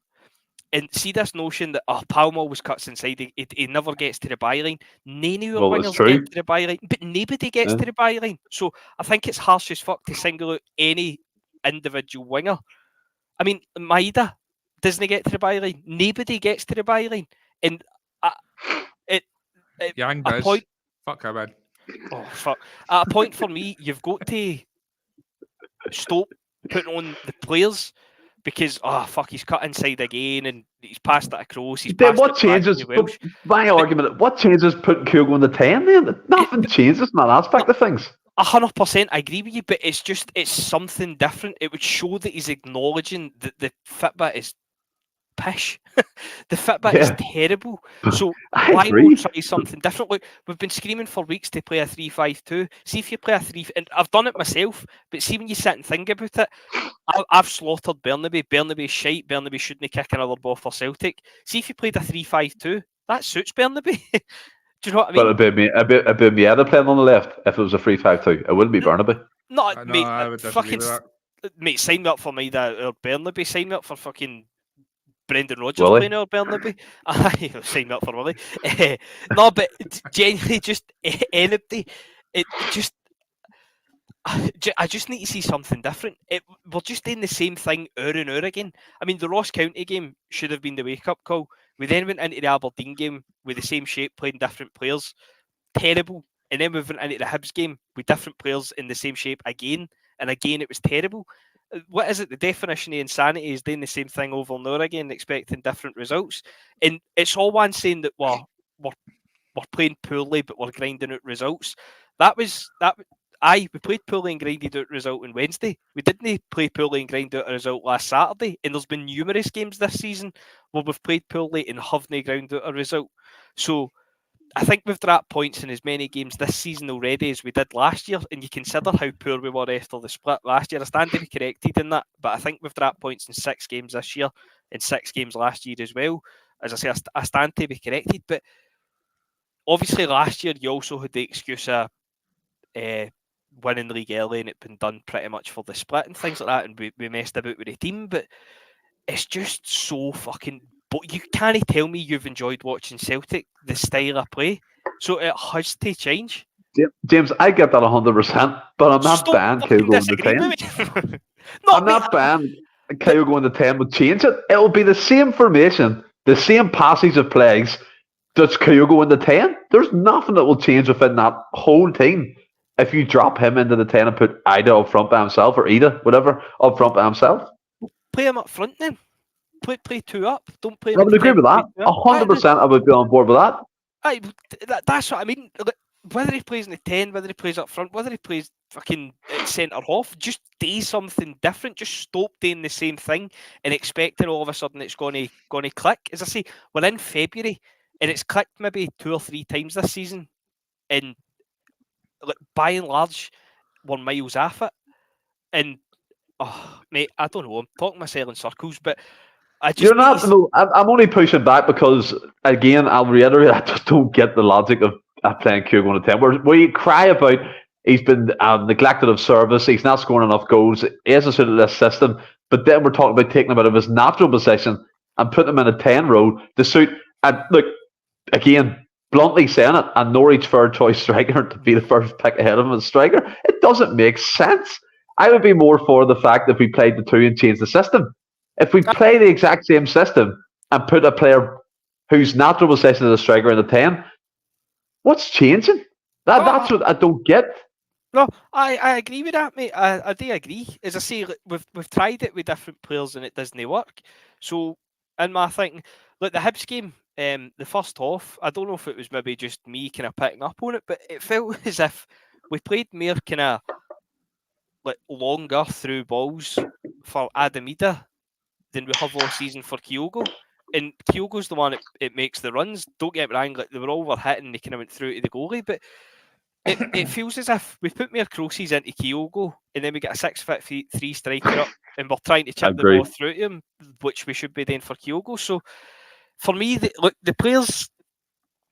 And see this notion that Palmer always cuts inside, he never gets to the byline. None of our wingers get to the byline, but nobody gets to the byline. So I think it's harsh as fuck to single out any individual winger. I mean, Maeda doesn't get to the byline. Nobody gets to the byline. And Yang does. Point, fuck her, man. Oh, fuck. At a point for me, you've got to stop putting on the players. Because fuck, he's cut inside again, and he's passed it across. What changes? My argument: what changes putting Kyogo in the 10? Then nothing changes in that aspect of things. 100%, I agree with you, but it's something different. It would show that he's acknowledging that the Fitbit is pish. The Fitbit is terrible. So why not try something different? Look, we've been screaming for weeks to play a 3-5-2. See if you play a 3, and I've done it myself. But see when you sit and think about it, I've slaughtered Burnley. Burnley's shite. Burnley shouldn't kick another ball for Celtic. See if you played a 3-5-2, that suits Burnley. Do you know what I mean? But it'd be Mieta playing on the left if it was a 3-5-2. It wouldn't be Burnaby. No, mate, I would fucking with that. Mate, sign me up for me or Burnley. Sign me up for fucking Brendan Rodgers Willie. playing our Burnley. Sign me up for Willie. No, but genuinely, just anybody. It just. I just need to see something different. We're just doing the same thing hour and hour again. I mean, the Ross County game should have been the wake-up call. We then went into the Aberdeen game with the same shape, playing different players. Terrible. And then we went into the Hibs game with different players in the same shape again. And again, it was terrible. What is it? The definition of insanity is doing the same thing over and over again, expecting different results. And it's all one saying that we're playing poorly, but we're grinding out results. We played poorly and grinded out a result on Wednesday. We didn't play poorly and grind out a result last Saturday. And there's been numerous games this season where we've played poorly and haven't ground out a result. So I think we've dropped points in as many games this season already as we did last year, and you consider how poor we were after the split last year. I stand to be corrected in that, but I think we've dropped points in 6 games this year, and 6 games last year as well. As I say, I stand to be corrected, but obviously last year you also had the excuse of winning the league early and it been done pretty much for the split and things like that, and we messed about with the team, but it's just so fucking... But you can't tell me you've enjoyed watching Celtic, the style of play, so it has to change. James, I get that 100%, but I'm not banned Kyle going to 10. I'm not banned Kyle going to 10 would change it. It will be the same formation, the same passage of plays. Does Kyle go into 10? There's nothing that will change within that whole team if you drop him into the 10 and put Ida up front by himself, or Ida, whatever, up front by himself. Play him up front then. Play 2 up. Don't play. I would agree with that. 100%. I would be on board with that. That's what I mean. Whether he plays in the 10, whether he plays up front, whether he plays fucking centre half, just do something different. Just stop doing the same thing and expecting all of a sudden it's going to click. As I say, we're in February and it's clicked maybe 2 or 3 times this season, and by and large, we're miles off it. And mate, I don't know. I'm talking myself in circles, but you're not. No, I'm only pushing back because, again, I'll reiterate, I just don't get the logic of playing Kyogo on 10. We cry about he's been neglected of service, he's not scoring enough goals, he hasn't suited this system, but then we're talking about taking him out of his natural position and putting him in a 10 role to suit. And look, again, bluntly saying it, a Norwich third choice striker to be the first pick ahead of him as striker, it doesn't make sense. I would be more for the fact if we played the 2 and changed the system. If we play the exact same system and put a player whose natural position is a striker in the 10, what's changing? That's what I don't get. No, I agree with that, mate. I do agree. As I say, we've tried it with different players and it doesn't work. So, in my thinking, look, the Hibs game, the first half, I don't know if it was maybe just me kind of picking up on it, but it felt as if we played more kind of like longer through balls for Adamida than we have all season for Kyogo. And Kyogo's the one that makes the runs. Don't get me wrong, like they were hitting, they kind of went through to the goalie, but it feels as if we put more crosses into Kyogo and then we get a 6'3" striker up and we're trying to chip the ball through to him, which we should be doing for Kyogo. So for me, the players,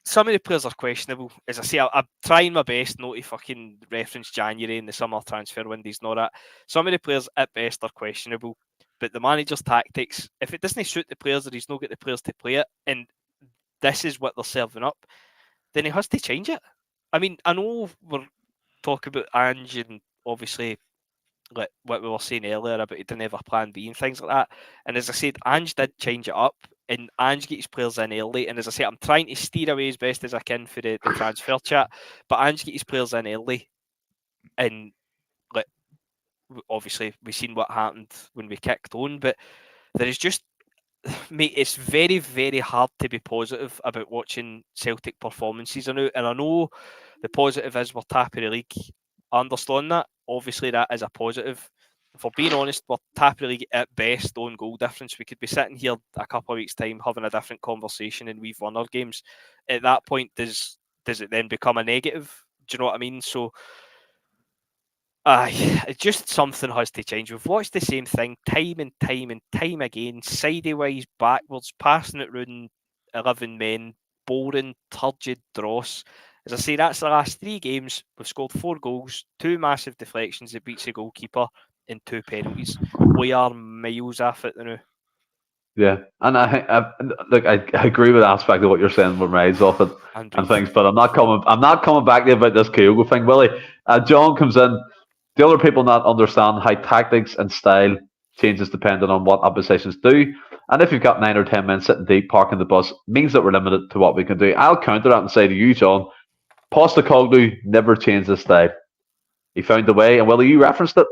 some of the players are questionable. As I say, I'm trying my best not to fucking reference January and the summer transfer windows and all that. Some of the players at best are questionable. But the manager's tactics, if it doesn't suit the players or he's not got the players to play it, and this is what they're serving up, then he has to change it. I mean, I know we're talking about Ange and obviously like what we were saying earlier about he didn't have a plan B and things like that. And as I said, Ange did change it up and Ange get his players in early. And as I say, I'm trying to steer away as best as I can for the transfer chat, but Ange get his players in early. And like, obviously, we've seen what happened when we kicked on, but there is just, mate, it's very, very hard to be positive about watching Celtic performances. And I know the positive is we're top of the league. I understand that. Obviously, that is a positive. For being honest, we're top of the league at best on goal difference. We could be sitting here a couple of weeks' time having a different conversation and we've won our games. At that point, does it then become a negative? Do you know what I mean? So, just something has to change. We've watched the same thing time and time again, sideways, backwards, passing it round 11 men, boring, turgid dross. As I say, that's the last 3 games. We've scored 4 goals, 2 massive deflections that beats the goalkeeper, and 2 penalties. We are miles off it now. Yeah, and I agree with the aspect of what you're saying. We're miles off it and things, but I'm not coming back to you about this Kyogo thing, Willie. John comes in. The other people not understand how tactics and style changes depending on what oppositions do. And if you've got 9 or 10 men sitting deep, parking the bus, means that we're limited to what we can do. I'll counter that and say to you, John, Postecoglou never changed his style. He found a way, and Willie, you referenced it.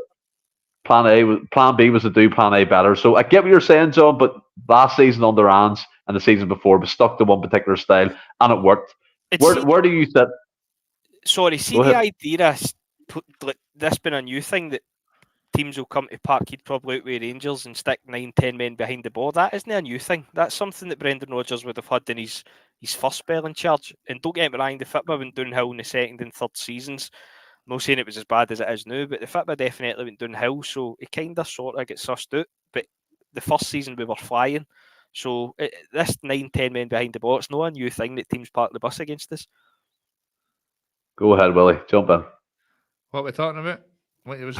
Plan B was to do Plan A better. So I get what you're saying, John, but last season under Ange and the season before, we stuck to one particular style, and it worked. Where do you sit? Sorry, see the idea... This been a new thing that teams will come to Parkhead probably out with Rangers and stick 9-10 men behind the ball. That isn't a new thing. That's something that Brendan Rodgers would have had in his first spell in charge. And don't get me wrong, the Fitba went downhill in the second and third seasons. I'm not saying it was as bad as it is now, but the Fitba definitely went downhill, so it kind of sort of gets sussed out. But the first season we were flying, so this 9-10 men behind the ball, it's not a new thing that teams park the bus against us. Go ahead, Willie. Jump in. What are we talking about? What was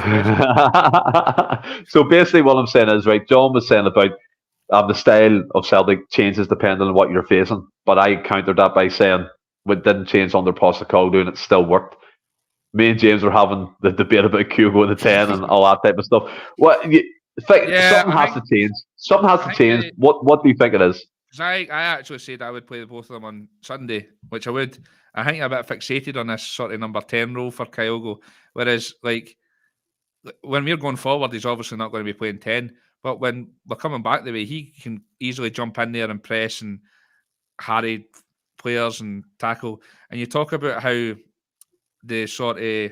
So basically what I'm saying is, right, John was saying about the style of Celtic changes depending on what you're facing, but I countered that by saying it didn't change under Postecoglou and it still worked. Me and James were having the debate about Kyogo in the 10 and all that type of stuff. Something has to change. Something has to change. What do you think it is? Because I actually said I would play both of them on Sunday, which I would. I think I'm a bit fixated on this sort of number 10 role for Kyogo, whereas like when we're going forward, he's obviously not going to be playing 10. But when we're coming back the way, he can easily jump in there and press and harry players and tackle. And you talk about how the sort of...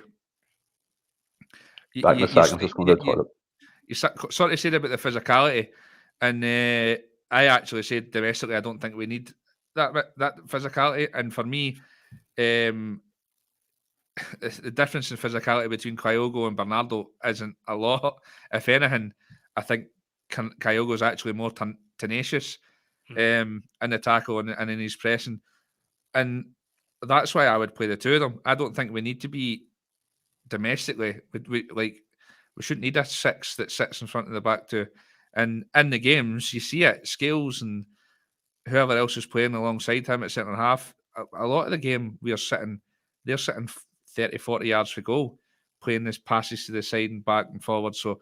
Back in a second, just going to the toilet. You sort of said about the physicality. And I actually said domestically, I don't think we need that physicality. And for me, the difference in physicality between Kyogo and Bernardo isn't a lot. If anything, I think Kyogo is actually more tenacious in the tackle and in his pressing, and that's why I would play the two of them. I don't think we need to be domestically. We shouldn't need a 6 that sits in front of the back two. And in the games, you see it. Scales and whoever else is playing alongside him at centre half. A lot of the game they're sitting 30, 40 yards for goal, playing this passes to the side and back and forward. So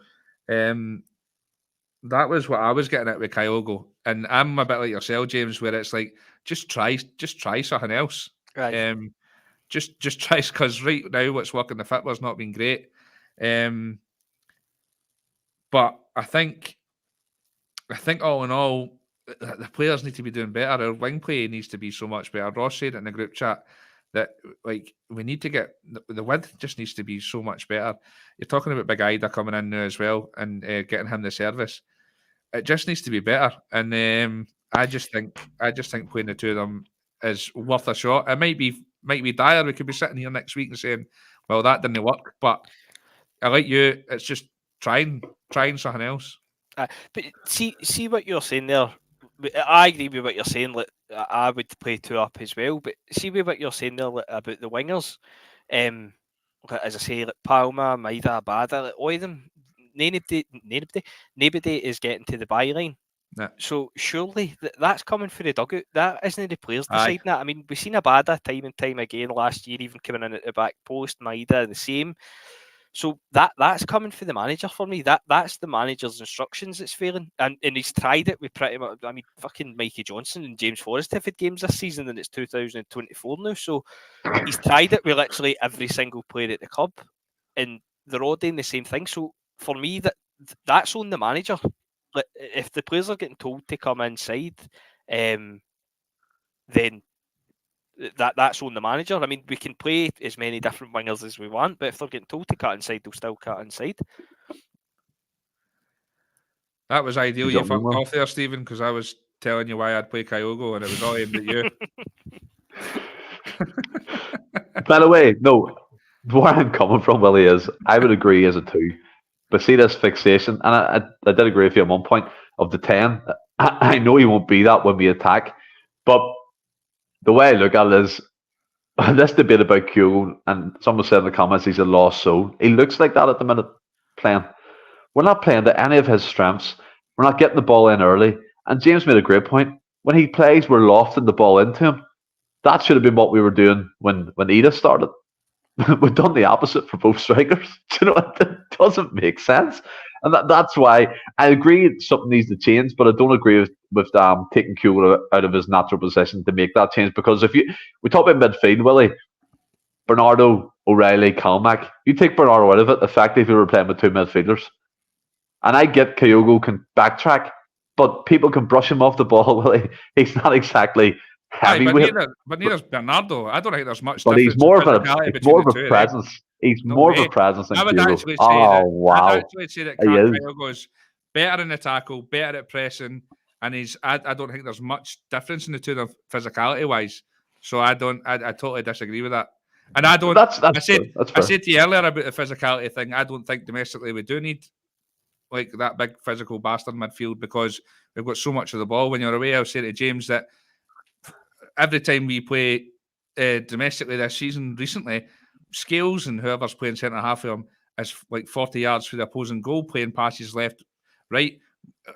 that was what I was getting at with Kyogo. And I'm a bit like yourself, James, where it's like, just try something else. Right. Just try, because right now what's working the Fitba's not been great. But I think all in all, the players need to be doing better. Our wing play needs to be so much better. Ross said in the group chat that like we need to get the width just needs to be so much better. You're talking about Big Ida coming in now as well and getting him the service. It just needs to be better. And I just think playing the two of them is worth a shot. It might be dire. We could be sitting here next week and saying, well, that didn't work. But I like you. It's just trying something else. But see what you're saying there. I agree with what you're saying. Like, I would play two up as well. But see with what you're saying there about the wingers. As I say, like Palma, Maida, Abada, like all of them. Nobody is getting to the byline. No. So surely that's coming for the dugout. That isn't the players deciding that. I mean, we've seen Abada time and time again last year, even coming in at the back post. Maida the same. So that's coming for the manager for me. That's the manager's instructions that's failing. And he's tried it with pretty much, I mean, fucking Mikey Johnson and James Forrest have had games this season and it's 2024 now. So he's tried it with literally every single player at the club and they're all doing the same thing. So for me, that's on the manager. Like, if the players are getting told to come inside, then that's on the manager. I mean, we can play as many different wingers as we want, but if they're getting told to cut inside, they'll still cut inside. That was ideal. You fucked off there, Stephen, because I was telling you why I'd play Kyogo and it was all aimed at you. By the way, no, where I'm coming from, Willie, is I would agree as a 2. But see this fixation, and I did agree with you at one point, of the 10. I know he won't be that when we attack, but the way I look at it is, this debate about Kyogo, and someone said in the comments he's a lost soul. He looks like that at the minute playing. We're not playing to any of his strengths. We're not getting the ball in early. And James made a great point. When he plays, we're lofting the ball into him. That should have been what we were doing when Edith started. We've done the opposite for both strikers. Do you know, it doesn't make sense. And that's why I agree something needs to change, but I don't agree with taking Kyogo out of his natural position to make that change. Because we talk about midfield, Willie, Bernardo, O'Reilly, Kalmack, you take Bernardo out of it, effectively we're playing with 2 midfielders. And I get Kyogo can backtrack, but people can brush him off the ball, Willie. He's not exactly heavyweight. But neither's Bernardo. I don't think there's much But difference. he's more of in a physicality it's between more the of two a of them. presence. He's No more of way. a presence than I would Kyogo. actually say Oh that. wow, I'd actually say that he is. Kyogo's better in the tackle, better at pressing, and I don't think there's much difference in the two of them physicality wise. So I totally disagree with that. And I don't. That's I said fair. That's I fair. said to you earlier about the physicality thing. I don't think domestically we do need like that big physical bastard midfield because we've got so much of the ball. When you're away, I was saying to James that every time we play domestically this season, recently, Scales and whoever's playing centre half of them is like 40 yards for the opposing goal, playing passes left, right.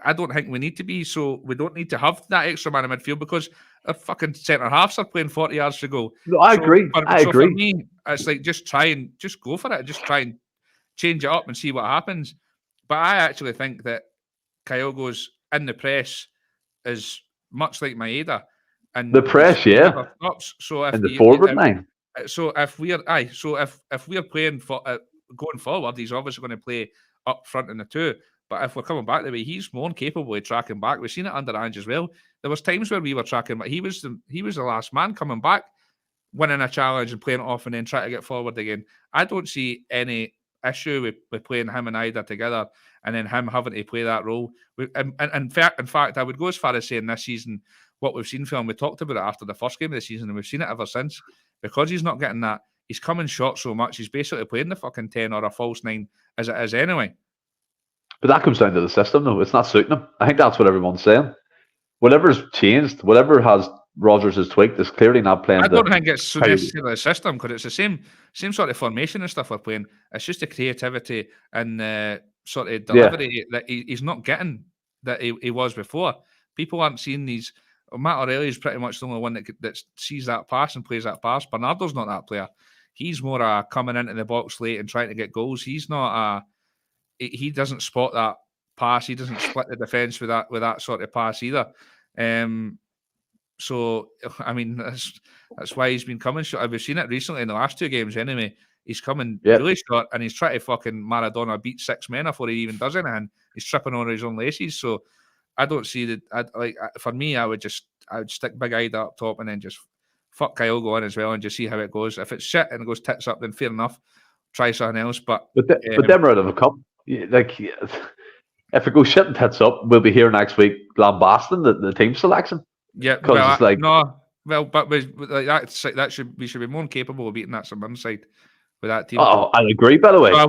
I don't think we need to be, so we don't need to have that extra man in midfield because our fucking centre halves are playing 40 yards to goal. No, I agree. I agree. For me, it's like just go for it. Just try and change it up and see what happens. But I actually think that Kyogo's in the press is much like Maeda. And The press, he yeah. never stops. So if In the forward line. So if we're playing for going forward, he's obviously going to play up front in the two. But if we're coming back the way, he's more capable of tracking back. We've seen it under Ange as well. There was times where we were tracking, but he was the last man coming back, winning a challenge and playing it off, and then trying to get forward again. I don't see any issue with playing him and Ida together, and then him having to play that role. And in fact, I would go as far as saying this season, what we've seen from him, we talked about it after the first game of the season, and we've seen it ever since. Because he's not getting that, he's coming short so much, he's basically playing the fucking 10 or a false 9 as it is anyway. But that comes down to the system, though. It's not suiting him. I think that's what everyone's saying. Whatever's changed, whatever has Rodgers has tweaked, is clearly not playing. I don't think it's so necessarily the system because it's the same sort of formation and stuff we're playing. It's just the creativity and sort of delivery that he's not getting that he was before. People aren't seeing these. Matt O'Reilly is pretty much the only one that sees that pass and plays that pass. Bernardo's not that player. He's more coming into the box late and trying to get goals. He's not he doesn't spot that pass. He doesn't split the defence with that sort of pass either. So I mean that's why he's been coming short. We've seen it recently in the last two games anyway. He's coming really short and he's trying to fucking Maradona beat 6 men before he even does anything. He's tripping on his own laces. So I don't see that. For me, I would stick Big Ida up top and then just fuck Kyogo in as well and just see how it goes. If it's shit and it goes tits up, then fair enough. Try something else. But then we're out of a cup. Like if it goes shit and tits up, we'll be here next week lambasting the team selection. Yeah, because but we should be more capable of beating that Sunderland side with that team. Oh, I agree. By the way, so I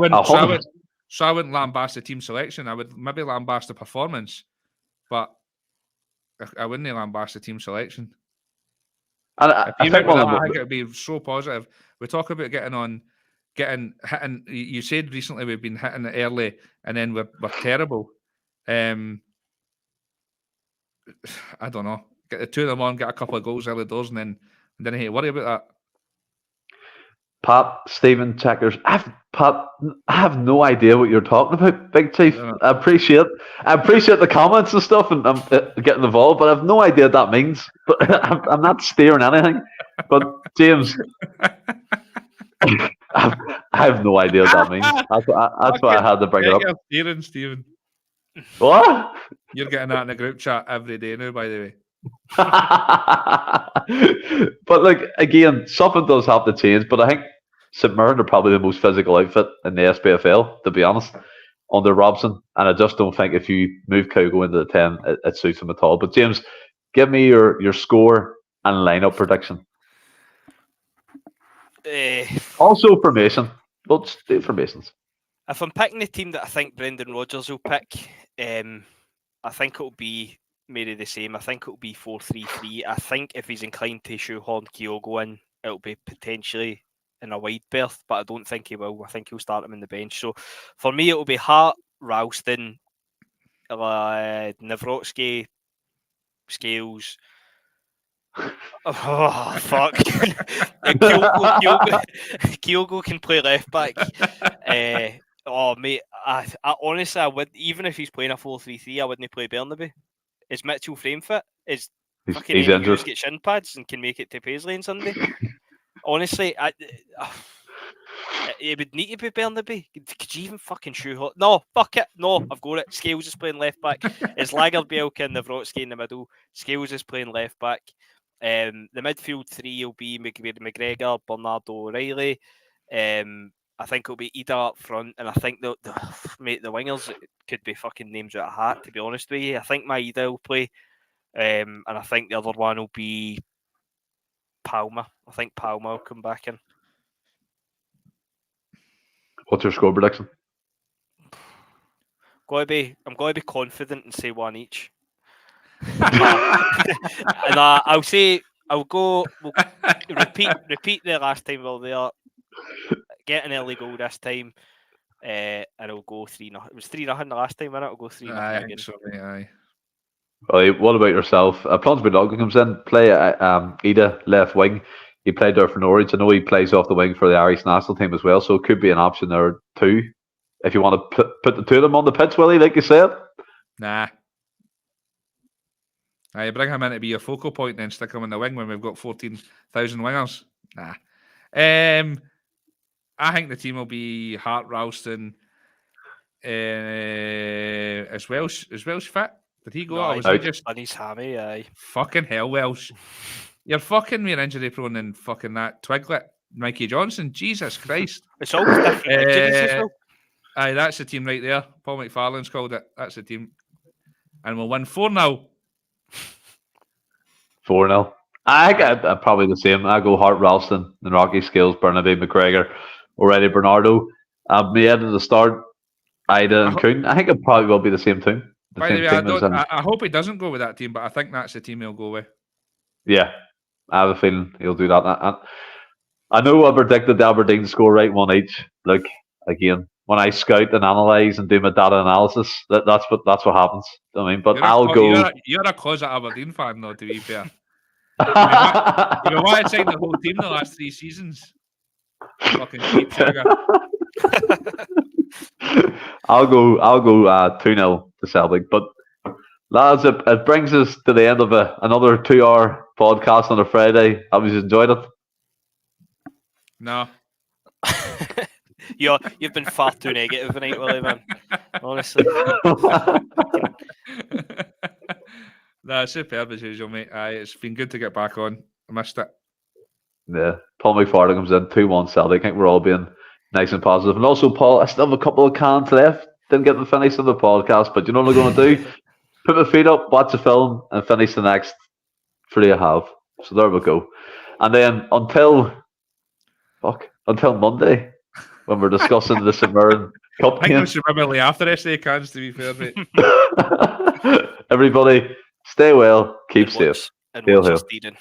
wouldn't lambast the team selection. I would maybe lambast the performance, but I wouldn't lambast the team selection. And I think it would be so positive. We talk about getting hitting. You said recently we've been hitting it early, and then we're terrible. I don't know. Get the two of them on, get a couple of goals early doors, and then I hate to worry about that. Pat, Stephen, checkers. I have no idea what you're talking about, Big Chief. I appreciate the comments and stuff, and I'm getting involved, but I have no idea what that means. But I'm not steering anything. But James, I have no idea what that means. That's why I had to bring it up. Steering, Stephen. What? You're getting that in the group chat every day now, by the way. But like again, something does have to change. But I think St Mirren are probably the most physical outfit in the SPFL, to be honest, under Robson. And I just don't think if you move Kyogo into the 10, it suits him at all. But James, give me your score and lineup prediction. Also formation. Let's do formations. If I'm picking the team that I think Brendan Rodgers will pick, I think it'll be maybe the same. I think it'll be 4-3-3. I think if he's inclined to shoehorn Kyogo in, it'll be potentially in a wide berth, but I don't think he will. I think he'll start him in the bench. So for me, it'll be Hart, Ralston, Nawrocki, Scales. Oh fuck! Kyogo can play left back. Oh mate, I honestly I would, even if he's playing a 4-3-3, I wouldn't play Bernabei. Is Mitchell frame fit? Is fucking Andrews get shin pads and can make it to Paisley on Sunday? Honestly, it would need to be Bernabei. Could you even fucking shoehorn? No, fuck it. No, I've got it. Scales is playing left back. It's Lagerbielke and Nawrocki in the middle. Scales is playing left back. The midfield three will be McGregor, Bernardo O'Reilly. I think it'll be Ida up front, and I think the wingers could be fucking names out of a hat, to be honest with you. I think my Ida will play, and I think the other one will be Palmer. I think Palmer will come back in. What's your score prediction? I'm going to be confident and say one each. And I'll go. We'll repeat the last time we were there. Get an early goal this time, and I'll go 3-0. It was 3-0 the last time, wasn't it? I'll go 3-0 again. So, aye. Well, what about yourself? Plonsby Dog comes in, play Ida left wing. He played there for Norwich. I know he plays off the wing for the Irish national team as well, so it could be an option there too. If you want to put the two of them on the pitch, Willie, like you said. Nah. You bring him in to be your focal point and then stick him in the wing when we've got 14,000 wingers. Nah. I think the team will be Hart, Ralston. Is Welsh fit? Did he go out? He's Was he just on his hammy? Aye. fucking hell, Welsh? You're fucking more injury prone than fucking that Twiglet, Mikey Johnson. Jesus Christ! It's always different injuries as well. Aye, that's the team right there. Paul McFarlane's called it. That's the team, and we'll win 4-0. 4-0. I think I'm probably the same. I go Hart, Ralston, and Rocky Skills, Burnaby, McGregor, already Bernardo. Me at the start, Ida and Kuhn. I think it probably will be the same team. By the way, I hope he doesn't go with that team, but I think that's the team he'll go with. Yeah, I have a feeling he'll do that. I know I predicted the Aberdeen score right one each. Look, again, when I scout and analyse and do my data analysis, that's what happens. I mean, but You're a closet Aberdeen fan, though. To be fair, you've been wanting to sign the whole team the last 3 seasons. Fucking keep sugar. I'll go 2-0 to Celtic. But lads, it brings us to the end of another 2-hour podcast on a Friday. Have you enjoyed it? No. You've been far too negative tonight, Willie, man. Honestly. No, superb as usual, mate. It's been good to get back on. I missed it. Yeah. Paul McFarlane comes in 2-1 Celtic. I think we're all being nice and positive. And also, Paul, I still have a couple of cans left. Didn't get to finish on the podcast, but you know what I'm going to do? Put my feet up, watch a film, and finish the next 3 I have. So there we go. And then until Monday, when we're discussing the Submarine Cup I think game. we should probably after SA cans, to be fair, mate. Everybody, stay well, keep safe. And Hail, watch hail. Steeden.